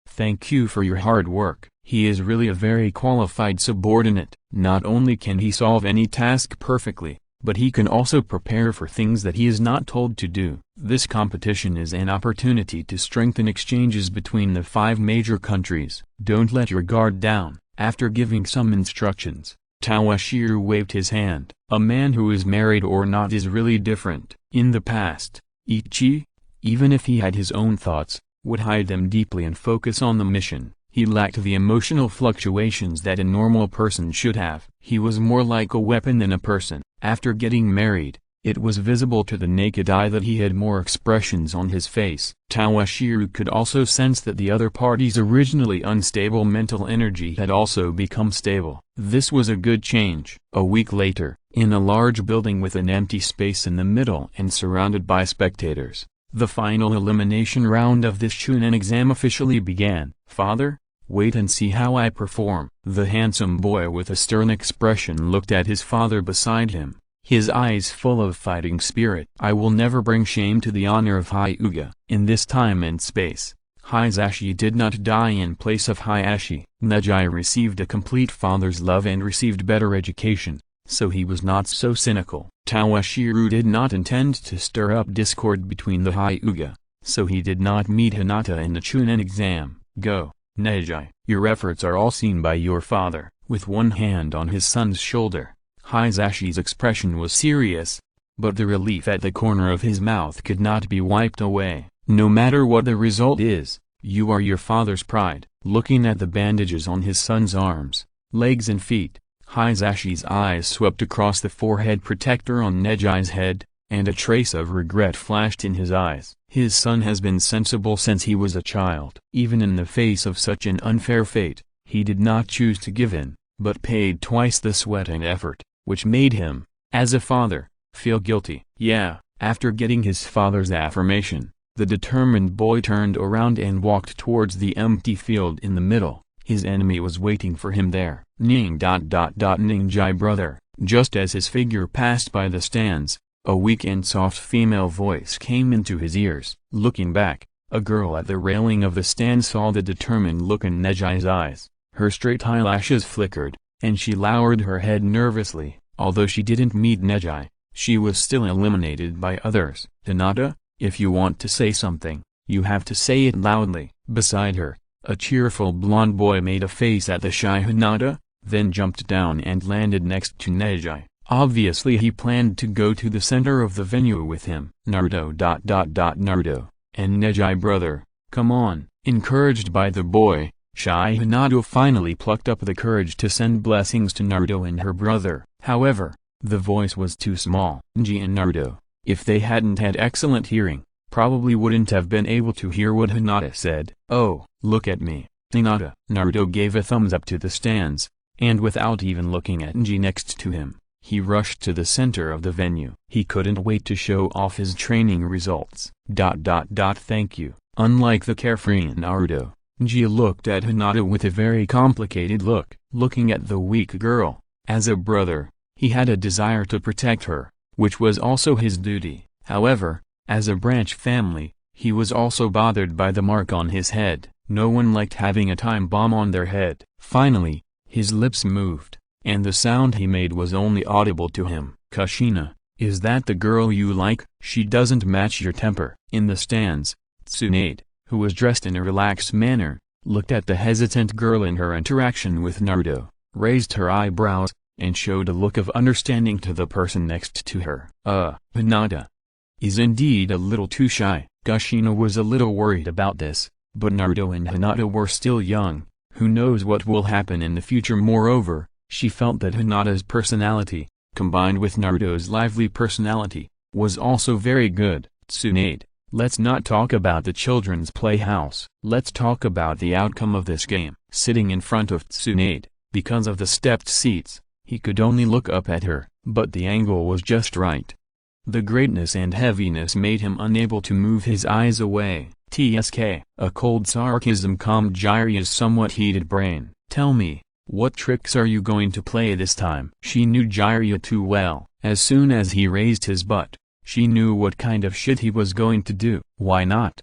thank you for your hard work. He is really a very qualified subordinate. Not only can he solve any task perfectly, but he can also prepare for things that he is not told to do. This competition is an opportunity to strengthen exchanges between the 5 major countries. Don't let your guard down. After giving some instructions, Toshiro waved his hand. A man who is married or not is really different. In the past, Ichi, even if he had his own thoughts, would hide them deeply and focus on the mission. He lacked the emotional fluctuations that a normal person should have. He was more like a weapon than a person. After getting married, it was visible to the naked eye that he had more expressions on his face. Toshiro could also sense that the other party's originally unstable mental energy had also become stable. This was a good change. A week later, in a large building with an empty space in the middle and surrounded by spectators, the final elimination round of this Chunin exam officially began. "Father, wait and see how I perform." The handsome boy with a stern expression looked at his father beside him, his eyes full of fighting spirit. "I will never bring shame to the honor of Hyuga." In this time and space, Hisashi did not die in place of Hayashi. Neji received a complete father's love and received better education, so he was not so cynical. Toshiro did not intend to stir up discord between the Hyuga, so he did not meet Hinata in the Chunin exam. "Go, Neji. Your efforts are all seen by your father." With one hand on his son's shoulder, Hisashi's expression was serious, but the relief at the corner of his mouth could not be wiped away. "No matter what the result is, you are your father's pride." Looking at the bandages on his son's arms, legs and feet, Hisashi's eyes swept across the forehead protector on Neji's head, and a trace of regret flashed in his eyes. His son has been sensible since he was a child. Even in the face of such an unfair fate, he did not choose to give in, but paid twice the sweat and effort, which made him, as a father, feel guilty. After getting his father's affirmation, the determined boy turned around and walked towards the empty field in the middle. His enemy was waiting for him there. Ninjai brother. Just as his figure passed by the stands, a weak and soft female voice came into his ears. Looking back, a girl at the railing of the stand saw the determined look in Neji's eyes. Her straight eyelashes flickered, and she lowered her head nervously. Although she didn't meet Neji, she was still eliminated by others. "Hinata, if you want to say something, you have to say it loudly." Beside her, a cheerful blond boy made a face at the shy Hinata, then jumped down and landed next to Neji. Obviously he planned to go to the center of the venue with him. Naruto. And Neji brother, come on. Encouraged by the boy, shy Hinata finally plucked up the courage to send blessings to Naruto and her brother. However, the voice was too small. Neji and Naruto, if they hadn't had excellent hearing, probably wouldn't have been able to hear what Hinata said. "Oh, look at me, Hinata." Naruto gave a thumbs up to the stands, and without even looking at Neji next to him, he rushed to the center of the venue. He couldn't wait to show off his training results. Thank you. Unlike the carefree Naruto, Neji looked at Hinata with a very complicated look. Looking at the weak girl, as a brother, he had a desire to protect her, which was also his duty. However, as a branch family, he was also bothered by the mark on his head. No one liked having a time bomb on their head. Finally, his lips moved, and the sound he made was only audible to him. "Kushina, is that the girl you like? She doesn't match your temper." In the stands, Tsunade, who was dressed in a relaxed manner, looked at the hesitant girl in her interaction with Naruto, raised her eyebrows, and showed a look of understanding to the person next to her. Hinata is indeed a little too shy." Kushina was a little worried about this, but Naruto and Hinata were still young. Who knows what will happen in the future? Moreover, she felt that Hinata's personality, combined with Naruto's lively personality, was also very good. "Tsunade, let's not talk about the children's playhouse. Let's talk about the outcome of this game." Sitting in front of Tsunade, because of the stepped seats, he could only look up at her, but the angle was just right. The greatness and heaviness made him unable to move his eyes away. A cold sarcasm calmed Jiraiya's somewhat heated brain. "Tell me, what tricks are you going to play this time?" She knew Jiraiya too well. As soon as he raised his butt, she knew what kind of shit he was going to do. "Why not?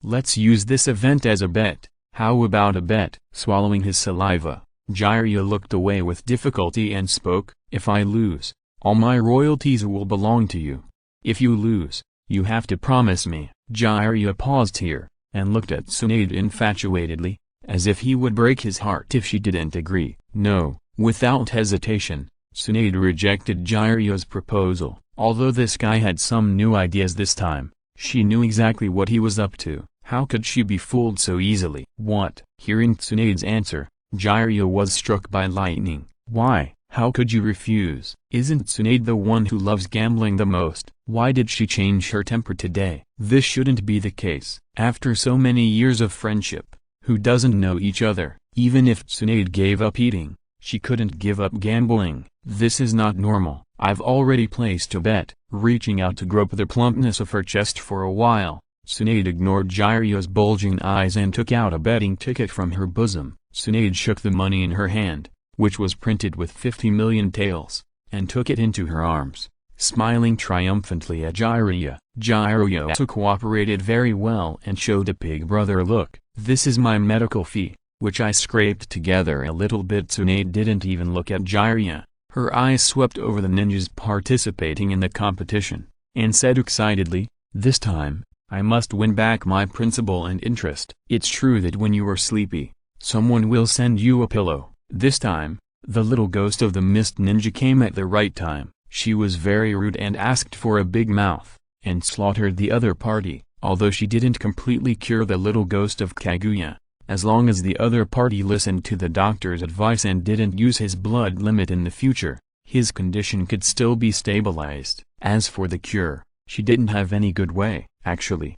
Let's use this event as a bet. How about a bet?" Swallowing his saliva, Jiraiya looked away with difficulty and spoke. "If I lose, all my royalties will belong to you. If you lose, you have to promise me." Jiraiya paused here, and looked at Tsunade infatuatedly, as if he would break his heart if she didn't agree. No, without hesitation, Tsunade rejected Jiraiya's proposal. Although this guy had some new ideas this time, she knew exactly what he was up to. How could she be fooled so easily? What? Hearing Tsunade's answer, Jiraiya was struck by lightning. Why? How could you refuse? Isn't Tsunade the one who loves gambling the most? Why did she change her temper today? This shouldn't be the case. After so many years of friendship, who doesn't know each other? Even if Tsunade gave up eating, she couldn't give up gambling. This is not normal. I've already placed a bet. Reaching out to grope the plumpness of her chest for a while, Tsunade ignored Jiraiya's bulging eyes and took out a betting ticket from her bosom. Tsunade shook the money in her hand, which was printed with 50 million taels, and took it into her arms, smiling triumphantly at Jiraiya. Jiraiya also cooperated very well and showed a big brother look. This is my medical fee, which I scraped together a little bit. Tsunade didn't even look at Jiraiya. Her eyes swept over the ninjas participating in the competition, and said excitedly, "This time, I must win back my principal and interest." It's true that when you are sleepy, someone will send you a pillow. This time, the little ghost of the mist ninja came at the right time. She was very rude and asked for a big mouth, and slaughtered the other party. Although she didn't completely cure the little ghost of Kaguya, as long as the other party listened to the doctor's advice and didn't use his blood limit in the future, his condition could still be stabilized. As for the cure, she didn't have any good way. Actually,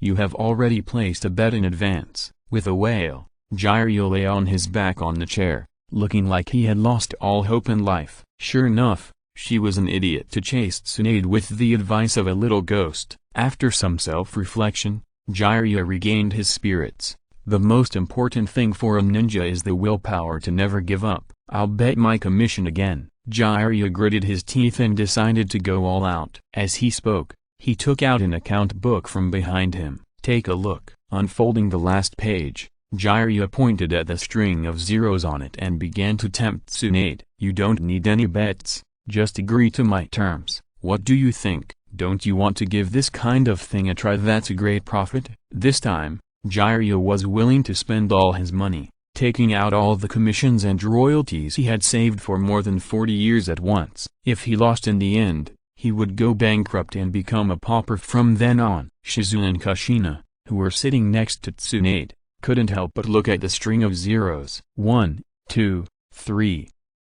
you have already placed a bet in advance. With a wail, Jiraiya lay on his back on the chair, looking like he had lost all hope in life. Sure enough, she was an idiot to chase Tsunade with the advice of a little ghost. After some self-reflection, Jiraiya regained his spirits. The most important thing for a ninja is the willpower to never give up. I'll bet my commission again. Jiraiya gritted his teeth and decided to go all out. As he spoke, he took out an account book from behind him. Take a look. Unfolding the last page, Jiraiya pointed at the string of zeros on it and began to tempt Tsunade. You don't need any bets, just agree to my terms. What do you think? Don't you want to give this kind of thing a try? That's a great profit. This time, Jiraiya was willing to spend all his money, taking out all the commissions and royalties he had saved for more than 40 years at once. If he lost in the end, he would go bankrupt and become a pauper from then on. Shizu and Kushina, who were sitting next to Tsunade, couldn't help but look at the string of zeros. 1, 2, 3,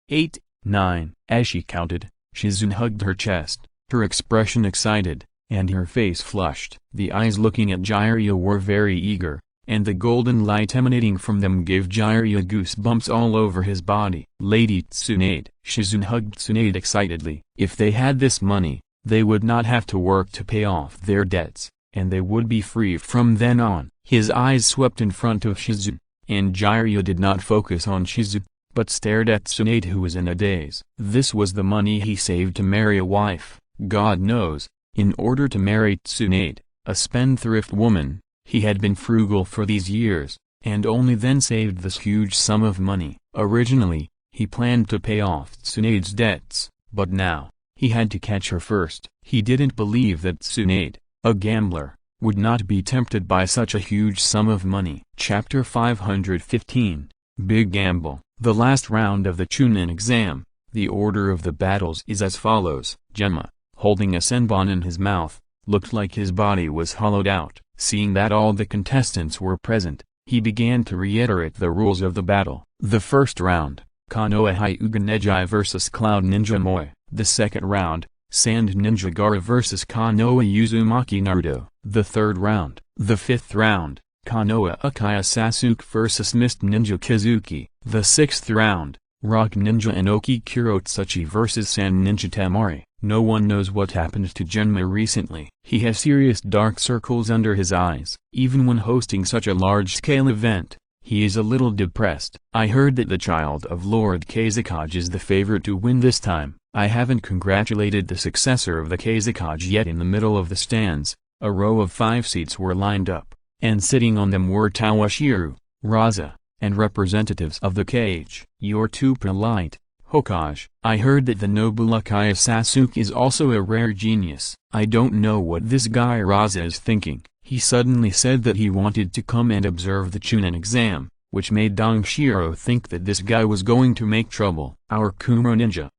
8, 9. As she counted, Shizu hugged her chest, her expression excited, and her face flushed. The eyes looking at Jiraiya were very eager, and the golden light emanating from them gave Jiraiya goosebumps all over his body. Lady Tsunade. Shizu hugged Tsunade excitedly. If they had this money, they would not have to work to pay off their debts, and they would be free from then on. His eyes swept in front of Shizu, and Jiraiya did not focus on Shizu, but stared at Tsunade, who was in a daze. This was the money he saved to marry a wife. God knows, in order to marry Tsunade, a spendthrift woman, he had been frugal for these years, and only then saved this huge sum of money. Originally, he planned to pay off Tsunade's debts, but now, he had to catch her first. He didn't believe that Tsunade, a gambler, would not be tempted by such a huge sum of money. Chapter 515, Big Gamble. The last round of the Chunin exam. The order of the battles is as follows. Gemma, holding a senbon in his mouth, looked like his body was hollowed out. Seeing that all the contestants were present, he began to reiterate the rules of the battle. The first round, Konoha Hyuga Neji vs Cloud Ninja Moi. The second round, Sand Ninja Gaara vs Konoha Uzumaki Naruto. The third round. The fifth round, Konoha Uchiha Sasuke vs Mist Ninja Kizuki. The sixth round, Rock Ninja Inoki Kurotsuchi vs Sand Ninja Temari. No one knows what happened to Genma recently. He has serious dark circles under his eyes. Even when hosting such a large-scale event, he is a little depressed. I heard that the child of Lord Kazekage is the favorite to win this time. I haven't congratulated the successor of the Kazekage yet. In the middle of the stands, a row of 5 seats were lined up, and sitting on them were Tawashiro, Raza, and representatives of the cage. You're too polite, Hokage. I heard that the noble Uchiha Sasuke is also a rare genius. I don't know what this guy Raza is thinking. He suddenly said that he wanted to come and observe the Chunin exam, which made Toshiro think that this guy was going to make trouble. Our Kumo ninja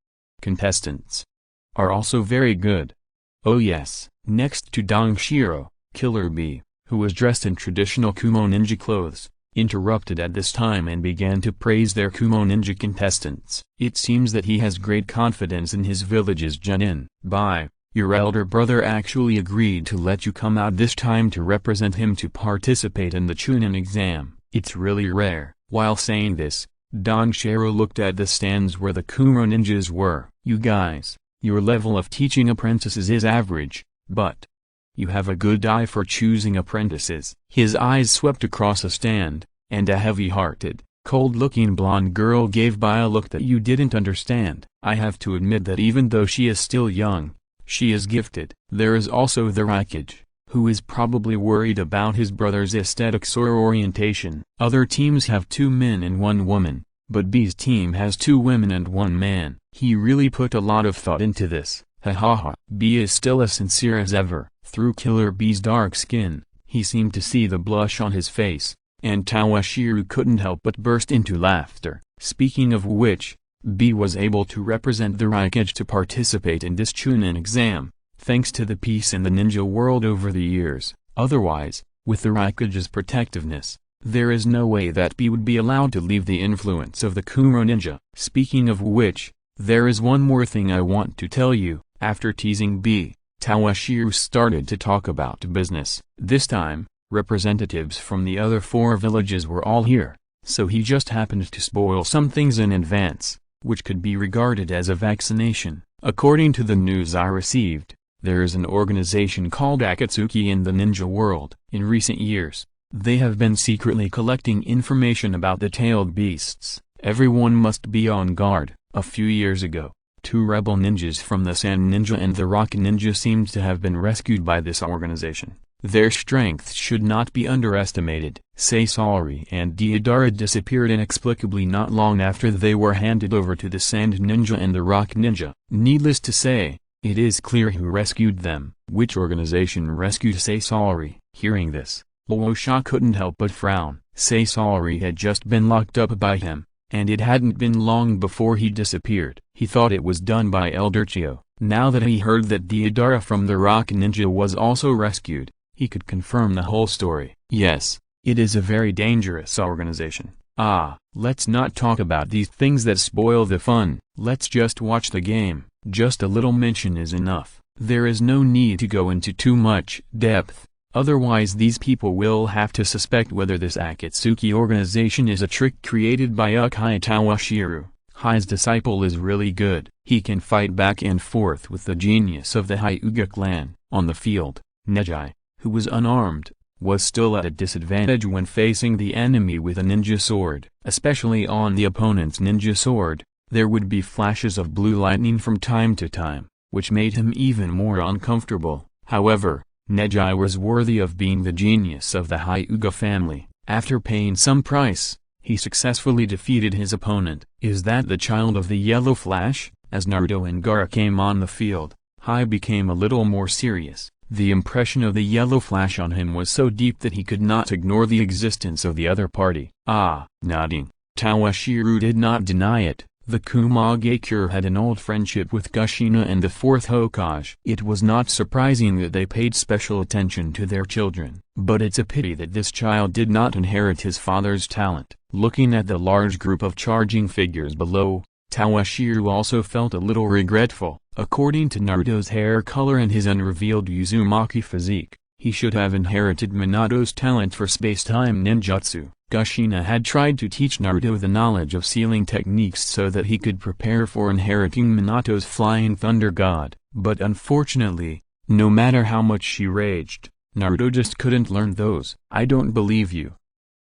contestants are also very good. Oh yes, next to Toshiro, Killer B, who was dressed in traditional Kumo ninja clothes, interrupted at this time and began to praise their Kumo ninja contestants. It seems that he has great confidence in his village's genin. Bye. Your elder brother actually agreed to let you come out this time to represent him to participate in the Chunin exam. It's really rare. While saying this, Toshiro looked at the stands where the Kumo ninjas were. You guys, your level of teaching apprentices is average, but you have a good eye for choosing apprentices. His eyes swept across a stand, and a heavy-hearted, cold-looking blonde girl gave by a look that you didn't understand. I have to admit that even though she is still young, she is gifted. There is also the Raikage, who is probably worried about his brother's aesthetics or orientation. Other teams have 2 men and 1 woman, but B's team has 2 women and 1 man. He really put a lot of thought into this. Hahaha. B is still as sincere as ever. Through Killer B's dark skin, he seemed to see the blush on his face, and Toshiro couldn't help but burst into laughter. Speaking of which, B was able to represent the Raikage to participate in this Chunin exam, thanks to the peace in the ninja world over the years. Otherwise, with the Raikage's protectiveness, there is no way that B would be allowed to leave the influence of the Kumo ninja. Speaking of which, there is one more thing I want to tell you. After teasing B, Toshiro started to talk about business. This time, representatives from the other 4 villages were all here, so he just happened to spoil some things in advance, which could be regarded as a vaccination. According to the news I received, there is an organization called Akatsuki in the ninja world. In recent years, they have been secretly collecting information about the tailed beasts. Everyone must be on guard. A few years ago, 2 rebel ninjas from the Sand Ninja and the Rock Ninja seemed to have been rescued by this organization. Their strength should not be underestimated. Sasori and Deidara disappeared inexplicably not long after they were handed over to the Sand Ninja and the Rock Ninja. Needless to say, it is clear who rescued them. Which organization rescued Sasori? Hearing this, Osha couldn't help but frown. Sasori had just been locked up by him, and it hadn't been long before he disappeared. He thought it was done by Elder Chio. Now that he heard that Deidara from the Rock Ninja was also rescued, he could confirm the whole story. Yes, it is a very dangerous organization. Let's not talk about these things that spoil the fun. Let's just watch the game. Just a little mention is enough. There is no need to go into too much depth. Otherwise these people will have to suspect whether this Akatsuki organization is a trick created by Uchiha Toshiro. Hi's disciple is really good. He can fight back and forth with the genius of the Hyuga clan. On the field, Neji, who was unarmed, was still at a disadvantage when facing the enemy with a ninja sword. Especially on the opponent's ninja sword, there would be flashes of blue lightning from time to time, which made him even more uncomfortable. However, Neji was worthy of being the genius of the Hyuga family. After paying some price, he successfully defeated his opponent. Is that the child of the Yellow Flash? As Naruto and Gaara came on the field, Hai became a little more serious. The impression of the Yellow Flash on him was so deep that he could not ignore the existence of the other party. Nodding, Toshiro did not deny it. The Kumagakure had an old friendship with Kushina and the 4th Hokage. It was not surprising that they paid special attention to their children. But it's a pity that this child did not inherit his father's talent. Looking at the large group of charging figures below, Toshiro also felt a little regretful. According to Naruto's hair color and his unrevealed Uzumaki physique, he should have inherited Minato's talent for space-time ninjutsu. Kushina had tried to teach Naruto the knowledge of sealing techniques so that he could prepare for inheriting Minato's flying thunder god. But unfortunately, no matter how much she raged, Naruto just couldn't learn those. I don't believe you.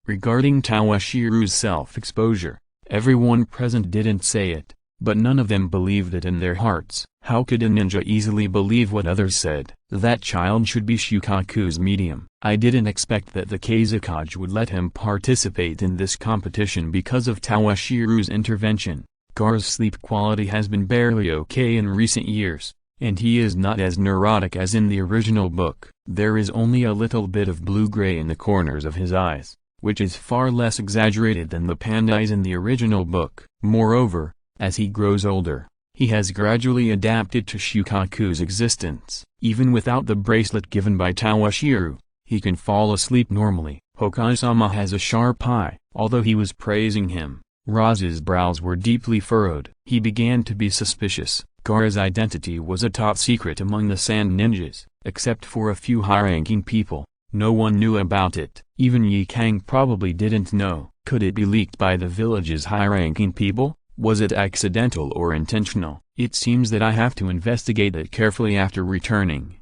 Regarding Toshiro's self-exposure, everyone present didn't say it, but none of them believed it in their hearts. How could a ninja easily believe what others said? That child should be Shukaku's medium. I didn't expect that the Kazekage would let him participate in this competition because of Toshiro's intervention. Gaara's sleep quality has been barely okay in recent years, and he is not as neurotic as in the original book. There is only a little bit of blue-gray in the corners of his eyes, which is far less exaggerated than the pandais in the original book. Moreover, as he grows older, he has gradually adapted to Shukaku's existence. Even without the bracelet given by Tawashiro, he can fall asleep normally. Hokage-sama has a sharp eye. Although he was praising him, Raz's brows were deeply furrowed. He began to be suspicious. Gaara's identity was a top secret among the sand ninjas. Except for a few high-ranking people, no one knew about it. Even Yi Kang probably didn't know. Could it be leaked by the village's high-ranking people? Was it accidental or intentional? It seems that I have to investigate it carefully after returning.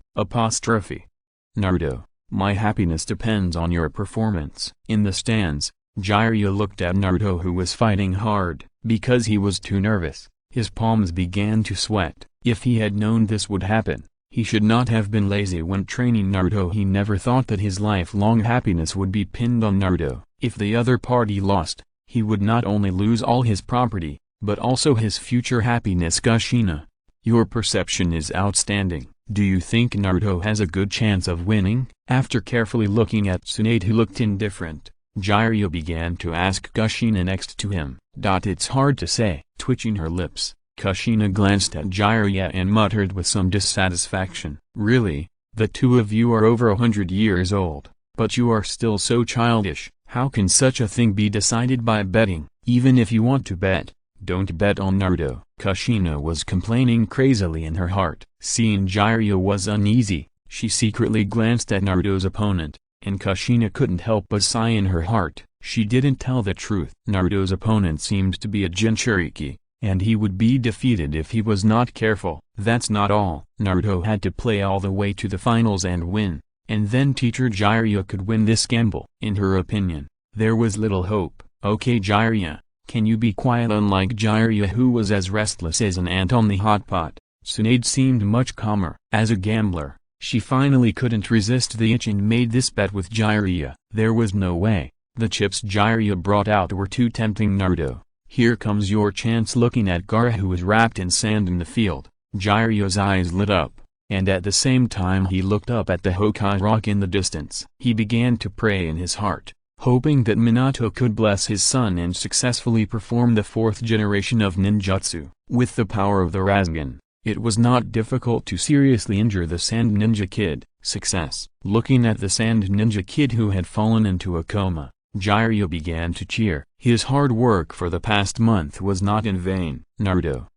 Naruto, my happiness depends on your performance. In the stands, Jiraiya looked at Naruto, who was fighting hard. Because he was too nervous, his palms began to sweat. If he had known this would happen, he should not have been lazy when training Naruto. He never thought that his lifelong happiness would be pinned on Naruto. If the other party lost, he would not only lose all his property, but also his future happiness. Kushina, your perception is outstanding. Do you think Naruto has a good chance of winning? After carefully looking at Tsunade, who looked indifferent, Jiraiya began to ask Kushina next to him. It's hard to say. Twitching her lips, Kushina glanced at Jiraiya and muttered with some dissatisfaction. Really, the two of you are over 100 years old, but you are still so childish. How can such a thing be decided by betting? Even if you want to bet, don't bet on Naruto. Kushina was complaining crazily in her heart. Seeing Jiraiya was uneasy, she secretly glanced at Naruto's opponent, and Kushina couldn't help but sigh in her heart. She didn't tell the truth. Naruto's opponent seemed to be a Jinchuriki, and he would be defeated if he was not careful. That's not all. Naruto had to play all the way to the finals and win, and then teacher Jiraiya could win this gamble. In her opinion, there was little hope. Okay Jiraiya, can you be quiet? Unlike Jiraiya, who was as restless as an ant on the hot pot, Tsunade seemed much calmer. As a gambler, she finally couldn't resist the itch and made this bet with Jiraiya. There was no way. The chips Jiraiya brought out were too tempting. Naruto, here comes your chance. Looking at Gaara, who was wrapped in sand in the field, Jiraiya's eyes lit up, and at the same time he looked up at the Hokage rock in the distance. He began to pray in his heart, hoping that Minato could bless his son and successfully perform the fourth generation of ninjutsu. With the power of the Rasengan, it was not difficult to seriously injure the Sand Ninja Kid. Success. Looking at the Sand Ninja Kid, who had fallen into a coma, Jiraiya began to cheer. His hard work for the past month was not in vain. Naruto,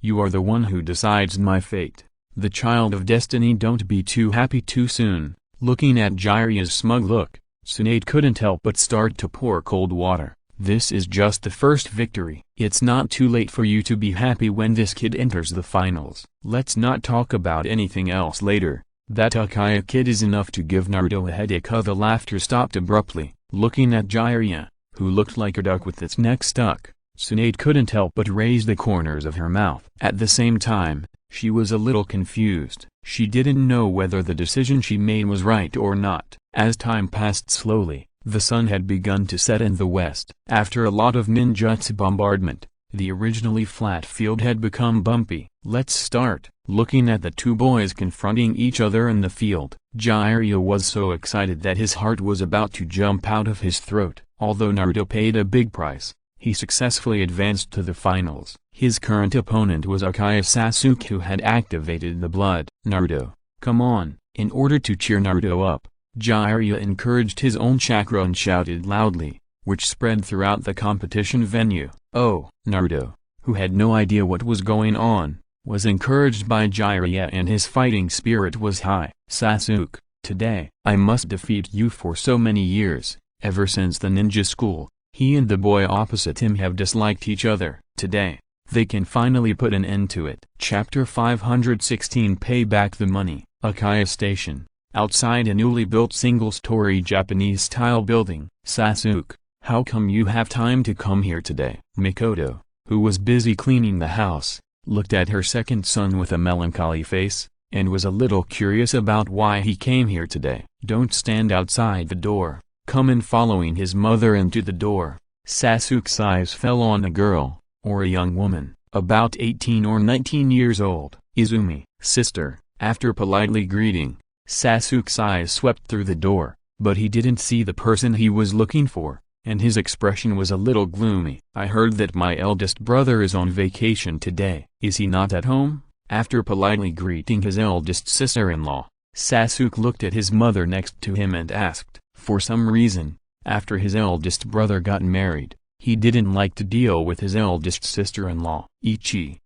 you are the one who decides my fate. The child of destiny. Don't be too happy too soon. Looking at Jiraiya's smug look, Tsunade couldn't help but start to pour cold water. This is just the first victory. It's not too late for you to be happy when this kid enters the finals. Let's not talk about anything else later. That Uchiha kid is enough to give Naruto a headache. The laughter stopped abruptly. Looking at Jiraiya, who looked like a duck with its neck stuck, Tsunade couldn't help but raise the corners of her mouth. At the same time, she was a little confused. She didn't know whether the decision she made was right or not. As time passed slowly, the sun had begun to set in the west. After a lot of ninjutsu bombardment, the originally flat field had become bumpy. Let's start. Looking at the two boys confronting each other in the field, Jiraiya was so excited that his heart was about to jump out of his throat. Although Naruto paid a big price, he successfully advanced to the finals. His current opponent was Uchiha Sasuke, who had activated the blood. Naruto, come on. In order to cheer Naruto up, Jiraiya encouraged his own chakra and shouted loudly, which spread throughout the competition venue. Oh, Naruto, who had no idea what was going on, was encouraged by Jiraiya and his fighting spirit was high. Sasuke, today, I must defeat you. For so many years, ever since the ninja school, he and the boy opposite him have disliked each other. Today, they can finally put an end to it. Chapter 516. Pay back the money. Uchiha Station. Outside a newly built single-story Japanese-style building. Sasuke, how come you have time to come here today? Mikoto, who was busy cleaning the house, looked at her second son with a melancholy face, and was a little curious about why he came here today. Don't stand outside the door, come in. Following his mother into the door, Sasuke's eyes fell on a girl, or a young woman, about 18 or 19 years old. Izumi, sister. After politely greeting, Sasuke's eyes swept through the door, but he didn't see the person he was looking for, and his expression was a little gloomy. "I heard that my eldest brother is on vacation today. Is he not at home?" After politely greeting his eldest sister-in-law, Sasuke looked at his mother next to him and asked. For some reason, after his eldest brother got married, he didn't like to deal with his eldest sister-in-law.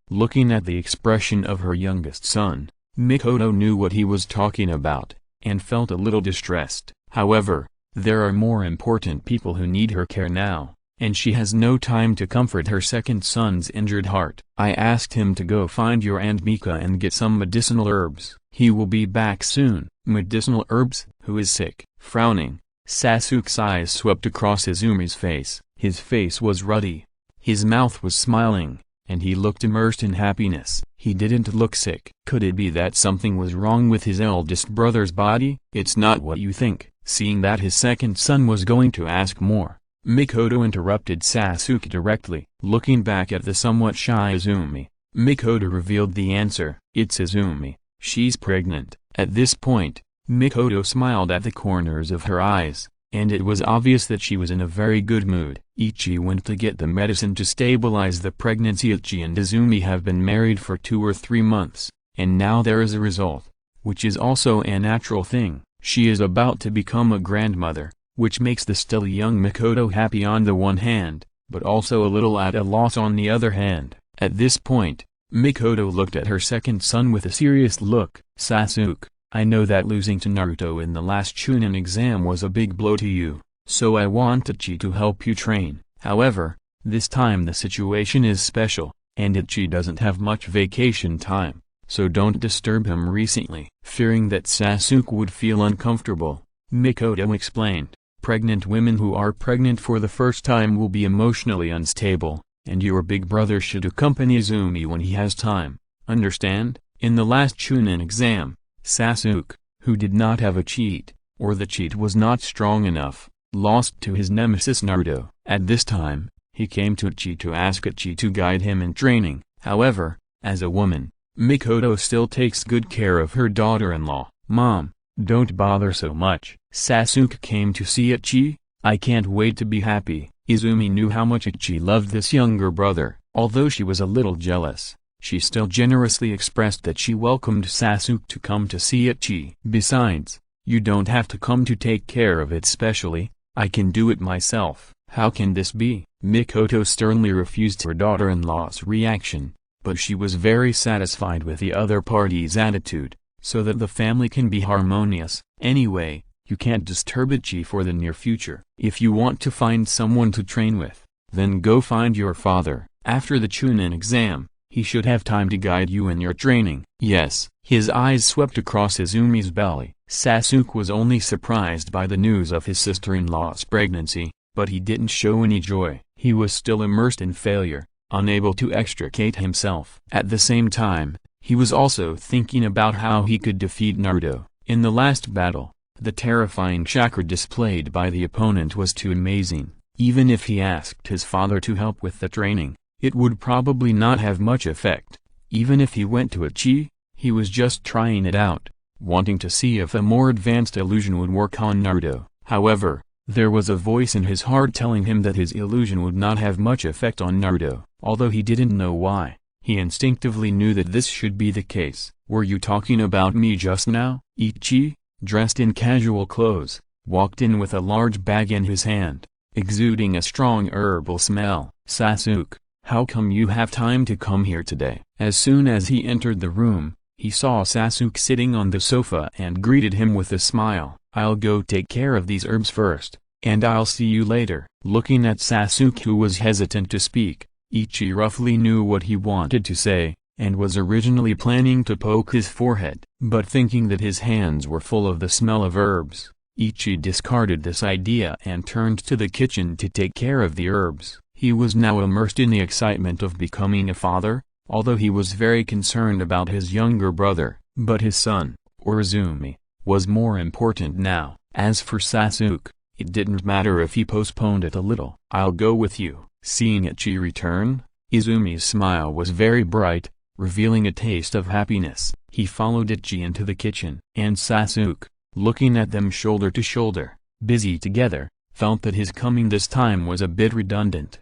Looking at the expression of her youngest son, Mikoto knew what he was talking about, and felt a little distressed. However, there are more important people who need her care now, and she has no time to comfort her second son's injured heart. "I asked him to go find your Aunt Mika and get some medicinal herbs. He will be back soon." "Medicinal herbs? Who is sick?" Frowning, Sasuke's eyes swept across Izumi's face. His face was ruddy. His mouth was smiling, and he looked immersed in happiness. He didn't look sick. Could it be that something was wrong with his eldest brother's body? "It's not what you think." Seeing that his second son was going to ask more, Mikoto interrupted Sasuke directly. Looking back at the somewhat shy Izumi, Mikoto revealed the answer. "It's Izumi. She's pregnant." At this point, Mikoto smiled at the corners of her eyes, and it was obvious that she was in a very good mood. Ichi went to get the medicine to stabilize the pregnancy. Ichi and Izumi have been married for 2 or 3 months, and now there is a result, which is also a natural thing. She is about to become a grandmother, which makes the still young Mikoto happy on the one hand, but also a little at a loss on the other hand. At this point, Mikoto looked at her second son with a serious look. "Sasuke, I know that losing to Naruto in the last Chunin exam was a big blow to you, so I want Ichi to help you train. However, this time the situation is special, and Ichi doesn't have much vacation time, so don't disturb him recently." Fearing that Sasuke would feel uncomfortable, Mikoto explained, "Pregnant women who are pregnant for the first time will be emotionally unstable, and your big brother should accompany Izumi when he has time. Understand?" In the last Chunin exam, Sasuke, who did not have a cheat, or the cheat was not strong enough, lost to his nemesis Naruto. At this time, he came to Ichi to ask Ichi to guide him in training. However, as a woman, Mikoto still takes good care of her daughter-in-law. "Mom, don't bother so much." Sasuke came to see Ichi. "I can't wait to be happy." Izumi knew how much Ichi loved this younger brother. Although she was a little jealous, she still generously expressed that she welcomed Sasuke to come to see Ichi. "Besides, you don't have to come to take care of it specially, I can do it myself." "How can this be?" Mikoto sternly refused her daughter-in-law's reaction, but she was very satisfied with the other party's attitude, so that the family can be harmonious. "Anyway, you can't disturb Ichi for the near future. If you want to find someone to train with, then go find your father. After the Chunin exam, he should have time to guide you in your training." "Yes." His eyes swept across Izumi's belly. Sasuke was only surprised by the news of his sister-in-law's pregnancy, but he didn't show any joy. He was still immersed in failure, unable to extricate himself. At the same time, he was also thinking about how he could defeat Naruto. In the last battle, the terrifying chakra displayed by the opponent was too amazing. Even if he asked his father to help with the training, it would probably not have much effect. Even if he went to Ichi, he was just trying it out, wanting to see if a more advanced illusion would work on Naruto. However, there was a voice in his heart telling him that his illusion would not have much effect on Naruto. Although he didn't know why, he instinctively knew that this should be the case. "Were you talking about me just now?" Ichi, dressed in casual clothes, walked in with a large bag in his hand, exuding a strong herbal smell. "Sasuke, how come you have time to come here today?" As soon as he entered the room, he saw Sasuke sitting on the sofa and greeted him with a smile. "I'll go take care of these herbs first, and I'll see you later." Looking at Sasuke, who was hesitant to speak, Ichi roughly knew what he wanted to say, and was originally planning to poke his forehead. But thinking that his hands were full of the smell of herbs, Ichi discarded this idea and turned to the kitchen to take care of the herbs. He was now immersed in the excitement of becoming a father, although he was very concerned about his younger brother. But his son, or Izumi, was more important now. As for Sasuke, it didn't matter if he postponed it a little. "I'll go with you." Seeing Ichi return, Izumi's smile was very bright, revealing a taste of happiness. He followed Ichi into the kitchen. And Sasuke, looking at them shoulder to shoulder, busy together, felt that his coming this time was a bit redundant.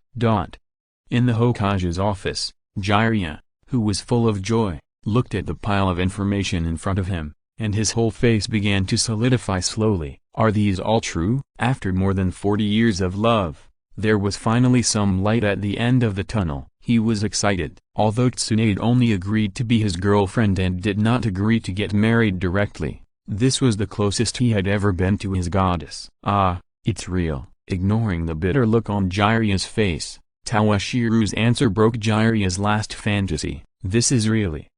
In the Hokage's office, Jiraiya, who was full of joy, looked at the pile of information in front of him, and his whole face began to solidify slowly. Are these all true? After more than 40 years of love, there was finally some light at the end of the tunnel. He was excited. Although Tsunade only agreed to be his girlfriend and did not agree to get married directly, this was the closest he had ever been to his goddess. Ah, it's real. Ignoring the bitter look on Jiraiya's face, Tawashiro's answer broke Jiraiya's last fantasy. This is really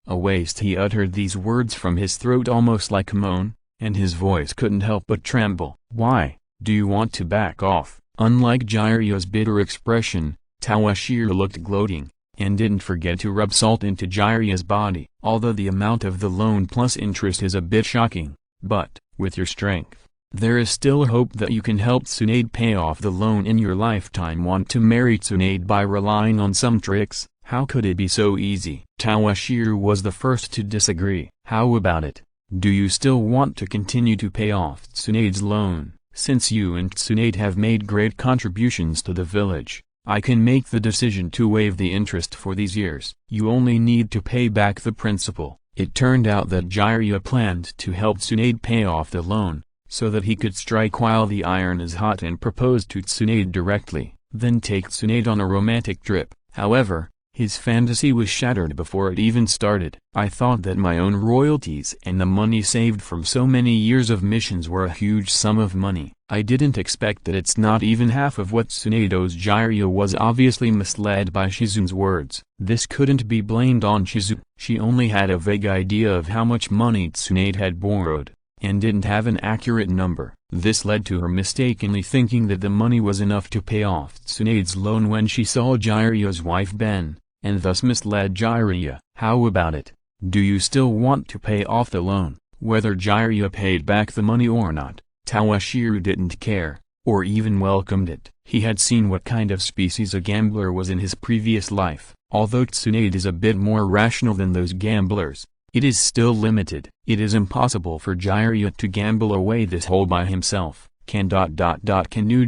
a waste. He uttered these words from his throat almost like a moan, and his voice couldn't help but tremble. Why, do you want to back off? Unlike Jiraiya's bitter expression, Tawashiro looked gloating, and didn't forget to rub salt into Jiraiya's body. Although the amount of the loan plus interest is a bit shocking, but, with your strength, there is still hope that you can help Tsunade pay off the loan in your lifetime. Want to marry Tsunade by relying on some tricks? How could it be so easy? Tawashiro was the first to disagree. How about it? Do you still want to continue to pay off Tsunade's loan? Since you and Tsunade have made great contributions to the village, I can make the decision to waive the interest for these years. You only need to pay back the principal. It turned out that Jiraiya planned to help Tsunade pay off the loan, so that he could strike while the iron is hot and propose to Tsunade directly, then take Tsunade on a romantic trip. However, his fantasy was shattered before it even started. I thought that my own royalties and the money saved from so many years of missions were a huge sum of money. I didn't expect that it's not even half of what Tsunade owes. Jiraiya was obviously misled by Shizu's words. This couldn't be blamed on Shizu. She only had a vague idea of how much money Tsunade had borrowed, and didn't have an accurate number. This led to her mistakenly thinking that the money was enough to pay off Tsunade's loan when she saw Jiraiya's wife Ben, and thus misled Jiraiya. How about it? Do you still want to pay off the loan? Whether Jiraiya paid back the money or not, Tawashiro didn't care, or even welcomed it. He had seen what kind of species a gambler was in his previous life. Although Tsunade is a bit more rational than those gamblers, it is still limited. It is impossible for Jiraiya to gamble away this hole by himself. Can you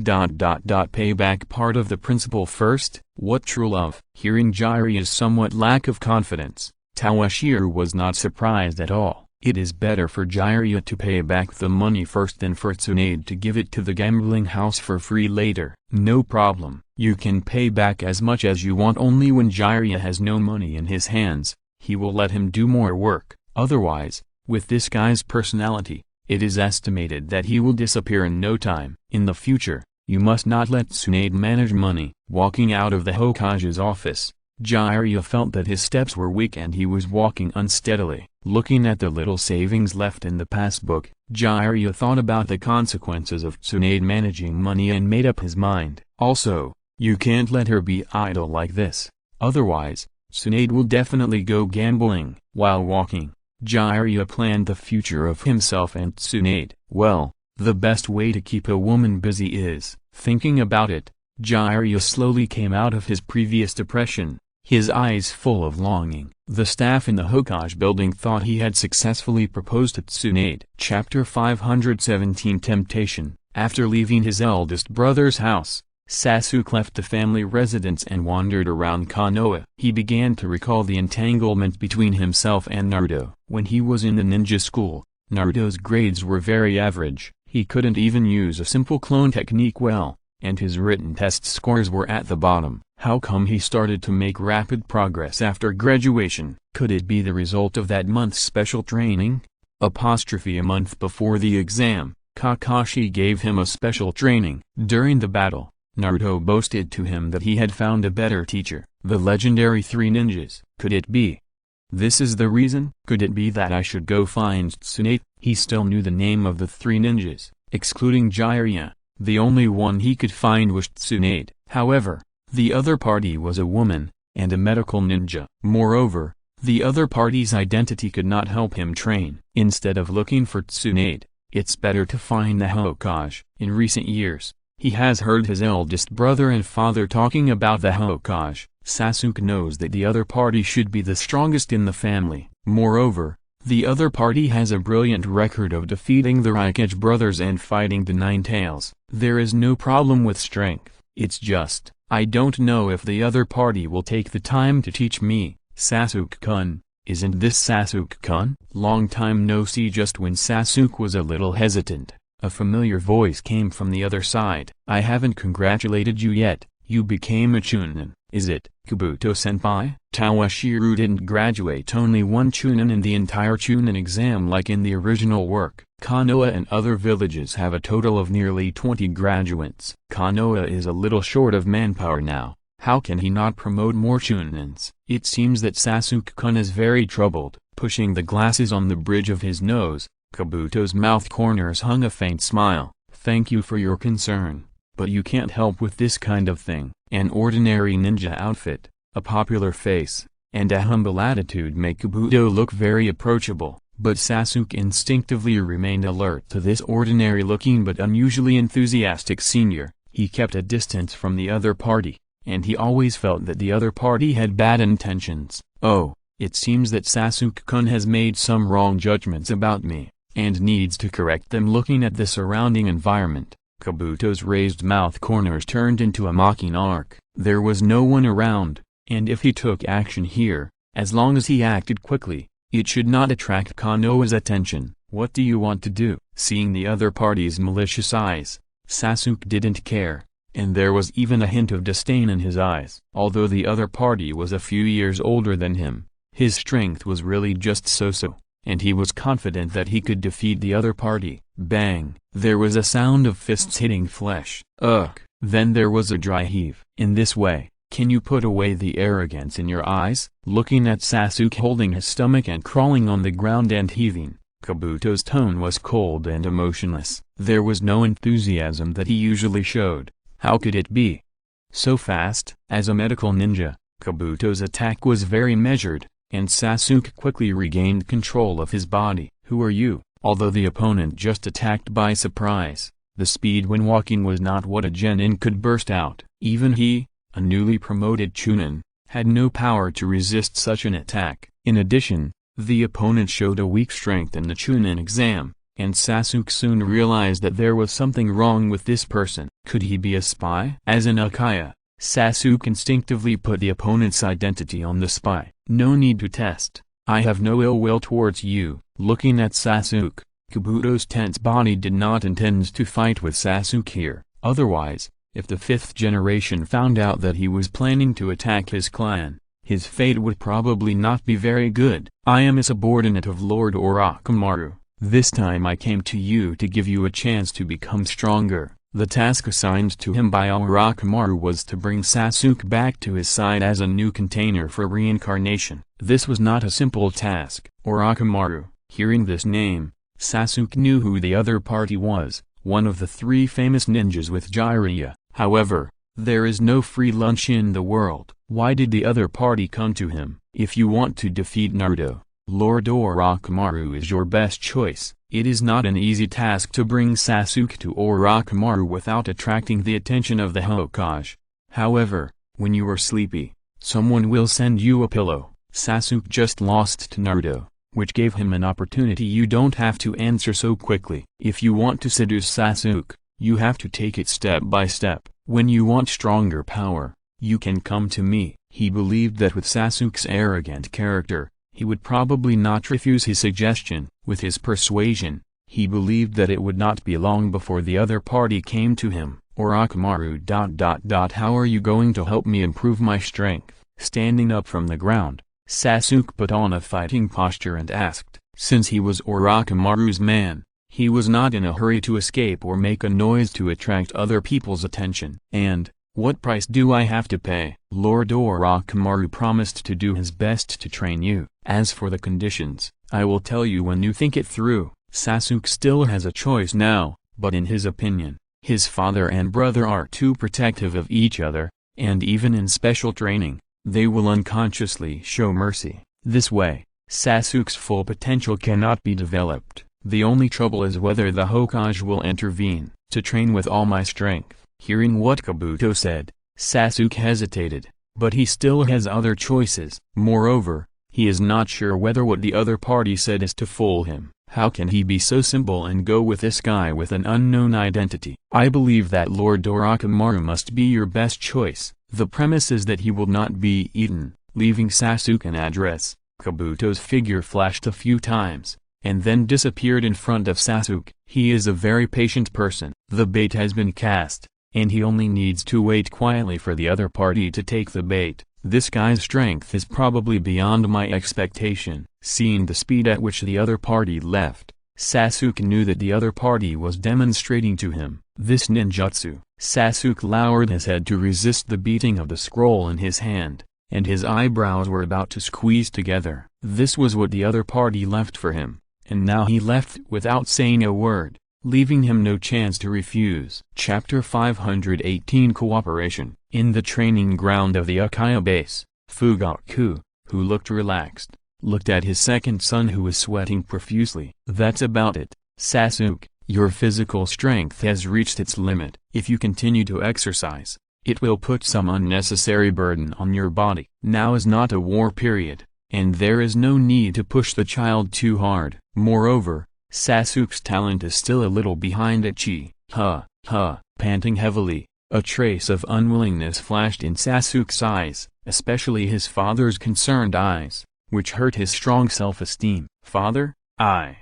pay back part of the principal first? What true love? Hearing Jiraiya's somewhat lack of confidence, Tawashiro was not surprised at all. It is better for Jiraiya to pay back the money first than for Tsunade to give it to the gambling house for free later. No problem. You can pay back as much as you want. Only when Jiraiya has no money in his hands, he will let him do more work. Otherwise, with this guy's personality, it is estimated that he will disappear in no time. In the future, you must not let Tsunade manage money. Walking out of the Hokage's office, Jiraiya felt that his steps were weak and he was walking unsteadily. Looking at the little savings left in the passbook, Jiraiya thought about the consequences of Tsunade managing money and made up his mind. Also, you can't let her be idle like this. Otherwise, Tsunade will definitely go gambling. While walking, Jiraiya planned the future of himself and Tsunade. Well, the best way to keep a woman busy is, thinking about it, Jiraiya slowly came out of his previous depression, his eyes full of longing. The staff in the Hokage building thought he had successfully proposed to Tsunade. Chapter 517 Temptation. After leaving his eldest brother's house, Sasuke left the family residence and wandered around Konoha. He began to recall the entanglement between himself and Naruto. When he was in the ninja school, Naruto's grades were very average. He couldn't even use a simple clone technique well, and his written test scores were at the bottom. How come he started to make rapid progress after graduation? Could it be the result of that month's special training? A month before the exam, Kakashi gave him a special training. During the battle, Naruto boasted to him that he had found a better teacher, the legendary three ninjas. Could it be? This is the reason? Could it be that I should go find Tsunade? He still knew the name of the three ninjas, excluding Jiraiya. The only one he could find was Tsunade. However, the other party was a woman, and a medical ninja. Moreover, the other party's identity could not help him train. Instead of looking for Tsunade, it's better to find the Hokage. In recent years, he has heard his eldest brother and father talking about the Hokage. Sasuke knows that the other party should be the strongest in the family. Moreover, The other party has a brilliant record of defeating the Raikage brothers and fighting the Nine Tails. There is no problem with strength, it's just, I don't know if the other party will take the time to teach me. Sasuke-kun, isn't this Sasuke-kun? Long time no see. Just when Sasuke was a little hesitant, a familiar voice came from the other side. I haven't congratulated you yet, you became a Chunin, is it, Kabuto-senpai? Toshiro didn't graduate only one Chunin in the entire Chunin exam like in the original work. Konoha and other villages have a total of nearly 20 graduates. Konoha is a little short of manpower now. How can he not promote more Chunins? It seems that Sasuke-kun is very troubled. Pushing the glasses on the bridge of his nose, Kabuto's mouth corners hung a faint smile. Thank you for your concern, but you can't help with this kind of thing. An ordinary ninja outfit, a popular face, and a humble attitude make Kabuto look very approachable, but Sasuke instinctively remained alert to this ordinary-looking but unusually enthusiastic senior. He kept a distance from the other party, and he always felt that the other party had bad intentions. Oh, it seems that Sasuke-kun has made some wrong judgments about me, and needs to correct them. Looking at the surrounding environment, Kabuto's raised mouth corners turned into a mocking arc. There was no one around, and if he took action here, as long as he acted quickly, it should not attract Konoha's attention. What do you want to do? Seeing the other party's malicious eyes, Sasuke didn't care, and there was even a hint of disdain in his eyes. Although the other party was a few years older than him, his strength was really just so-so, and he was confident that he could defeat the other party. Bang! There was a sound of fists hitting flesh. Ugh! Then there was a dry heave. In this way, can you put away the arrogance in your eyes? Looking at Sasuke holding his stomach and crawling on the ground and heaving, Kabuto's tone was cold and emotionless. There was no enthusiasm that he usually showed. How could it be so fast? As a medical ninja, Kabuto's attack was very measured, and Sasuke quickly regained control of his body. Who are you? Although the opponent just attacked by surprise, the speed when walking was not what a genin could burst out. Even he, a newly promoted Chunin, had no power to resist such an attack. In addition, the opponent showed a weak strength in the Chunin exam, and Sasuke soon realized that there was something wrong with this person. Could he be a spy? As an Uchiha, Sasuke instinctively put the opponent's identity on the spy. No need to test. I have no ill will towards you. Looking at Sasuke, Kabuto's tense body did not intend to fight with Sasuke here. Otherwise, if the fifth generation found out that he was planning to attack his clan, his fate would probably not be very good. I am a subordinate of Lord Orochimaru. This time I came to you to give you a chance to become stronger. The task assigned to him by Orochimaru was to bring Sasuke back to his side as a new container for reincarnation. This was not a simple task. Orochimaru. Hearing this name, Sasuke knew who the other party was, one of the three famous ninjas with Jiraiya. However, there is no free lunch in the world. Why did the other party come to him? If you want to defeat Naruto, Lord Orochimaru is your best choice. It is not an easy task to bring Sasuke to Orochimaru without attracting the attention of the Hokage. However, when you are sleepy, someone will send you a pillow. Sasuke just lost to Naruto, which gave him an opportunity. You don't have to answer so quickly. If you want to seduce Sasuke, you have to take it step by step. When you want stronger power, you can come to me. He believed that with Sasuke's arrogant character, he would probably not refuse his suggestion. With his persuasion, he believed that it would not be long before the other party came to him. Orochimaru. How are you going to help me improve my strength? Standing up from the ground, Sasuke put on a fighting posture and asked. Since he was Orochimaru's man, he was not in a hurry to escape or make a noise to attract other people's attention. And, what price do I have to pay? Lord Orochimaru promised to do his best to train you. As for the conditions, I will tell you when you think it through. Sasuke still has a choice now, but in his opinion, his father and brother are too protective of each other, and even in special training, they will unconsciously show mercy. This way, Sasuke's full potential cannot be developed. The only trouble is whether the Hokage will intervene. To train with all my strength. Hearing what Kabuto said, Sasuke hesitated, but he still has other choices. Moreover, He is not sure whether what the other party said is to fool him. How can he be so simple and go with this guy with an unknown identity? I believe that Lord Orochimaru must be your best choice. The premise is that he will not be eaten. Leaving Sasuke an address, Kabuto's figure flashed a few times, and then disappeared in front of Sasuke. He is a very patient person. The bait has been cast, and he only needs to wait quietly for the other party to take the bait. This guy's strength is probably beyond my expectation. Seeing the speed at which the other party left, Sasuke knew that the other party was demonstrating to him this ninjutsu. Sasuke lowered his head to resist the beating of the scroll in his hand, and his eyebrows were about to squeeze together. This was what the other party left for him, and now he left without saying a word, leaving him no chance to refuse. Chapter 518 Cooperation. In the training ground of the Uchiha base, Fugaku, who looked relaxed, looked at his second son who was sweating profusely. That's about it, Sasuke, your physical strength has reached its limit. If you continue to exercise, it will put some unnecessary burden on your body. Now is not a war period, and there is no need to push the child too hard. Moreover, Sasuke's talent is still a little behind Uchiha. Panting heavily, a trace of unwillingness flashed in Sasuke's eyes, especially his father's concerned eyes, which hurt his strong self-esteem. Father, I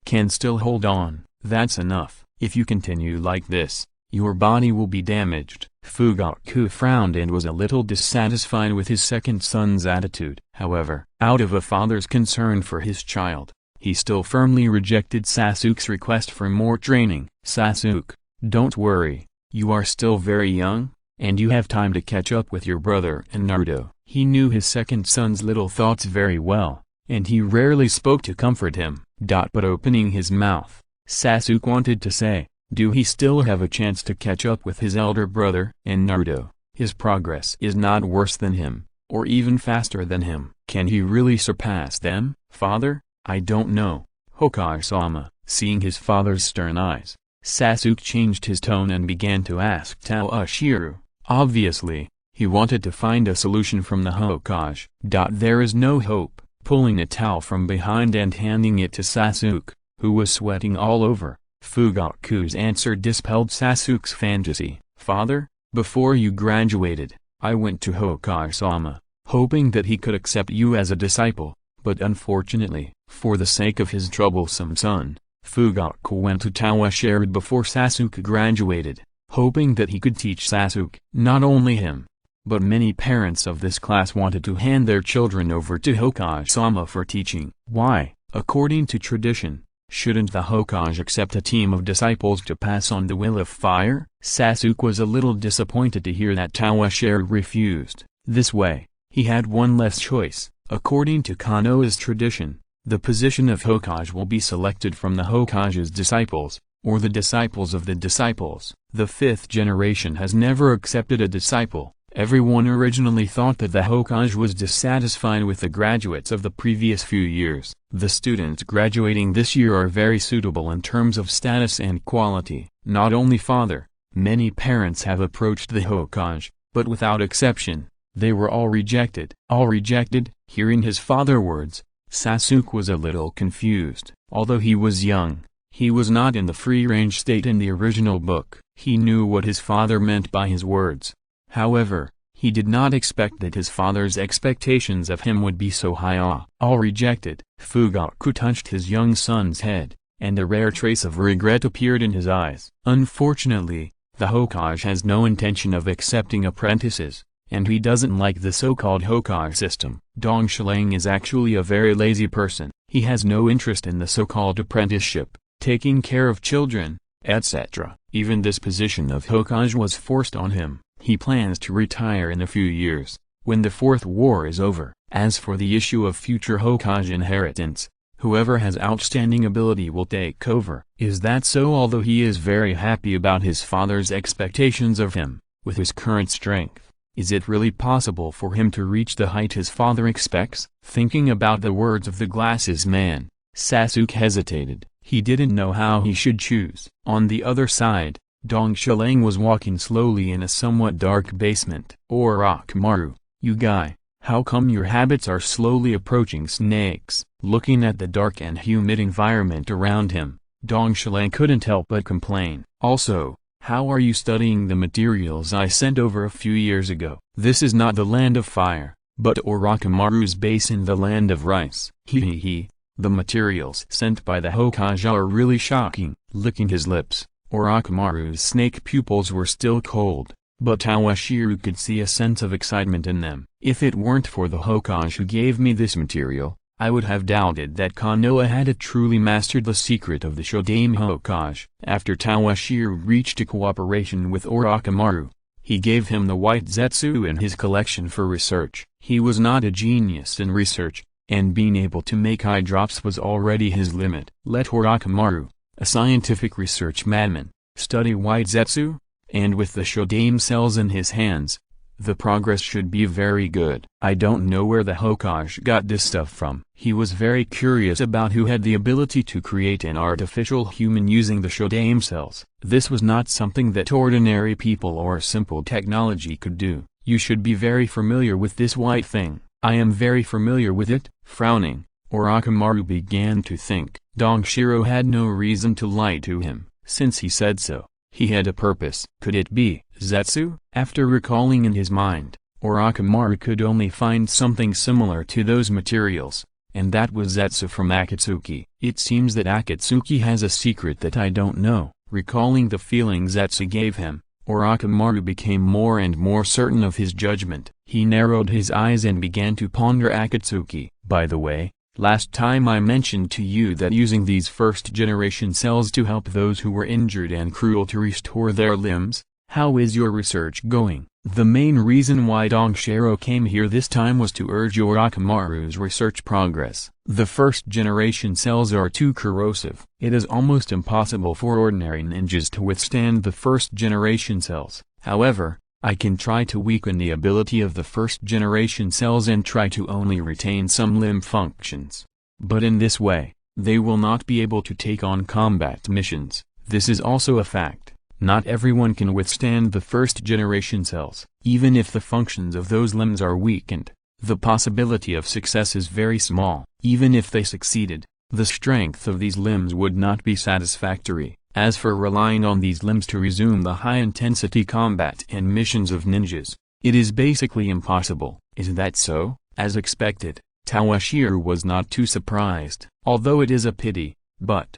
can still hold on. That's enough. If you continue like this, your body will be damaged. Fugaku frowned and was a little dissatisfied with his second son's attitude. However, out of a father's concern for his child, he still firmly rejected Sasuke's request for more training. Sasuke, don't worry, you are still very young, and you have time to catch up with your brother and Naruto. He knew his second son's little thoughts very well, and he rarely spoke to comfort him. But opening his mouth, Sasuke wanted to say, do he still have a chance to catch up with his elder brother and Naruto? His progress is not worse than him, or even faster than him. Can he really surpass them? Father, I don't know. Hokage-sama, seeing his father's stern eyes, Sasuke changed his tone and began to ask Toshiro. Obviously, he wanted to find a solution from the Hokage. There is no hope. Pulling a towel from behind and handing it to Sasuke, who was sweating all over, Fugaku's answer dispelled Sasuke's fantasy. Father, before you graduated, I went to Hokage-sama, hoping that he could accept you as a disciple, but unfortunately, for the sake of his troublesome son, Fugaku went to Toshiro before Sasuke graduated, hoping that he could teach Sasuke. Not only him, but many parents of this class wanted to hand their children over to Hokage-sama for teaching. Why, according to tradition, shouldn't the Hokage accept a team of disciples to pass on the will of fire? Sasuke was a little disappointed to hear that Toshiro refused. This way, he had one less choice. According to Konoha's tradition, the position of Hokage will be selected from the Hokage's disciples, or the disciples of the disciples. The fifth generation has never accepted a disciple. Everyone originally thought that the Hokage was dissatisfied with the graduates of the previous few years. The students graduating this year are very suitable in terms of status and quality. Not only father, many parents have approached the Hokage, but without exception, they were all rejected. All rejected? Hearing his father's words, Sasuke was a little confused. Although he was young, he was not in the free-range state in the original book. He knew what his father meant by his words. However, he did not expect that his father's expectations of him would be so high. All rejected. Fugaku touched his young son's head, and a rare trace of regret appeared in his eyes. Unfortunately, the Hokage has no intention of accepting apprentices, and he doesn't like the so-called Hokage system. Dong Shilang is actually a very lazy person. He has no interest in the so-called apprenticeship, taking care of children, etc. Even this position of Hokage was forced on him. He plans to retire in a few years, when the Fourth War is over. As for the issue of future Hokage inheritance, whoever has outstanding ability will take over. Is that so? Although he is very happy about his father's expectations of him, with his current strength, is it really possible for him to reach the height his father expects? Thinking about the words of the glasses man, Sasuke hesitated. He didn't know how he should choose. On the other side, Dong Shilang was walking slowly in a somewhat dark basement. Orochimaru, you guy, How come your habits are slowly approaching snakes? Looking at the dark and humid environment around him, Dong Shilai couldn't help but complain. Also, how are you studying the materials I sent over a few years ago? This is not the land of fire, but Orochimaru's base in the land of rice. He. The materials sent by the Hokage are really shocking. Licking his lips, Orochimaru's snake pupils were still cold, but Tawashiro could see a sense of excitement in them. If it weren't for the Hokage who gave me this material, I would have doubted that Konoha had truly mastered the secret of the Shodaime Hokage. After Tawashiro reached a cooperation with Orochimaru, he gave him the white zetsu in his collection for research. He was not a genius in research, and being able to make eye drops was already his limit. Let Orochimaru, a scientific research madman, study white zetsu, and with the Shodaime cells in his hands, the progress should be very good. I don't know where the Hokage got this stuff from. He was very curious about who had the ability to create an artificial human using the Shodaime cells. This was not something that ordinary people or simple technology could do. You should be very familiar with this white thing. I am very familiar with it. Frowning, Orochimaru began to think. Dong Shiro had no reason to lie to him, since he said so. He had a purpose. Could it be zetsu? After recalling in his mind, Orochimaru could only find something similar to those materials, and that was zetsu from Akatsuki. It seems that Akatsuki has a secret that I don't know. Recalling the feeling zetsu gave him, Orochimaru became more and more certain of his judgment. He narrowed his eyes and began to ponder Akatsuki. By the way, last time I mentioned to you that using these first-generation cells to help those who were injured and cruel to restore their limbs. How is your research going? The main reason why Dong Shiro came here this time was to urge Orochimaru's research progress. The first-generation cells are too corrosive. It is almost impossible for ordinary ninjas to withstand the first-generation cells. However, I can try to weaken the ability of the first-generation cells and try to only retain some limb functions. But in this way, they will not be able to take on combat missions. This is also a fact. Not everyone can withstand the first-generation cells. Even if the functions of those limbs are weakened, the possibility of success is very small. Even if they succeeded, the strength of these limbs would not be satisfactory. As for relying on these limbs to resume the high-intensity combat and missions of ninjas, it is basically impossible. Is that so? As expected, Tawashiro was not too surprised. Although it is a pity, but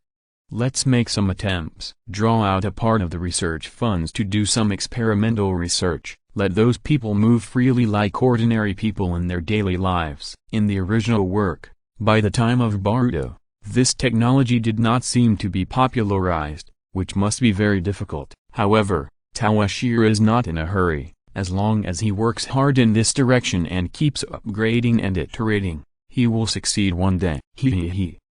let's make some attempts. Draw out a part of the research funds to do some experimental research. Let those people move freely like ordinary people in their daily lives. In the original work, by the time of Baruto, this technology did not seem to be popularized, which must be very difficult. However, Tawashiro is not in a hurry. As long as he works hard in this direction and keeps upgrading and iterating, he will succeed one day.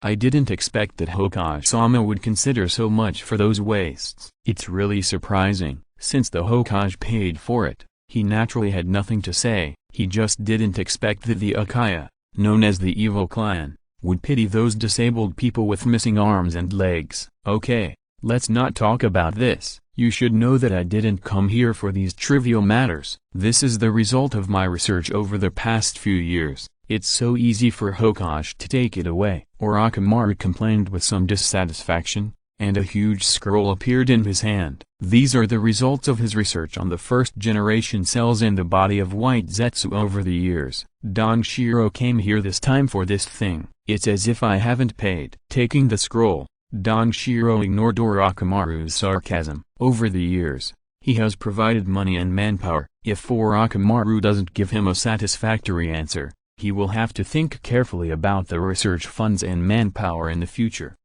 I didn't expect that Hokage-sama would consider so much for those wastes. It's really surprising, since the Hokage paid for it. He naturally had nothing to say. He just didn't expect that the Uchiha, known as the evil clan, would pity those disabled people with missing arms and legs. Okay, let's not talk about this. You should know that I didn't come here for these trivial matters. This is the result of my research over the past few years. It's so easy for Hokage to take it away. Orochimaru complained with some dissatisfaction, and a huge scroll appeared in his hand. These are the results of his research on the first-generation cells in the body of white zetsu over the years. Dong Shiro came here this time for this thing. It's as if I haven't paid. Taking the scroll, Dong Shiro ignored Orochimaru's sarcasm. Over the years, he has provided money and manpower. If Orochimaru doesn't give him a satisfactory answer, he will have to think carefully about the research funds and manpower in the future.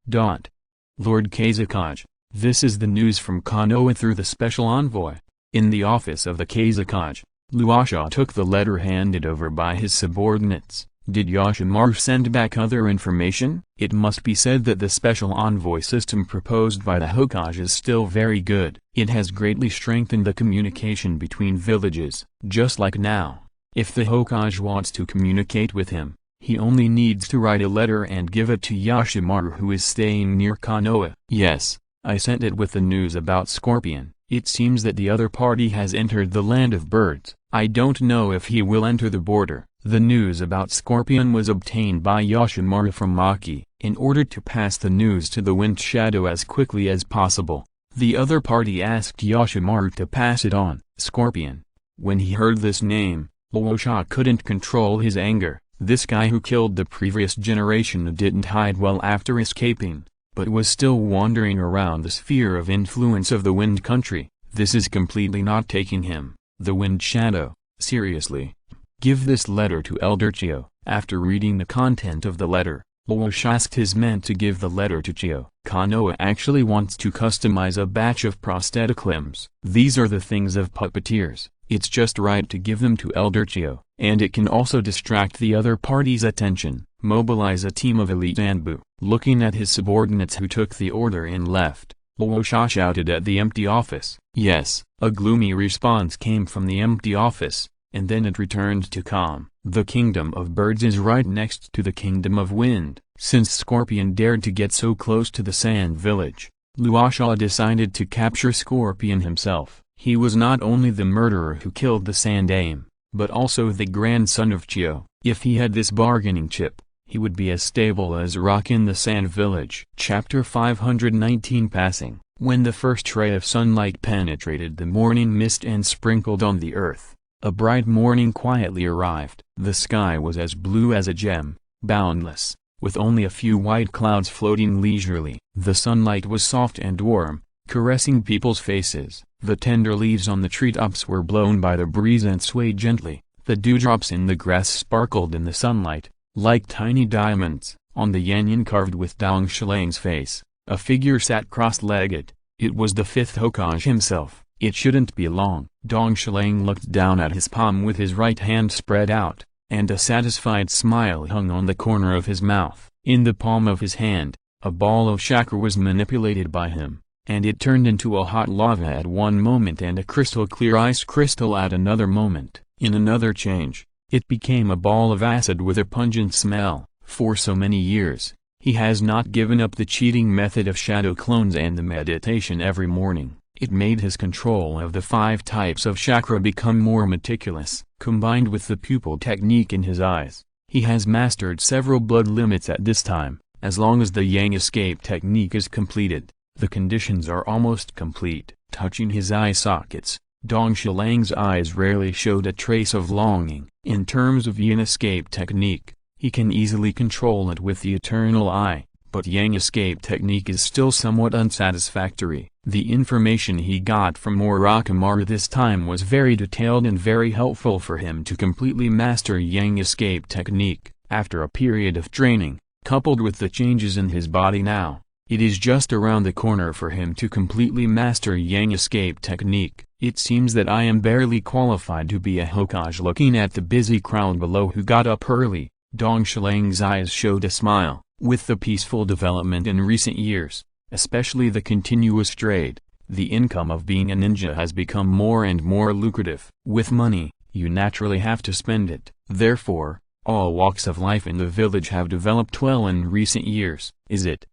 Lord Kazekage, this is the news from Konoha through the special envoy. In the office of the Kazekage, Luasha took the letter handed over by his subordinates. Did Yoshimaru send back other information? It must be said that the special envoy system proposed by the Hokage is still very good. It has greatly strengthened the communication between villages. Just like now, if the Hokage wants to communicate with him, he only needs to write a letter and give it to Yoshimaru, who is staying near Konoha. Yes, I sent it with the news about Scorpion. It seems that the other party has entered the land of birds. I don't know if he will enter the border. The news about Scorpion was obtained by Yoshimaru from Maki, in order to pass the news to the Wind Shadow as quickly as possible. The other party asked Yoshimaru to pass it on. Scorpion. When he heard this name, Uchiha couldn't control his anger. This guy who killed the previous generation didn't hide well after escaping, but was still wandering around the sphere of influence of the Wind Country. This is completely not taking him, the Wind Shadow, seriously. Give this letter to Elder Chio. After reading the content of the letter, Uchiha asked his men to give the letter to Chio. Konoha actually wants to customize a batch of prosthetic limbs. These are the things of puppeteers. It's just right to give them to Elder Chio, and it can also distract the other party's attention. Mobilize a team of elite Anbu. Looking at his subordinates who took the order and left, Uchiha shouted at the empty office. Yes, a gloomy response came from the empty office, and then it returned to calm. The Kingdom of Birds is right next to the Kingdom of Wind. Since Scorpion dared to get so close to the Sand Village, Uchiha decided to capture Scorpion himself. He was not only the murderer who killed the Sand Aim, but also the grandson of Chio. If he had this bargaining chip, he would be as stable as rock in the Sand Village. Chapter 519 Passing. When the first ray of sunlight penetrated the morning mist and sprinkled on the earth, a bright morning quietly arrived. The sky was as blue as a gem, boundless, with only a few white clouds floating leisurely. The sunlight was soft and warm, caressing people's faces. The tender leaves on the treetops were blown by the breeze and swayed gently. The dewdrops in the grass sparkled in the sunlight, like tiny diamonds. On the yearning carved with Dong Shilang's face, a figure sat cross-legged. It was the fifth Hokage himself. It shouldn't be long. Dong Shilang looked down at his palm with his right hand spread out, and a satisfied smile hung on the corner of his mouth. In the palm of his hand, a ball of chakra was manipulated by him, and it turned into a hot lava at one moment and a crystal clear ice crystal at another moment. In another change, it became a ball of acid with a pungent smell. For so many years, he has not given up the cheating method of shadow clones and the meditation every morning. It made his control of the 5 types of chakra become more meticulous. Combined with the pupil technique in his eyes, he has mastered several blood limits at this time. As long as the yang escape technique is completed, the conditions are almost complete. Touching his eye sockets, Dong Shilang's eyes rarely showed a trace of longing. In terms of yang escape technique, he can easily control it with the eternal eye, but yang escape technique is still somewhat unsatisfactory. The information he got from Orochimaru this time was very detailed and very helpful for him to completely master yang escape technique. After a period of training, coupled with the changes in his body now, it is just around the corner for him to completely master yang escape technique. It seems that I am barely qualified to be a Hokage. Looking at the busy crowd below who got up early, Dong Shilang's eyes showed a smile. With the peaceful development in recent years, especially the continuous trade, the income of being a ninja has become more and more lucrative. With money, you naturally have to spend it. Therefore, all walks of life in the village have developed well in recent years. Is it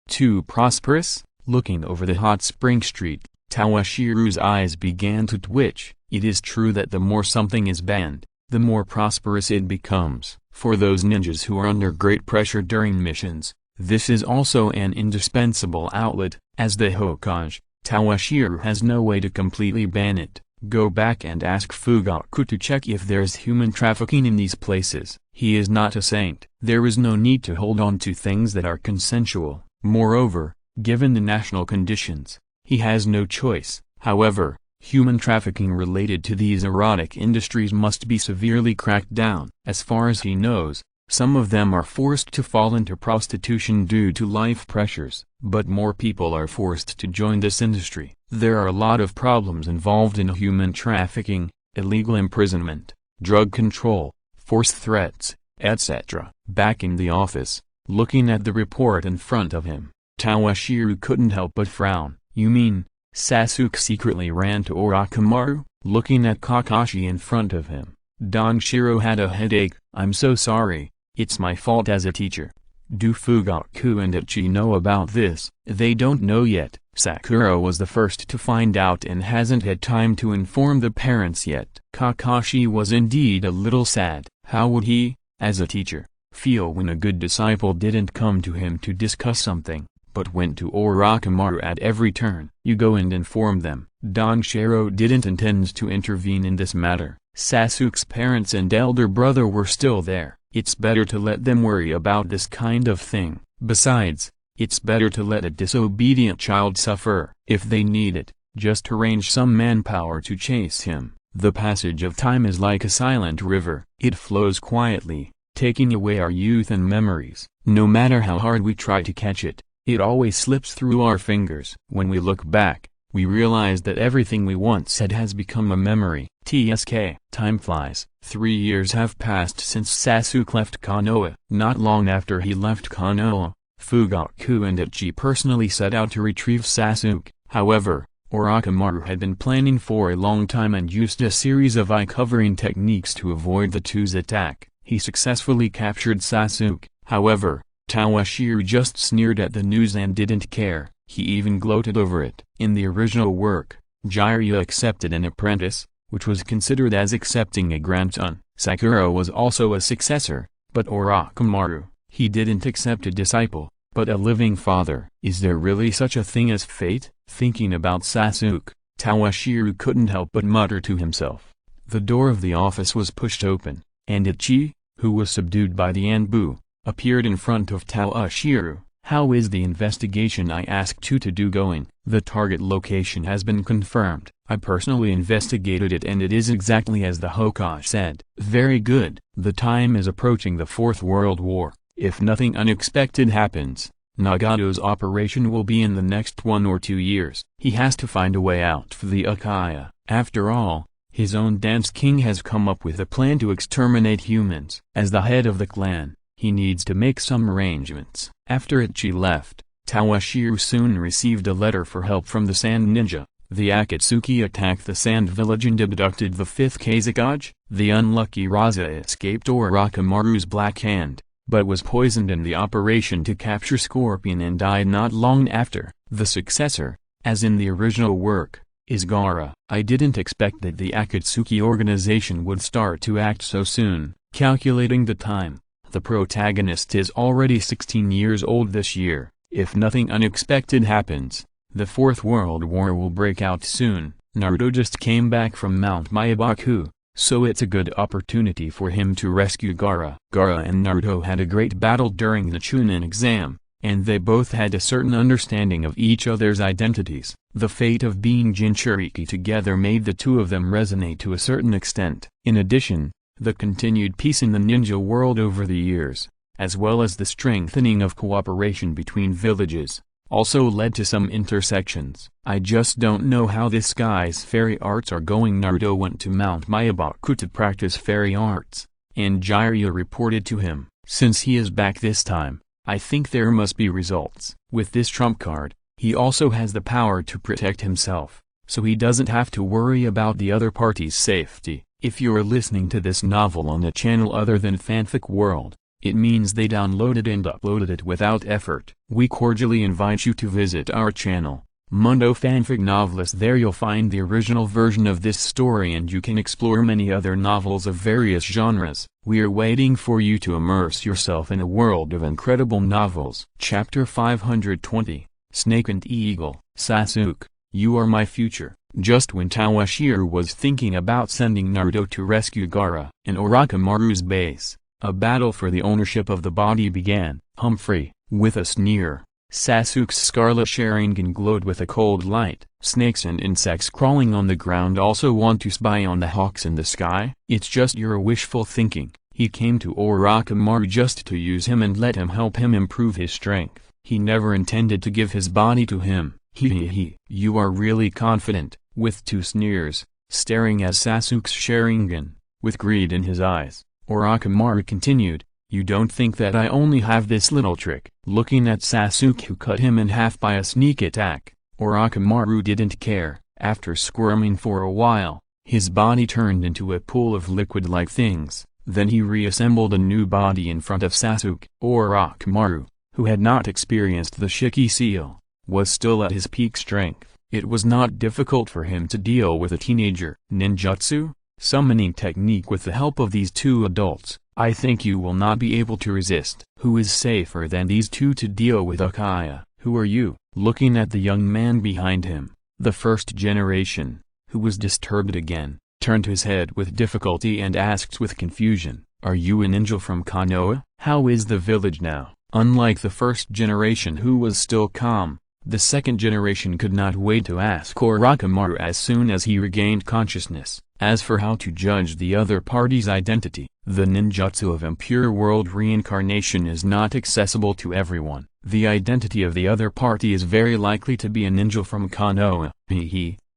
too prosperous? Looking over the hot spring street, Tawashiru's eyes began to twitch. It is true that the more something is banned, the more prosperous it becomes. For those ninjas who are under great pressure during missions, this is also an indispensable outlet. As the Hokage, Tawashiru has no way to completely ban it. Go back and ask Fugaku to check if there's human trafficking in these places. He is not a saint. There is no need to hold on to things that are consensual. Moreover, given the national conditions, he has no choice. However, human trafficking related to these erotic industries must be severely cracked down. As far as he knows, some of them are forced to fall into prostitution due to life pressures, but more people are forced to join this industry. There are a lot of problems involved in human trafficking, illegal imprisonment, drug control, forced threats, etc. Back in the office, looking at the report in front of him, Tawashiru couldn't help but frown. You mean, Sasuke secretly ran to Orochimaru? Looking at Kakashi in front of him, Don Shiro had a headache. I'm so sorry, it's my fault as a teacher. Do Fugaku and Ichi know about this? They don't know yet. Sakura was the first to find out and hasn't had time to inform the parents yet. Kakashi was indeed a little sad. How would he, as a teacher, feel when a good disciple didn't come to him to discuss something, but went to Orochimaru at every turn? You go and inform them. Danshiro didn't intend to intervene in this matter. Sasuke's parents and elder brother were still there. It's better to let them worry about this kind of thing. Besides, it's better to let a disobedient child suffer. If they need it, just arrange some manpower to chase him. The passage of time is like a silent river. It flows quietly, taking away our youth and memories. No matter how hard we try to catch it, it always slips through our fingers. When we look back, we realize that everything we once said has become a memory. TSK. Time flies. 3 years have passed since Sasuke left Konoha. Not long after he left Konoha, Fugaku and Itachi personally set out to retrieve Sasuke. However, Orochimaru had been planning for a long time and used a series of eye-covering techniques to avoid the two's attack. He successfully captured Sasuke. However, Toshiro just sneered at the news and didn't care. He even gloated over it. In the original work, Jiraiya accepted an apprentice, which was considered as accepting a grandson. Sakura was also a successor, but Orochimaru, he didn't accept a disciple, but a living father. Is there really such a thing as fate? Thinking about Sasuke, Toshiro couldn't help but mutter to himself. The door of the office was pushed open, and Itachi, who was subdued by the Anbu, appeared in front of Toshiro. How is the investigation I asked you to do going? The target location has been confirmed. I personally investigated it and it is exactly as the Hokage said. Very good. The time is approaching the Fourth World War. If nothing unexpected happens, Nagato's operation will be in the next 1 or 2 years. He has to find a way out for the Uchiha. After all, his own dance king has come up with a plan to exterminate humans. As the head of the clan, he needs to make some arrangements. After Itachi left, Toshiro soon received a letter for help from the Sand Ninja. The Akatsuki attacked the Sand Village and abducted the 5th Kazekage. The unlucky Raza escaped Orochimaru's black hand, but was poisoned in the operation to capture Scorpion and died not long after. The successor, as in the original work, is Gaara. I didn't expect that the Akatsuki organization would start to act so soon. Calculating the time, the protagonist is already 16 years old this year. If nothing unexpected happens, the Fourth World War will break out soon. Naruto just came back from Mount Meibaku, so it's a good opportunity for him to rescue Gaara. Gaara and Naruto had a great battle during the Chunin exam, and they both had a certain understanding of each other's identities. The fate of being Jinchuriki together made the two of them resonate to a certain extent. In addition, the continued peace in the ninja world over the years, as well as the strengthening of cooperation between villages, also led to some intersections. I just don't know how this guy's fairy arts are going. Naruto went to Mount Meibaku to practice fairy arts, and Jiraiya reported to him. Since he is back this time, I think there must be results. With this trump card, he also has the power to protect himself, so he doesn't have to worry about the other party's safety. If you're listening to this novel on a channel other than Fanfic World, it means they downloaded and uploaded it without effort. We cordially invite you to visit our channel, Mundo Fanfic Novelist. There you'll find the original version of this story and you can explore many other novels of various genres. We are waiting for you to immerse yourself in a world of incredible novels. Chapter 520, Snake and Eagle. Sasuke, you are my future. Just when Toshiro was thinking about sending Naruto to rescue Gaara in Orochimaru's base, a battle for the ownership of the body began. Humphrey, with a sneer, Sasuke's scarlet Sharingan glowed with a cold light. Snakes and insects crawling on the ground also want to spy on the hawks in the sky? It's just your wishful thinking. He came to Orochimaru just to use him and let him help him improve his strength. He never intended to give his body to him. You are really confident, with 2 sneers, staring at Sasuke's Sharingan, with greed in his eyes. Orochimaru continued, you don't think that I only have this little trick? Looking at Sasuke, who cut him in half by a sneak attack, Orochimaru didn't care. After squirming for a while, his body turned into a pool of liquid-like things. Then he reassembled a new body in front of Sasuke. Orochimaru, who had not experienced the Shiki seal, was still at his peak strength. It was not difficult for him to deal with a teenager. Ninjutsu? summoning technique with the help of these two adults, I think you will not be able to resist. Who is safer than these two to deal with Uchiha? Who are you? Looking at the young man behind him, the first generation, who was disturbed again, turned his head with difficulty and asked with confusion, "Are you an angel from Konoha? How is the village now?" Unlike the first generation who was still calm, the second generation could not wait to ask Orochimaru as soon as he regained consciousness. As for how to judge the other party's identity, the ninjutsu of impure world reincarnation is not accessible to everyone. The identity of the other party is very likely to be an angel from Konoha.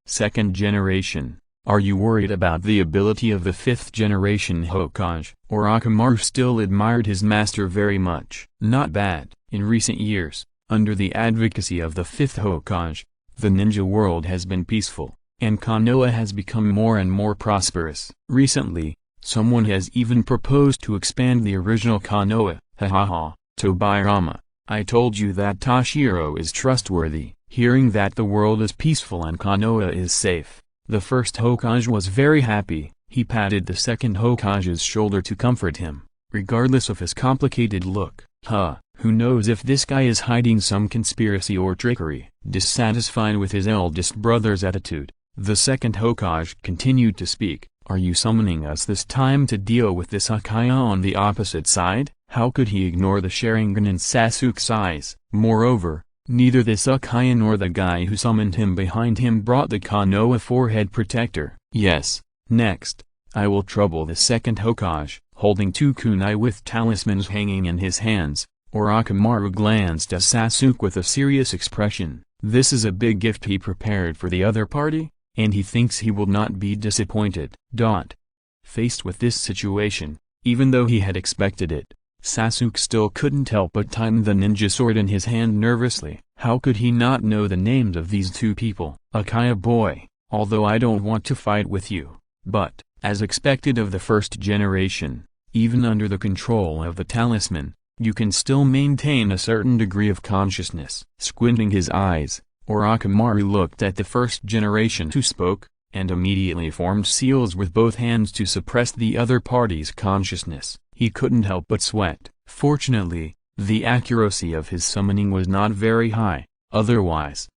Second generation. Are you worried about the ability of the fifth generation Hokage? Orochimaru still admired his master very much. Not bad. In recent years, under the advocacy of the fifth Hokage, the ninja world has been peaceful, and Konoha has become more and more prosperous. Recently, someone has even proposed to expand the original Konoha. Tobirama, I told you that Toshiro is trustworthy. Hearing that the world is peaceful and Konoha is safe, the first Hokage was very happy. He patted the second Hokage's shoulder to comfort him, regardless of his complicated look. Who knows if this guy is hiding some conspiracy or trickery? Dissatisfied with his eldest brother's attitude, the second Hokage continued to speak. Are you summoning us this time to deal with this Uchiha on the opposite side? How could he ignore the Sharingan in Sasuke's eyes? Moreover, neither this Uchiha nor the guy who summoned him behind him brought the Konoha forehead protector. Yes. Next, I will trouble the second Hokage, holding two kunai with talismans hanging in his hands. Orochimaru glanced at Sasuke with a serious expression. This is a big gift he prepared for the other party, and he thinks he will not be disappointed. Faced with this situation, even though he had expected it, Sasuke still couldn't help but tighten the ninja sword in his hand nervously. How could he not know the names of these two people? Uchiha boy, although I don't want to fight with you, but, as expected of the first generation, even under the control of the talisman, you can still maintain a certain degree of consciousness. Squinting his eyes, Orochimaru looked at the first generation who spoke, and immediately formed seals with both hands to suppress the other party's consciousness. He couldn't help but sweat. Fortunately, the accuracy of his summoning was not very high, otherwise,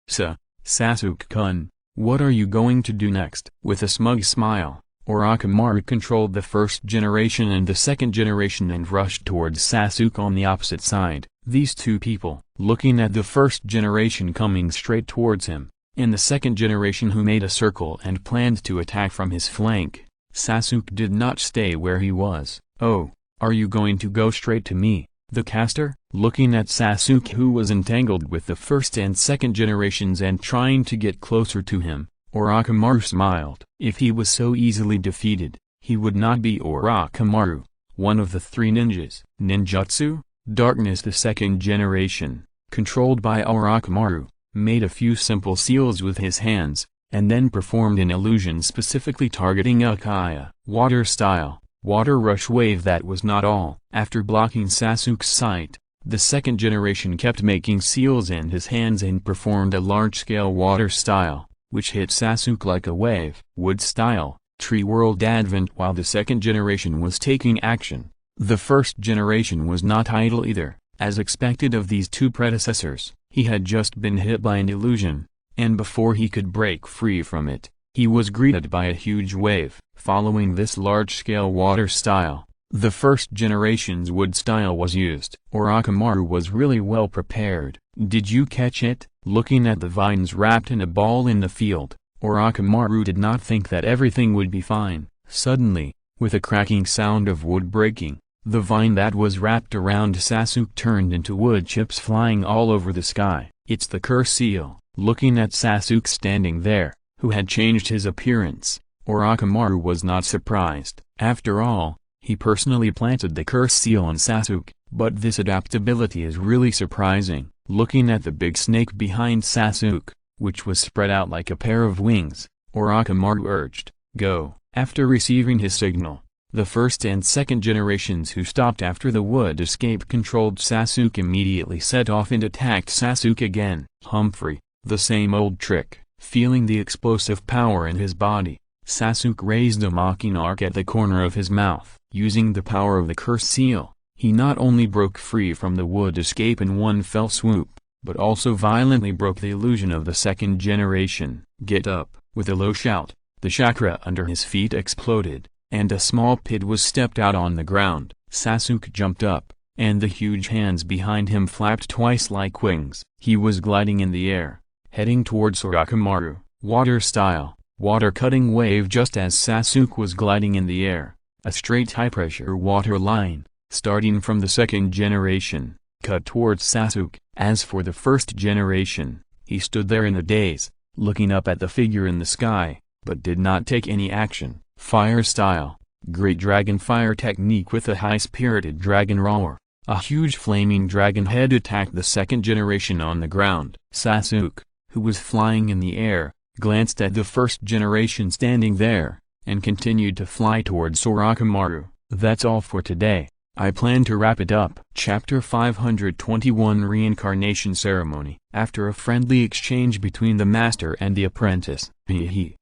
Sasuke-kun, what are you going to do next? With a smug smile, Orochimaru controlled the first generation and the second generation and rushed towards Sasuke on the opposite side. These two people, looking at the first generation coming straight towards him, and the second generation who made a circle and planned to attack from his flank, Sasuke did not stay where he was. Oh, are you going to go straight to me, the caster? Looking at Sasuke who was entangled with the first and second generations and trying to get closer to him, Orochimaru smiled. If he was so easily defeated, he would not be Orochimaru, one of the three ninjas. Ninjutsu? Darkness. The second generation, controlled by Orochimaru, made a few simple seals with his hands, and then performed an illusion specifically targeting Uchiha. Water style, water rush wave. That was not all. After blocking Sasuke's sight, the second generation kept making seals in his hands and performed a large-scale water style, which hit Sasuke like a wave. Wood style, tree world advent. While the second generation was taking action, the first generation was not idle either. As expected of these two predecessors, he had just been hit by an illusion, and before he could break free from it, he was greeted by a huge wave. Following this large-scale water style, the first generation's wood style was used. Orochimaru was really well prepared. Did you catch it? Looking at the vines wrapped in a ball in the field, Orochimaru did not think that everything would be fine. Suddenly, with a cracking sound of wood breaking, the vine that was wrapped around Sasuke turned into wood chips flying all over the sky. It's the curse seal. Looking at Sasuke standing there, who had changed his appearance, Orochimaru was not surprised. After all, he personally planted the curse seal on Sasuke, but this adaptability is really surprising. Looking at the big snake behind Sasuke, which was spread out like a pair of wings, Orochimaru urged, "Go." After receiving his signal, the first and second generations who stopped after the wood escape-controlled Sasuke immediately set off and attacked Sasuke again. Humphrey, the same old trick. Feeling the explosive power in his body, Sasuke raised a mocking arc at the corner of his mouth. Using the power of the curse seal, he not only broke free from the wood escape in one fell swoop, but also violently broke the illusion of the second generation. Get up! With a low shout, the chakra under his feet exploded, and a small pit was stepped out on the ground. Sasuke jumped up, and the huge hands behind him flapped twice like wings. He was gliding in the air, heading towards Orochimaru, water-style, water-cutting wave. Just as Sasuke was gliding in the air, a straight high-pressure water line, starting from the second generation, cut towards Sasuke. As for the first generation, he stood there in a daze, looking up at the figure in the sky, but did not take any action. Fire-style, great dragon fire technique with a high-spirited dragon roar. A huge flaming dragon head attacked the second generation on the ground. Sasuke, who was flying in the air, glanced at the first generation standing there, and continued to fly towards Orochimaru. That's all for today. I plan to wrap it up. Chapter 521 Reincarnation Ceremony. After a friendly exchange between the master and the apprentice,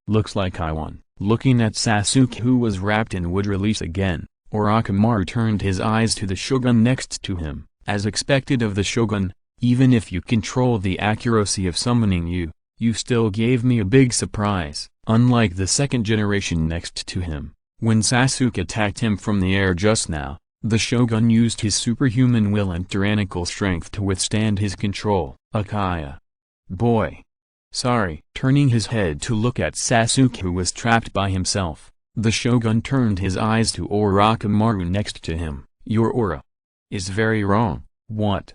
looks like I won. Looking at Sasuke, who was wrapped in wood release again, Orochimaru turned his eyes to the shogun next to him. As expected of the shogun, even if you control the accuracy of summoning you still gave me a big surprise. Unlike the second generation next to him, when Sasuke attacked him from the air just now, the shogun used his superhuman will and tyrannical strength to withstand his control. Uchiha. Boy. Sorry. Turning his head to look at Sasuke, who was trapped by himself, the shogun turned his eyes to Orochimaru next to him. Your aura is very wrong. What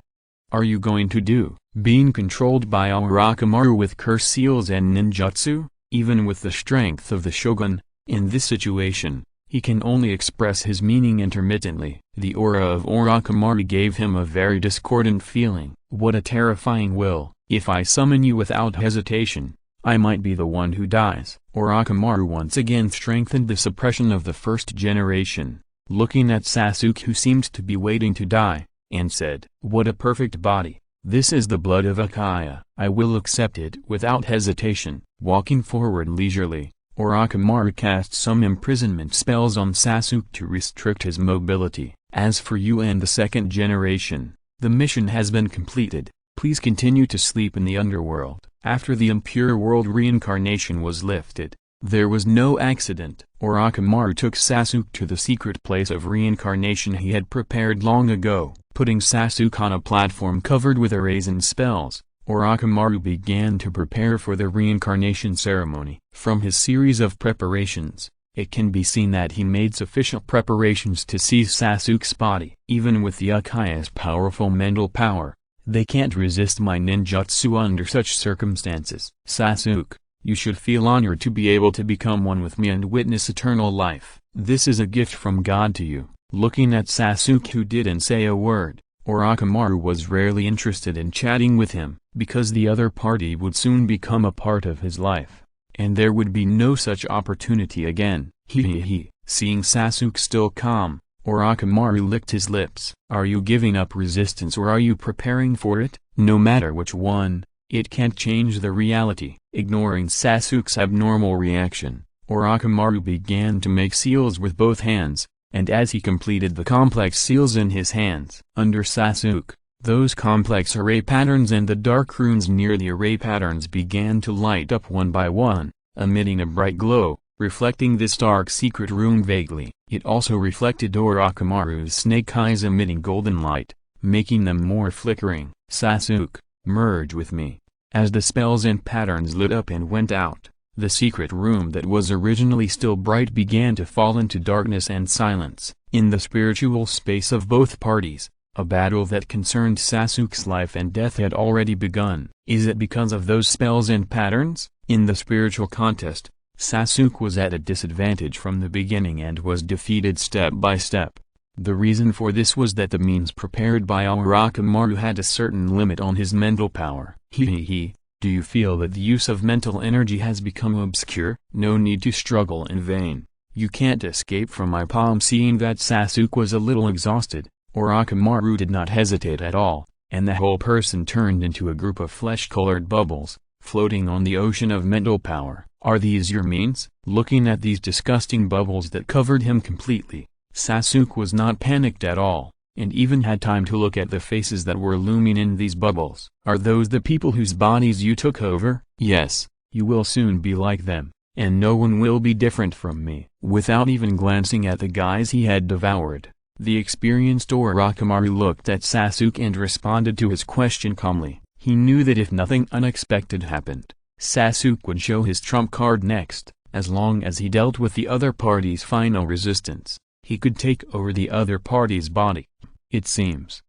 are you going to do? Being controlled by Orochimaru with curse seals and ninjutsu? Even with the strength of the shogun, in this situation, he can only express his meaning intermittently. The aura of Orochimaru gave him a very discordant feeling. What a terrifying will! If I summon you without hesitation, I might be the one who dies. Orochimaru once again strengthened the suppression of the first generation, looking at Sasuke, who seemed to be waiting to die, and said, "What a perfect body! This is the blood of Uchiha. I will accept it without hesitation." Walking forward leisurely, Orochimaru cast some imprisonment spells on Sasuke to restrict his mobility. As for you and the second generation, the mission has been completed. Please continue to sleep in the underworld. After the impure world reincarnation was lifted, there was no accident. Orochimaru took Sasuke to the secret place of reincarnation he had prepared long ago. Putting Sasuke on a platform covered with arrays and spells, Orochimaru began to prepare for the reincarnation ceremony. From his series of preparations, it can be seen that he made sufficient preparations to seize Sasuke's body. Even with the Uchiha's powerful mental power, they can't resist my ninjutsu under such circumstances. Sasuke, you should feel honored to be able to become one with me and witness eternal life. This is a gift from God to you. Looking at Sasuke, who didn't say a word, Orochimaru was rarely interested in chatting with him, because the other party would soon become a part of his life, and there would be no such opportunity again. Seeing Sasuke still calm, Orochimaru licked his lips. Are you giving up resistance or are you preparing for it? No matter which one, it can't change the reality. Ignoring Sasuke's abnormal reaction, Orochimaru began to make seals with both hands, and as he completed the complex seals in his hands, under Sasuke, those complex array patterns and the dark runes near the array patterns began to light up one by one, emitting a bright glow, reflecting this dark secret rune vaguely. It also reflected Orochimaru's snake eyes emitting golden light, making them more flickering. Sasuke, merge with me. As the spells and patterns lit up and went out, the secret room that was originally still bright began to fall into darkness and silence. In the spiritual space of both parties, a battle that concerned Sasuke's life and death had already begun. Is it because of those spells and patterns? In the spiritual contest, Sasuke was at a disadvantage from the beginning and was defeated step by step. The reason for this was that the means prepared by Orochimaru had a certain limit on his mental power. Do you feel that the use of mental energy has become obscure? No need to struggle in vain. You can't escape from my palm. Seeing that Sasuke was a little exhausted, Orochimaru did not hesitate at all, and the whole person turned into a group of flesh-colored bubbles, floating on the ocean of mental power. Are these your means? Looking at these disgusting bubbles that covered him completely, Sasuke was not panicked at all, and even had time to look at the faces that were looming in these bubbles. Are those the people whose bodies you took over? Yes, you will soon be like them, and no one will be different from me. Without even glancing at the guys he had devoured, the experienced Orochimaru looked at Sasuke and responded to his question calmly. He knew that if nothing unexpected happened, Sasuke would show his trump card next. As long as he dealt with the other party's final resistance, he could take over the other party's body. It seems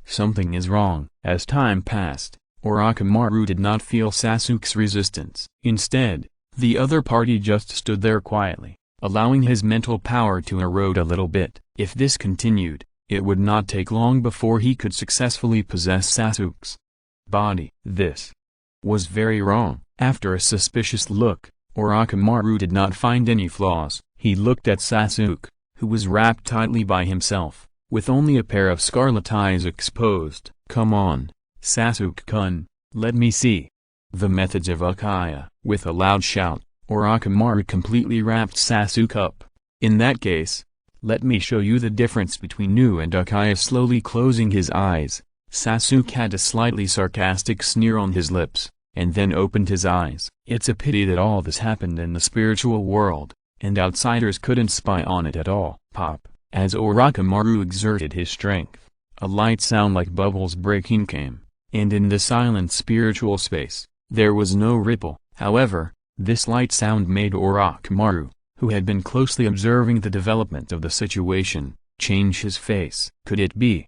something is wrong. As time passed, Orochimaru did not feel Sasuke's resistance. Instead, the other party just stood there quietly, allowing his mental power to erode a little bit. If this continued, it would not take long before he could successfully possess Sasuke's body. This was very wrong. After a suspicious look, Orochimaru did not find any flaws. He looked at Sasuke, who was wrapped tightly by himself, with only a pair of scarlet eyes exposed. Come on, Sasuke-kun, let me see the methods of Uchiha. With a loud shout, Orochimaru completely wrapped Sasuke up. In that case, let me show you the difference between you and Uchiha. Slowly closing his eyes, Sasuke had a slightly sarcastic sneer on his lips, and then opened his eyes. It's a pity that all this happened in the spiritual world, and outsiders couldn't spy on it at all. Pop. As Orochimaru exerted his strength, a light sound like bubbles breaking came, and in the silent spiritual space, there was no ripple. However, this light sound made Orochimaru, who had been closely observing the development of the situation, change his face. Could it be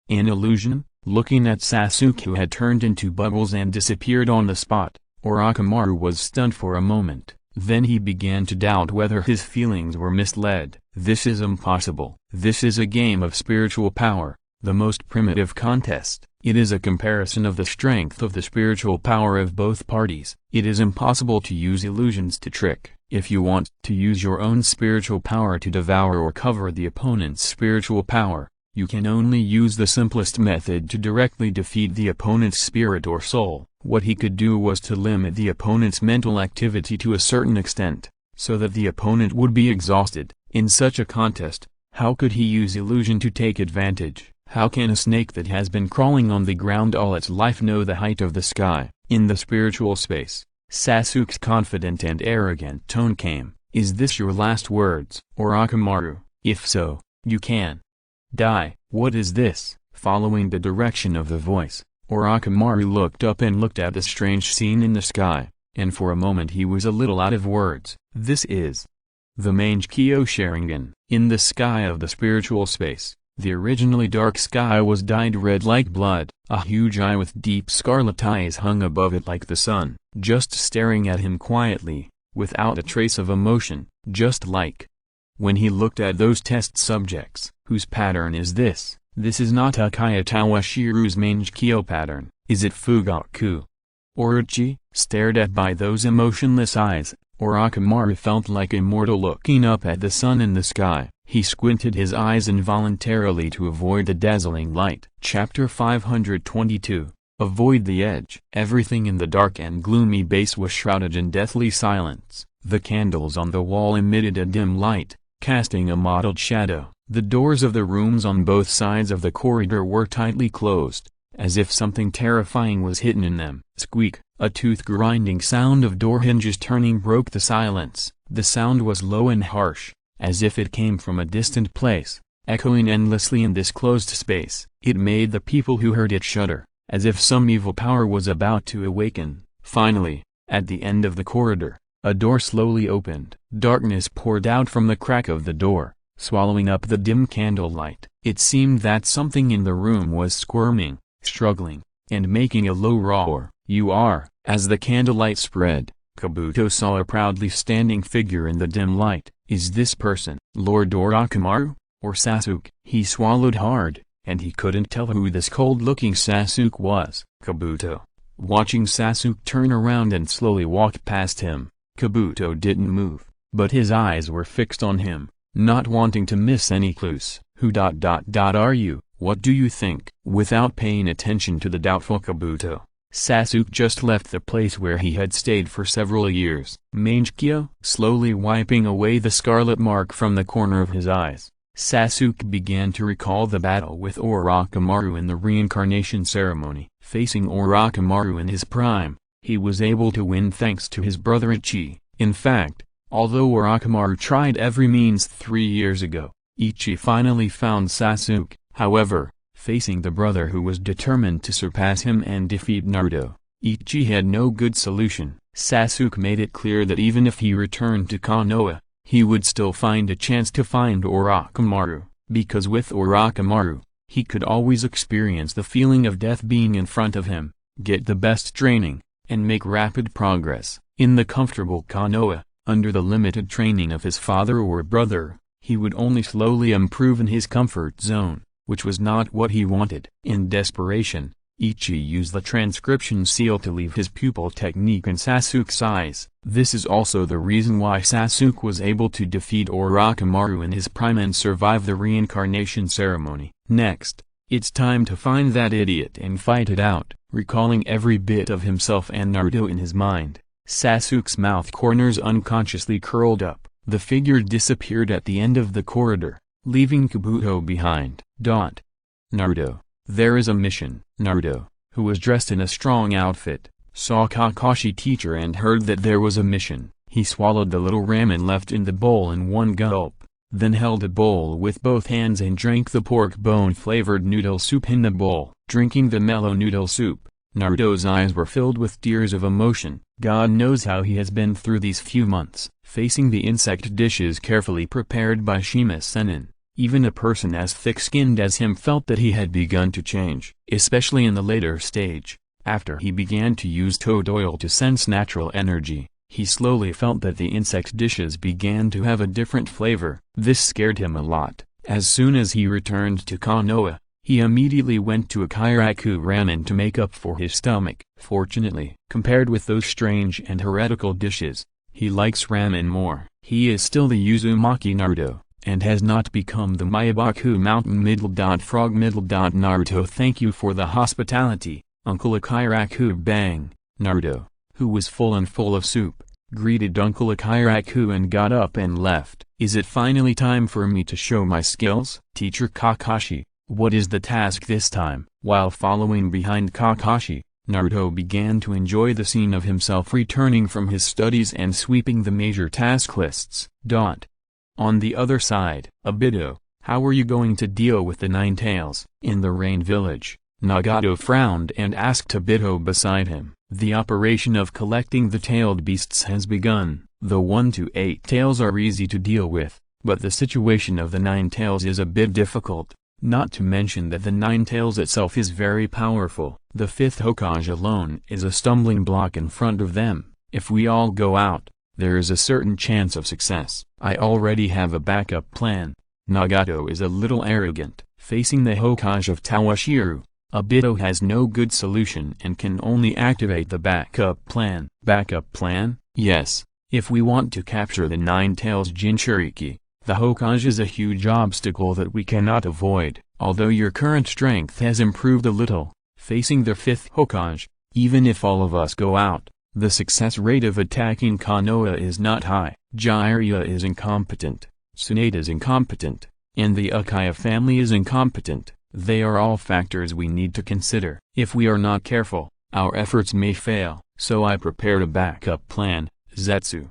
an illusion? Looking at Sasuke, who had turned into bubbles and disappeared on the spot, Orochimaru was stunned for a moment. Then he began to doubt whether his feelings were misled. This is impossible. This is a game of spiritual power, the most primitive contest. It is a comparison of the strength of the spiritual power of both parties. It is impossible to use illusions to trick. If you want to use your own spiritual power to devour or cover the opponent's spiritual power, you can only use the simplest method to directly defeat the opponent's spirit or soul. What he could do was to limit the opponent's mental activity to a certain extent, so that the opponent would be exhausted. In such a contest, how could he use illusion to take advantage? How can a snake that has been crawling on the ground all its life know the height of the sky? In the spiritual space, Sasuke's confident and arrogant tone came. Is this your last words, Orochimaru? If so, you can die. What is this? Following the direction of the voice, Orochimaru looked up and looked at the strange scene in the sky, and for a moment he was a little out of words. This is the Meixiang Sharingan. In the sky of the spiritual space, the originally dark sky was dyed red like blood. A huge eye with deep scarlet eyes hung above it like the sun, just staring at him quietly, without a trace of emotion, just like when he looked at those test subjects. Whose pattern is this? This is not Uchiha Tawashiro's Meixiang pattern. Is it Fugaku? Orochi? Stared at by those emotionless eyes, Orochimaru felt like a mortal looking up at the sun in the sky. He squinted his eyes involuntarily to avoid the dazzling light. Chapter 522. Avoid the edge. Everything in the dark and gloomy base was shrouded in deathly silence. The candles on the wall emitted a dim light, casting a mottled shadow. The doors of the rooms on both sides of the corridor were tightly closed, as if something terrifying was hidden in them. Squeak! A tooth-grinding sound of door hinges turning broke the silence. The sound was low and harsh, as if it came from a distant place, echoing endlessly in this closed space. It made the people who heard it shudder, as if some evil power was about to awaken. Finally, at the end of the corridor, a door slowly opened. Darkness poured out from the crack of the door, swallowing up the dim candlelight. It seemed that something in the room was squirming, struggling, and making a low roar. You are. As the candlelight spread, Kabuto saw a proudly standing figure in the dim light. Is this person Lord Orochimaru, or Sasuke? He swallowed hard, and he couldn't tell who this cold-looking Sasuke was. Kabuto. Watching Sasuke turn around and slowly walk past him, Kabuto didn't move, but his eyes were fixed on him, not wanting to miss any clues. Who are you? What do you think? Without paying attention to the doubtful Kabuto, Sasuke just left the place where he had stayed for several years. Meixiang, slowly wiping away the scarlet mark from the corner of his eyes, Sasuke began to recall the battle with Orochimaru in the reincarnation ceremony. Facing Orochimaru in his prime, he was able to win thanks to his brother Ichi. In fact, although Orochimaru tried every means 3 years ago, Ichi finally found Sasuke. However, facing the brother who was determined to surpass him and defeat Naruto, Ichi had no good solution. Sasuke made it clear that even if he returned to Konoha, he would still find a chance to find Orochimaru, because with Orochimaru, he could always experience the feeling of death being in front of him, get the best training, and make rapid progress. In the comfortable Konoha, under the limited training of his father or brother, he would only slowly improve in his comfort zone, which was not what he wanted. In desperation, Ichi used the transcription seal to leave his pupil technique in Sasuke's eyes. This is also the reason why Sasuke was able to defeat Orochimaru in his prime and survive the reincarnation ceremony. Next, it's time to find that idiot and fight it out. Recalling every bit of himself and Naruto in his mind, Sasuke's mouth corners unconsciously curled up. The figure disappeared at the end of the corridor, leaving Kabuto behind. Naruto, there is a mission. Naruto, who was dressed in a strong outfit, saw Kakashi teacher and heard that there was a mission. He swallowed the little ramen left in the bowl in one gulp, then held a bowl with both hands and drank the pork bone-flavored noodle soup in the bowl. Drinking the mellow noodle soup, Naruto's eyes were filled with tears of emotion. God knows how he has been through these few months, facing the insect dishes carefully prepared by Shima Sennin. Even a person as thick-skinned as him felt that he had begun to change, especially in the later stage. After he began to use toad oil to sense natural energy, he slowly felt that the insect dishes began to have a different flavor. This scared him a lot. As soon as he returned to Konoha, he immediately went to a kairaku ramen to make up for his stomach. Fortunately, compared with those strange and heretical dishes, he likes ramen more. He is still the Uzumaki Naruto, and has not become the Meibaku mountain frog Naruto. Thank you for the hospitality, Uncle Akiraku. Bang! Naruto, who was full of soup, greeted Uncle Akiraku and got up and left. Is it finally time for me to show my skills? Teacher Kakashi, what is the task this time? While following behind Kakashi, Naruto began to enjoy the scene of himself returning from his studies and sweeping the major task lists. On the other side, Obito, how are you going to deal with the Nine Tails? In the Rain Village, Nagato frowned and asked Obito beside him. The operation of collecting the tailed beasts has begun. The 1 to 8 tails are easy to deal with, but the situation of the 9 tails is a bit difficult, not to mention that the 9 tails itself is very powerful. The 5th Hokage alone is a stumbling block in front of them. If we all go out, there is a certain chance of success. I already have a backup plan. Nagato is a little arrogant. Facing the Hokage of Tawashiru, Obito has no good solution and can only activate the backup plan. Backup plan? Yes. If we want to capture the 9 tails Jinchuriki, the Hokage is a huge obstacle that we cannot avoid. Although your current strength has improved a little, facing the 5th Hokage, even if all of us go out, the success rate of attacking Konoha is not high. Jiraiya is incompetent, Tsunade is incompetent, and the Uchiha family is incompetent. They are all factors we need to consider. If we are not careful, our efforts may fail. So I prepared a backup plan. Zetsu,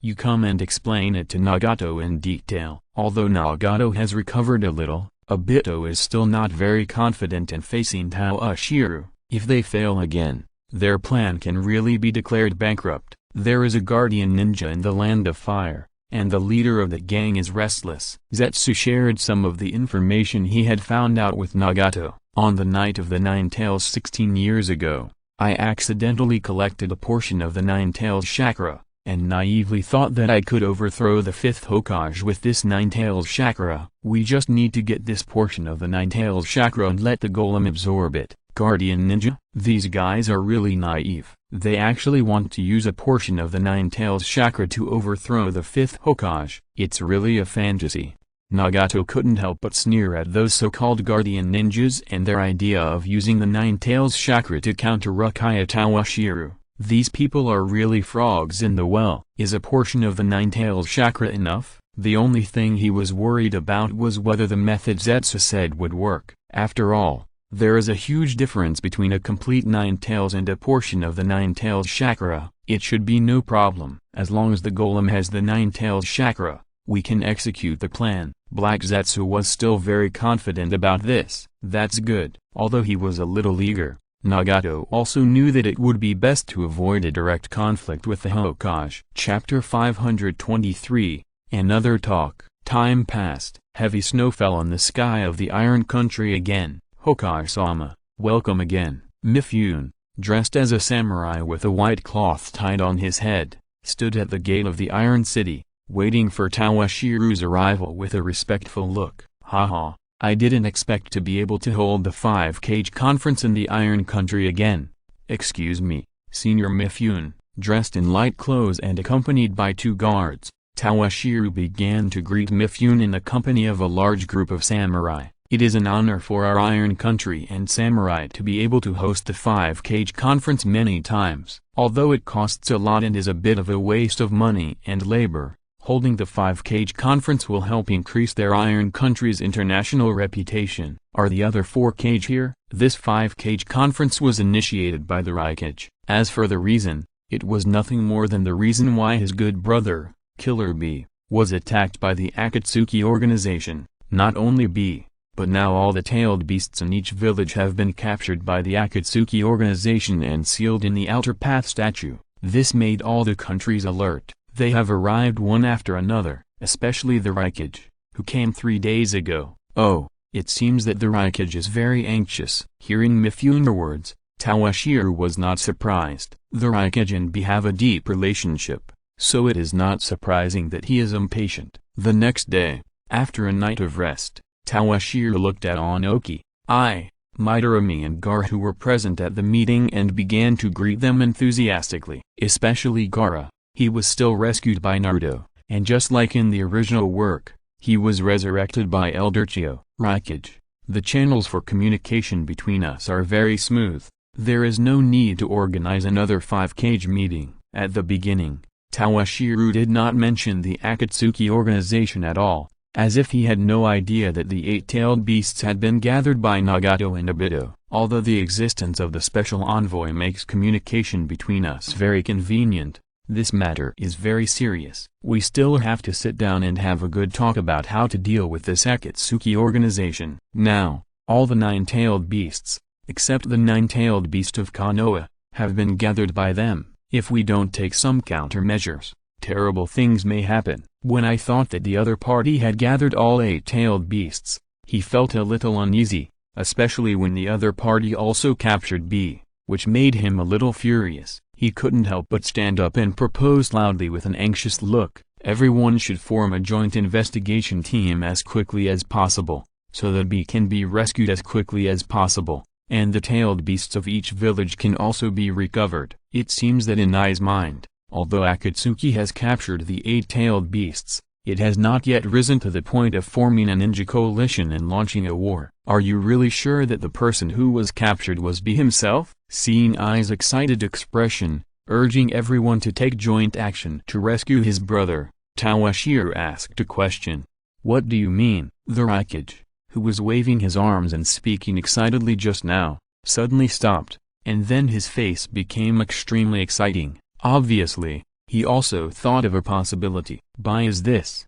you come and explain it to Nagato in detail. Although Nagato has recovered a little, Obito is still not very confident in facing Tawashiru. If they fail again, their plan can really be declared bankrupt. There is a guardian ninja in the land of fire, and the leader of the gang is restless. Zetsu shared some of the information he had found out with Nagato. On the night of the 9 tails 16 years ago, I accidentally collected a portion of the 9 tails chakra, and naively thought that I could overthrow the 5th Hokage with this 9 tails chakra. We just need to get this portion of the 9 tails chakra and let the golem absorb it. Guardian ninja? These guys are really naive. They actually want to use a portion of the 9 tails chakra to overthrow the 5th Hokage. It's really a fantasy. Nagato couldn't help but sneer at those so-called guardian ninjas and their idea of using the Nine Tails chakra to counter Uchiha Toshiro. These people are really frogs in the well. Is a portion of the Nine Tails chakra enough? The only thing he was worried about was whether the method Zetsu said would work. After all, there is a huge difference between a complete Nine Tails and a portion of the Nine Tails chakra. It should be no problem. As long as the golem has the Nine Tails chakra, we can execute the plan. Black Zetsu was still very confident about this. That's good. Although he was a little eager, Nagato also knew that it would be best to avoid a direct conflict with the Hokage. Chapter 523. Another talk. Time passed. Heavy snow fell on the sky of the Iron Country again. Hokage-sama, welcome again. Mifune, dressed as a samurai with a white cloth tied on his head, stood at the gate of the Iron City, waiting for Tawashiro's arrival with a respectful look. Haha, I didn't expect to be able to hold the 5-cage conference in the Iron Country again. Excuse me, Senior Mifune, dressed in light clothes and accompanied by 2 guards. Tawashiro began to greet Mifune in the company of a large group of samurai. It is an honor for our Iron Country and samurai to be able to host the 5-cage conference many times. Although it costs a lot and is a bit of a waste of money and labor, holding the 5-cage conference will help increase their Iron Country's international reputation. Are the other 4-cage here? This 5-cage conference was initiated by the Reincarnated. As for the reason, it was nothing more than the reason why his good brother, Killer B, was attacked by the Akatsuki organization. Not only B, but now all the tailed beasts in each village have been captured by the Akatsuki organization and sealed in the Outer Path statue. This made all the countries alert. They have arrived one after another, especially the Reincarnated, who came 3 days ago. Oh, it seems that the Reincarnated is very anxious. Hearing Mifune's words, Tawashiro was not surprised. The Reincarnated and B have a deep relationship, so it is not surprising that he is impatient. The next day, after a night of rest, Tawashiro looked at Onoki, Midorami and Gaara who were present at the meeting and began to greet them enthusiastically. Especially Gaara, he was still rescued by Naruto, and just like in the original work, he was resurrected by Elder Chio. Reincarnated, the channels for communication between us are very smooth. There is no need to organize another 5-cage meeting. At the beginning, Tawashiro did not mention the Akatsuki organization at all, as if he had no idea that the 8-tailed beasts had been gathered by Nagato and Obito. Although the existence of the special envoy makes communication between us very convenient, this matter is very serious. We still have to sit down and have a good talk about how to deal with this Akatsuki organization. Now, all the 9-tailed beasts, except the 9-tailed beast of Konoha, have been gathered by them. If we don't take some countermeasures, terrible things may happen. When I thought that the other party had gathered all 8-tailed beasts, he felt a little uneasy, especially when the other party also captured B, which made him a little furious. He couldn't help but stand up and propose loudly with an anxious look. Everyone should form a joint investigation team as quickly as possible, so that B can be rescued as quickly as possible, and the tailed beasts of each village can also be recovered. It seems that in Ai's mind, although Akatsuki has captured the 8-tailed beasts, it has not yet risen to the point of forming a ninja coalition and launching a war. Are you really sure that the person who was captured was B himself? Seeing Ai's excited expression, urging everyone to take joint action to rescue his brother, Tawashiro asked a question. What do you mean? The Reincarnated, who was waving his arms and speaking excitedly just now, suddenly stopped, and then his face became extremely exciting. Obviously, he also thought of a possibility. Why is this?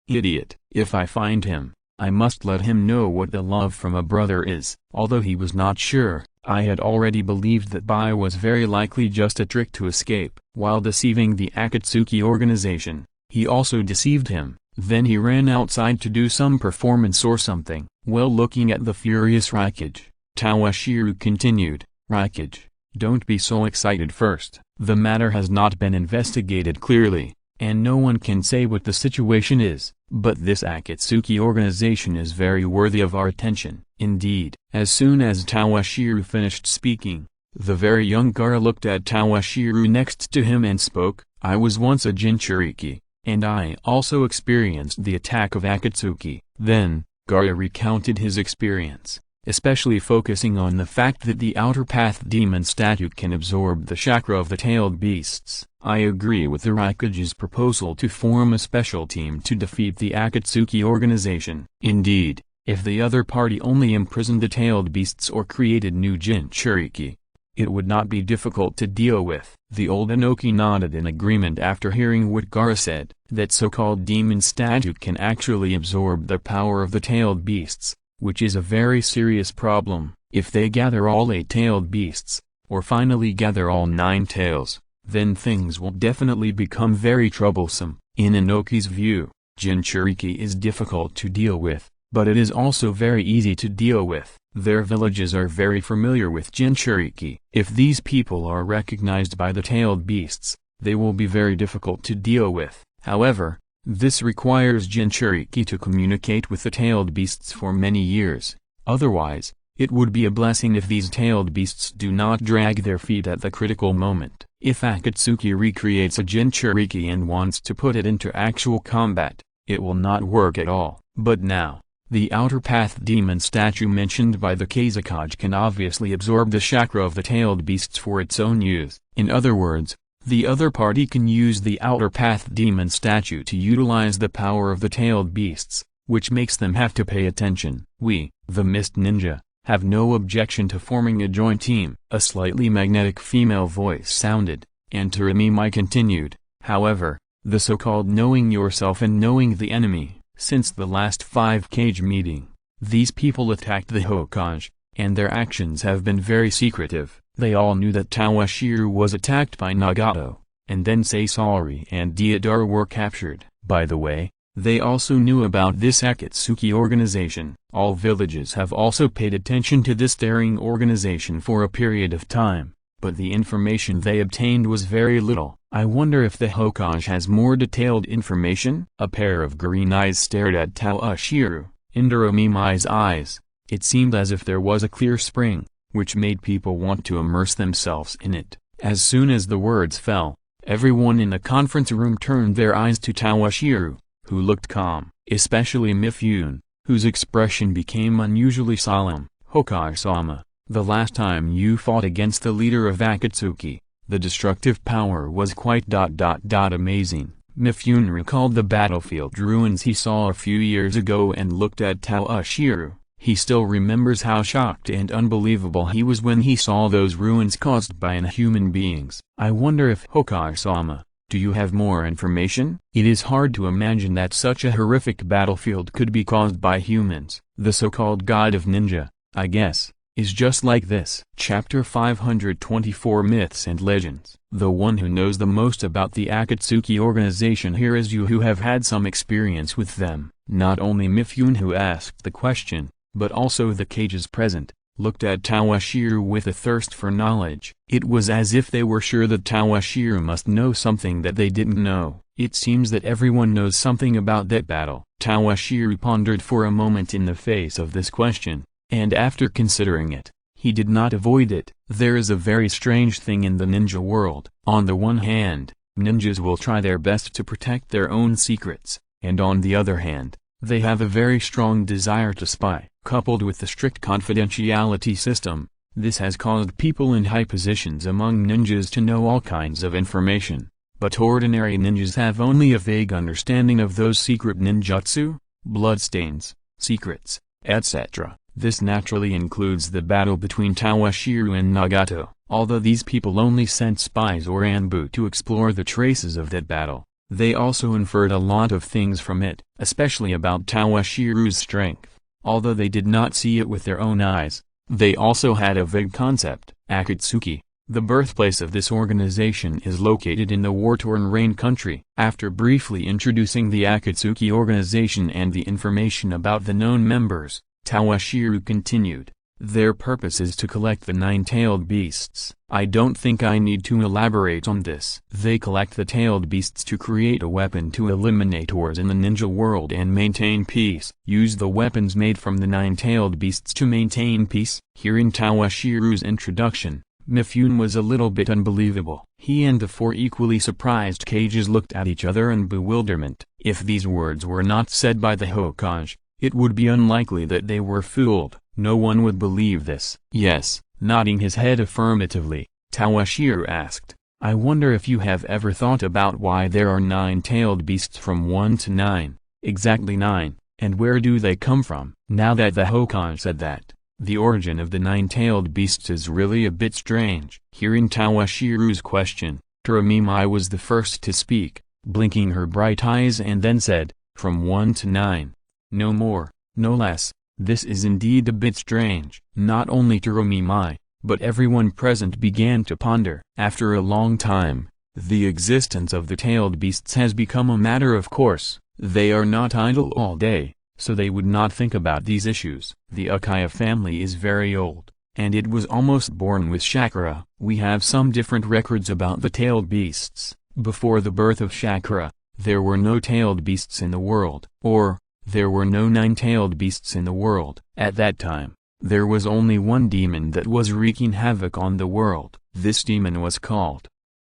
Idiot. If I find him, I must let him know what the love from a brother is. Although he was not sure, I had already believed that Bai was very likely just a trick to escape. While deceiving the Akatsuki organization, he also deceived him. Then he ran outside to do some performance or something. Well, looking at the furious Reincarnated, Tawashiro continued, Reincarnated, don't be so excited first. The matter has not been investigated clearly, and no one can say what the situation is, but this Akatsuki organization is very worthy of our attention. Indeed. As soon as Tawashiro finished speaking, the very young Gaara looked at Tawashiro next to him and spoke. I was once a Jinchuriki, and I also experienced the attack of Akatsuki. Then, Gaara recounted his experience, especially focusing on the fact that the Outer Path demon statue can absorb the chakra of the tailed beasts. I agree with the Raikage's proposal to form a special team to defeat the Akatsuki organization. Indeed, if the other party only imprisoned the tailed beasts or created new Jinchuriki, it would not be difficult to deal with. The old Inoki nodded in agreement after hearing what Gaara said. That so-called demon statue can actually absorb the power of the tailed beasts, which is a very serious problem. If they gather all 8 tailed beasts, or finally gather all 9 tails, then things will definitely become very troublesome. In Inoki's view, Jinchuriki is difficult to deal with, but it is also very easy to deal with. Their villages are very familiar with Jinchuriki. If these people are recognized by the tailed beasts, they will be very difficult to deal with. However, this requires Jinchuriki to communicate with the tailed beasts for many years. Otherwise, it would be a blessing if these tailed beasts do not drag their feet at the critical moment. If Akatsuki recreates a Jinchuriki and wants to put it into actual combat, it will not work at all. But now, the Outer Path demon statue mentioned by the Kazekage can obviously absorb the chakra of the tailed beasts for its own use. In other words, the other party can use the Outer Path demon statue to utilize the power of the tailed beasts, which makes them have to pay attention. We, the Mist Ninja, have no objection to forming a joint team. A slightly magnetic female voice sounded, and Taramimai continued, however, the so-called knowing yourself and knowing the enemy. Since the last 5-cage meeting, these people attacked the Hokage, and their actions have been very secretive. They all knew that Tawashiro was attacked by Nagato, and then Sasori and Deidara were captured. By the way, they also knew about this Akatsuki organization. All villages have also paid attention to this daring organization for a period of time, but the information they obtained was very little. I wonder if the Hokage has more detailed information? A pair of green eyes stared at Tawashiro. In Taramimai's eyes, it seemed as if there was a clear spring, which made people want to immerse themselves in it. As soon as the words fell, everyone in the conference room turned their eyes to Tawashiro, who looked calm, especially Mifune, whose expression became unusually solemn. Hokage-sama, the last time you fought against the leader of Akatsuki, the destructive power was quite amazing. Mifune recalled the battlefield ruins he saw a few years ago and looked at Tawashiro. He still remembers how shocked and unbelievable he was when he saw those ruins caused by inhuman beings. I wonder if Hokage-sama, do you have more information? It is hard to imagine that such a horrific battlefield could be caused by humans. The so-called god of ninja, I guess, is just like this. Chapter 524 Myths and Legends. The one who knows the most about the Akatsuki organization here is you, who have had some experience with them. Not only Mifune, who asked the question, but also the cages present, looked at Tawashiro with a thirst for knowledge. It was as if they were sure that Tawashiro must know something that they didn't know. It seems that everyone knows something about that battle. Tawashiro pondered for a moment in the face of this question, and after considering it, he did not avoid it. There is a very strange thing in the ninja world. On the one hand, ninjas will try their best to protect their own secrets, and on the other hand, they have a very strong desire to spy. Coupled with the strict confidentiality system, this has caused people in high positions among ninjas to know all kinds of information, but ordinary ninjas have only a vague understanding of those secret ninjutsu, bloodstains, secrets, etc. This naturally includes the battle between Tawashiro and Nagato. Although these people only sent spies or Anbu to explore the traces of that battle, they also inferred a lot of things from it, especially about Tawashiro's strength. Although they did not see it with their own eyes, they also had a vague concept. Akatsuki, the birthplace of this organization, is located in the war-torn Rain country. After briefly introducing the Akatsuki organization and the information about the known members, Tawashiro continued, their purpose is to collect the 9-tailed beasts. I don't think I need to elaborate on this. They collect the tailed beasts to create a weapon to eliminate wars in the ninja world and maintain peace. Use the weapons made from the 9-tailed beasts to maintain peace. Hearing Tawashiro's introduction, Mifune was a little bit unbelievable. He and the four equally surprised cages looked at each other in bewilderment. If these words were not said by the Hokage, it would be unlikely that they were fooled. No one would believe this. Yes, nodding his head affirmatively, Toshiro asked, I wonder if you have ever thought about why there are 9-tailed beasts from 1 to 9, exactly 9, and where do they come from? Now that the Hokage said that, the origin of the 9-tailed beasts is really a bit strange. Hearing Toshiro's question, Kuramimai was the first to speak, blinking her bright eyes, and then said, from 1 to 9. No more, no less. This is indeed a bit strange. Not only Kuramimai, but everyone present began to ponder. After a long time, the existence of the tailed beasts has become a matter of course. They are not idle all day, so they would not think about these issues. The Uchiha family is very old, and it was almost born with chakra. We have some different records about the tailed beasts. Before the birth of chakra, there were no tailed beasts in the world, or, there were no 9-tailed beasts in the world. At that time, there was only one demon that was wreaking havoc on the world. This demon was called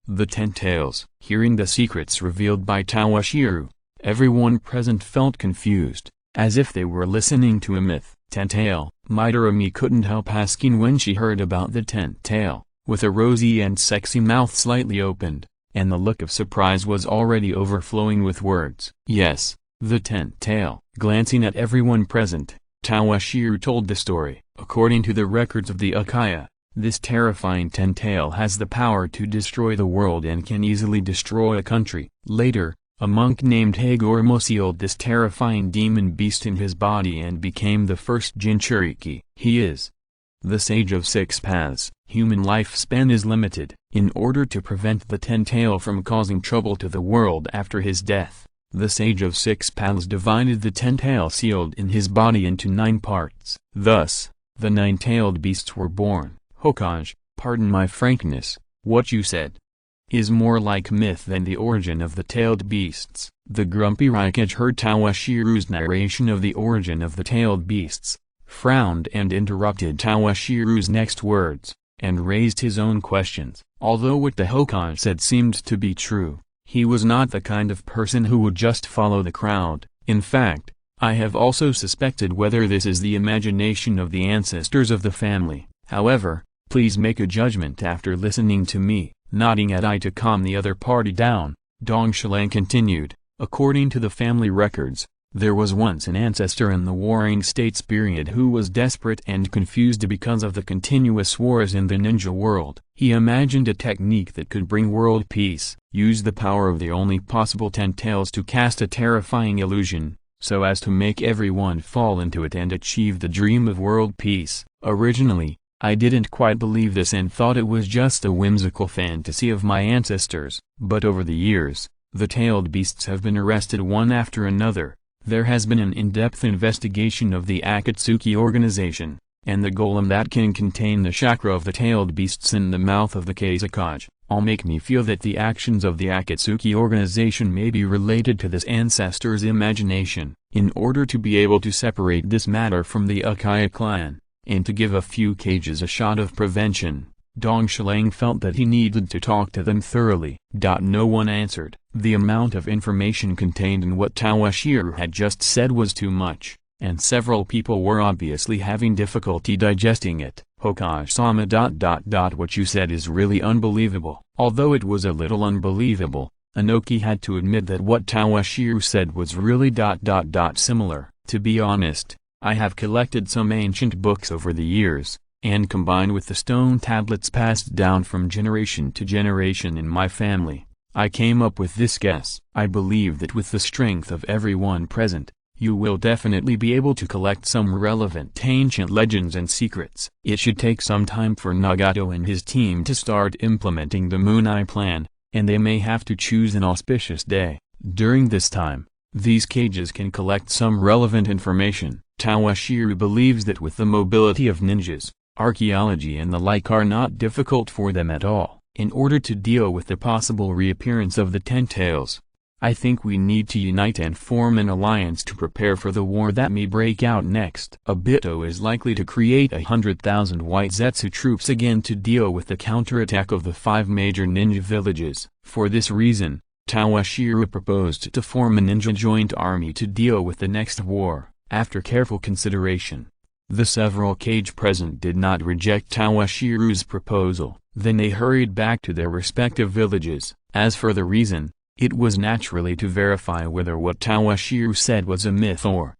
the 10 Tails. Hearing the secrets revealed by Toshiro, everyone present felt confused, as if they were listening to a myth. 10-tail, Midorumi couldn't help asking when she heard about the 10th tail, with a rosy and sexy mouth slightly opened, and the look of surprise was already overflowing with words. Yes, the 10th tail. Glancing at everyone present, Toshiro told the story. According to the records of the Uchiha, this terrifying 10-tail has the power to destroy the world and can easily destroy a country. Later, a monk named Hagoromo sealed this terrifying demon beast in his body and became the first Jinchuriki. He is the Sage of 6 Paths. Human lifespan is limited. In order to prevent the 10-tail from causing trouble to the world after his death, the Sage of 6 Paths divided the 10-tail sealed in his body into 9 parts. Thus, the 9-tailed beasts were born. Hokage, pardon my frankness, what you said is more like myth than the origin of the tailed beasts. The grumpy Raikage heard Toshiro's narration of the origin of the tailed beasts, frowned and interrupted Toshiro's next words, and raised his own questions. Although what the Hokage said seemed to be true, he was not the kind of person who would just follow the crowd. In fact, I have also suspected whether this is the imagination of the ancestors of the family. However, please make a judgment after listening to me. Nodding at eye to calm the other party down, Dong Shilang continued, according to the family records, there was once an ancestor in the Warring States period who was desperate and confused because of the continuous wars in the ninja world. He imagined a technique that could bring world peace, use the power of the only possible 10 tails to cast a terrifying illusion, so as to make everyone fall into it and achieve the dream of world peace. Originally, I didn't quite believe this and thought it was just a whimsical fantasy of my ancestors, but over the years, the tailed beasts have been arrested one after another. There has been an in-depth investigation of the Akatsuki organization, and the golem that can contain the chakra of the tailed beasts in the mouth of the Kazekage, all make me feel that the actions of the Akatsuki organization may be related to this ancestor's imagination. In order to be able to separate this matter from the Uchiha clan, and to give a few cages a shot of prevention, Dong Shilang felt that he needed to talk to them thoroughly. No one answered. The amount of information contained in what Toshiro had just said was too much, and several people were obviously having difficulty digesting it. Hokage-sama ... What you said is really unbelievable. Although it was a little unbelievable, Inoki had to admit that what Toshiro said was really ... similar. To be honest, I have collected some ancient books over the years, and combined with the stone tablets passed down from generation to generation in my family, I came up with this guess. I believe that with the strength of everyone present, you will definitely be able to collect some relevant ancient legends and secrets. It should take some time for Nagato and his team to start implementing the Moon Eye plan, and they may have to choose an auspicious day. During this time, these cages can collect some relevant information. Toshiro believes that with the mobility of ninjas, archaeology and the like are not difficult for them at all. In order to deal with the possible reappearance of the 10 tails, I think we need to unite and form an alliance to prepare for the war that may break out next. Obito is likely to create 100,000 white Zetsu troops again to deal with the counterattack of the 5 major ninja villages. For this reason, Toshiro proposed to form a ninja joint army to deal with the next war. After careful consideration, the several kage present did not reject Toshiro's proposal. Then they hurried back to their respective villages. As for the reason, it was naturally to verify whether what Toshiro said was a myth or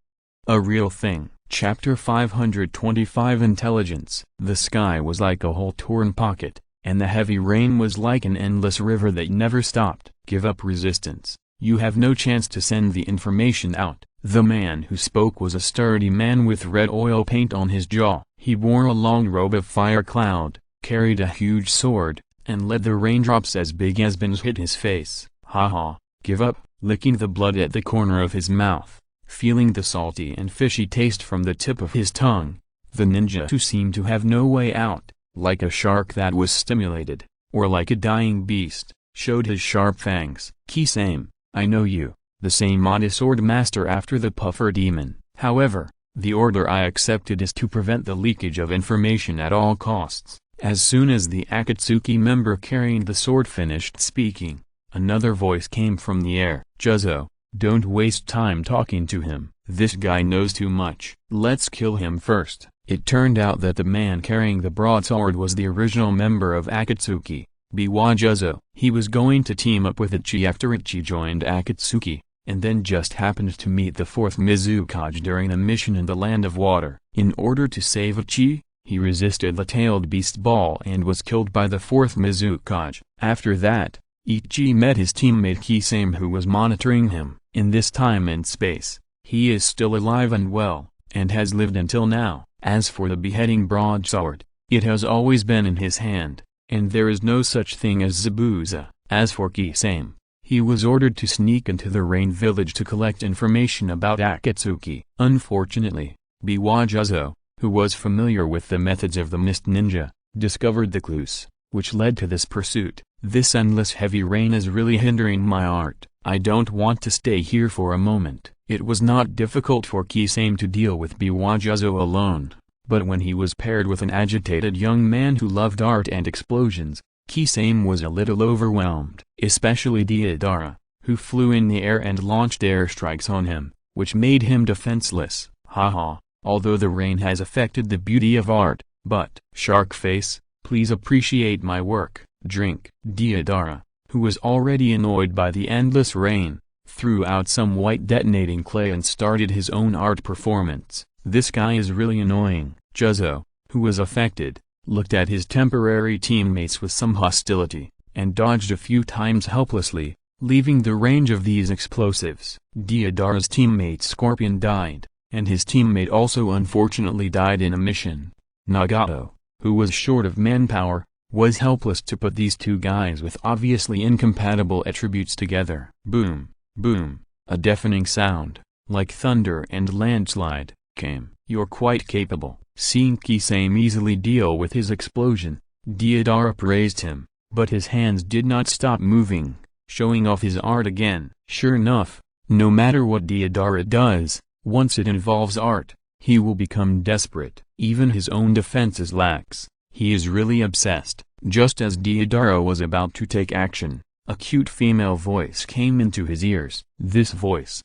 a real thing. Chapter 525 Intelligence. The sky was like a whole torn pocket, and the heavy rain was like an endless river that never stopped. Give up resistance. You have no chance to send the information out. The man who spoke was a sturdy man with red oil paint on his jaw. He wore a long robe of fire cloud, carried a huge sword, and let the raindrops as big as bins hit his face. Haha, give up, licking the blood at the corner of his mouth, feeling the salty and fishy taste from the tip of his tongue. The ninja who seemed to have no way out, like a shark that was stimulated, or like a dying beast, showed his sharp fangs. Kisame, I know you, the same modest sword master after the puffer demon. However, the order I accepted is to prevent the leakage of information at all costs. As soon as the Akatsuki member carrying the sword finished speaking, another voice came from the air. Juzo, don't waste time talking to him. This guy knows too much. Let's kill him first. It turned out that the man carrying the broadsword was the original member of Akatsuki, Biwa Juzo. He was going to team up with Ichi after Ichi joined Akatsuki, and then just happened to meet the 4th Mizukage during the mission in the Land of Water. In order to save Ichi, he resisted the tailed beast ball and was killed by the 4th Mizukage. After that, Ichi met his teammate Kisame who was monitoring him. In this time and space, he is still alive and well, and has lived until now. As for the beheading broadsword, it has always been in his hand, and there is no such thing as Zabuza. As for Kisame, he was ordered to sneak into the Rain Village to collect information about Akatsuki. Unfortunately, Biwa Juzo, who was familiar with the methods of the Mist Ninja, discovered the clues, which led to this pursuit. This endless heavy rain is really hindering my art. I don't want to stay here for a moment. It was not difficult for Kisame to deal with Biwa Juzo alone, but when he was paired with an agitated young man who loved art and explosions, Kisame was a little overwhelmed. Especially Deidara, who flew in the air and launched airstrikes on him, which made him defenseless. Haha, although the rain has affected the beauty of art, but Shark Face, please appreciate my work. Drink. Deidara, who was already annoyed by the endless rain, threw out some white detonating clay and started his own art performance. This guy is really annoying. Juzo, who was affected, looked at his temporary teammates with some hostility, and dodged a few times helplessly, leaving the range of these explosives. Deidara's teammate Scorpion died, and his teammate also unfortunately died in a mission. Nagato, who was short of manpower, was helpless to put these two guys with obviously incompatible attributes together. Boom, boom, a deafening sound, like thunder and landslide, came. You're quite capable. Seeing Kisame easily deal with his explosion, Deidara praised him, but his hands did not stop moving, showing off his art again. Sure enough, no matter what Deidara does, once it involves art, he will become desperate. Even his own defense is lax. He is really obsessed. Just as Deidara was about to take action, a cute female voice came into his ears. This voice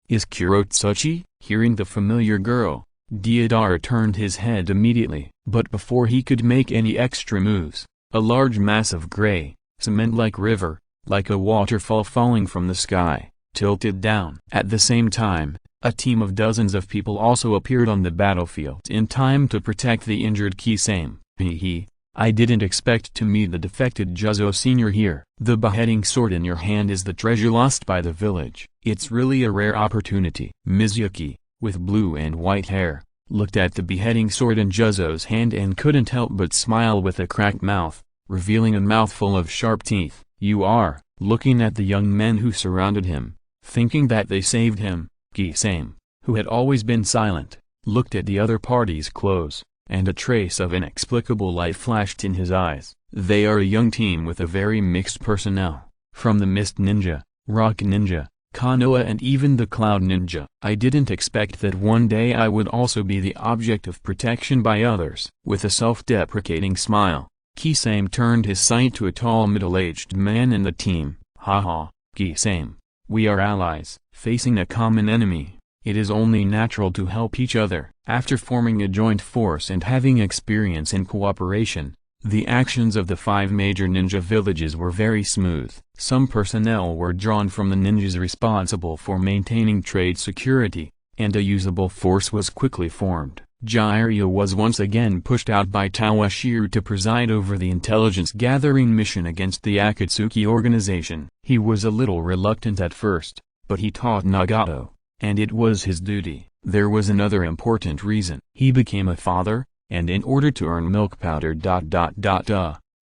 is Kurotsuchi. Hearing the familiar girl, Deidara turned his head immediately. But before he could make any extra moves, a large mass of gray, cement-like river, like a waterfall falling from the sky, tilted down. At the same time, a team of dozens of people also appeared on the battlefield in time to protect the injured Kisame. Hehe, I didn't expect to meet the defected Juzo Sr. here. The beheading sword in your hand is the treasure lost by the village. It's really a rare opportunity. Mizuki, with blue and white hair, looked at the beheading sword in Juzo's hand and couldn't help but smile with a cracked mouth, revealing a mouthful of sharp teeth. You are, looking at the young men who surrounded him, thinking that they saved him. Kisame, who had always been silent, looked at the other party's clothes, and a trace of inexplicable light flashed in his eyes. They are a young team with a very mixed personnel. From the Mist Ninja, Rock Ninja, Konoha and even the Cloud Ninja. I didn't expect that one day I would also be the object of protection by others. With a self-deprecating smile, Meixiang turned his sight to a tall middle-aged man in the team. Haha, Meixiang, we are allies. Facing a common enemy, it is only natural to help each other. After forming a joint force and having experience in cooperation, the actions of the 5 major ninja villages were very smooth. Some personnel were drawn from the ninjas responsible for maintaining trade security, and a usable force was quickly formed. Jiraiya was once again pushed out by Toshiro to preside over the intelligence-gathering mission against the Akatsuki organization. He was a little reluctant at first, but he taught Nagato, and it was his duty. There was another important reason. He became a father, and in order to earn milk powder.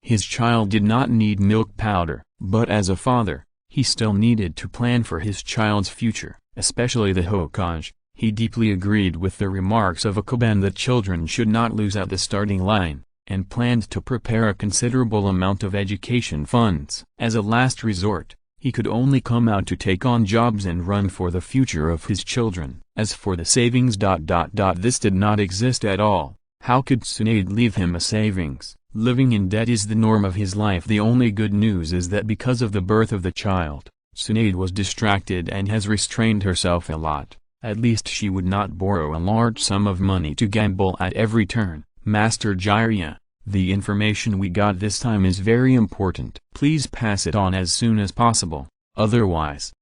His child did not need milk powder, but as a father, he still needed to plan for his child's future, especially the Hokage. He deeply agreed with the remarks of Akaban that children should not lose at the starting line, and planned to prepare a considerable amount of education funds. As a last resort, he could only come out to take on jobs and run for the future of his children. As for the savings. This did not exist at all. How could Tsunade leave him a savings? Living in debt is the norm of his life. The only good news is that because of the birth of the child, Tsunade was distracted and has restrained herself a lot. At least she would not borrow a large sum of money to gamble at every turn. Master Jiraiya, the information we got this time is very important. Please pass it on as soon as possible, otherwise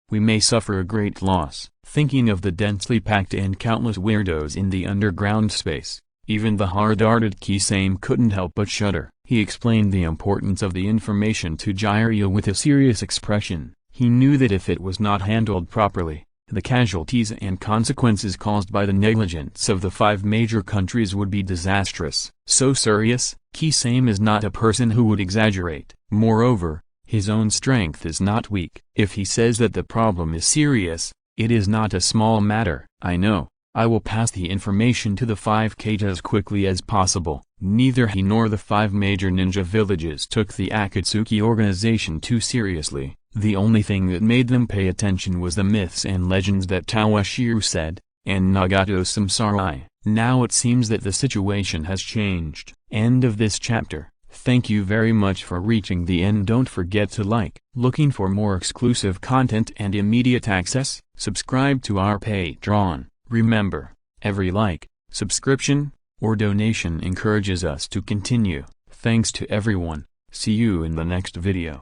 we may suffer a great loss. Thinking of the densely packed and countless weirdos in the underground space, even the hard-hearted Meixiang couldn't help but shudder. He explained the importance of the information to Jiraiya with a serious expression. He knew that if it was not handled properly, the casualties and consequences caused by the negligence of the 5 major countries would be disastrous. So serious? Meixiang is not a person who would exaggerate. Moreover, his own strength is not weak. If he says that the problem is serious, it is not a small matter. I know. I will pass the information to the 5 Kage as quickly as possible. Neither he nor the 5 major ninja villages took the Akatsuki organization too seriously. The only thing that made them pay attention was the myths and legends that Toshiro said, and Nagato's samsarai. Now it seems that the situation has changed. End of this chapter. Thank you very much for reaching the end. Don't forget to like. Looking for more exclusive content and immediate access? Subscribe to our Patreon. Remember, every like, subscription, or donation encourages us to continue. Thanks to everyone. See you in the next video.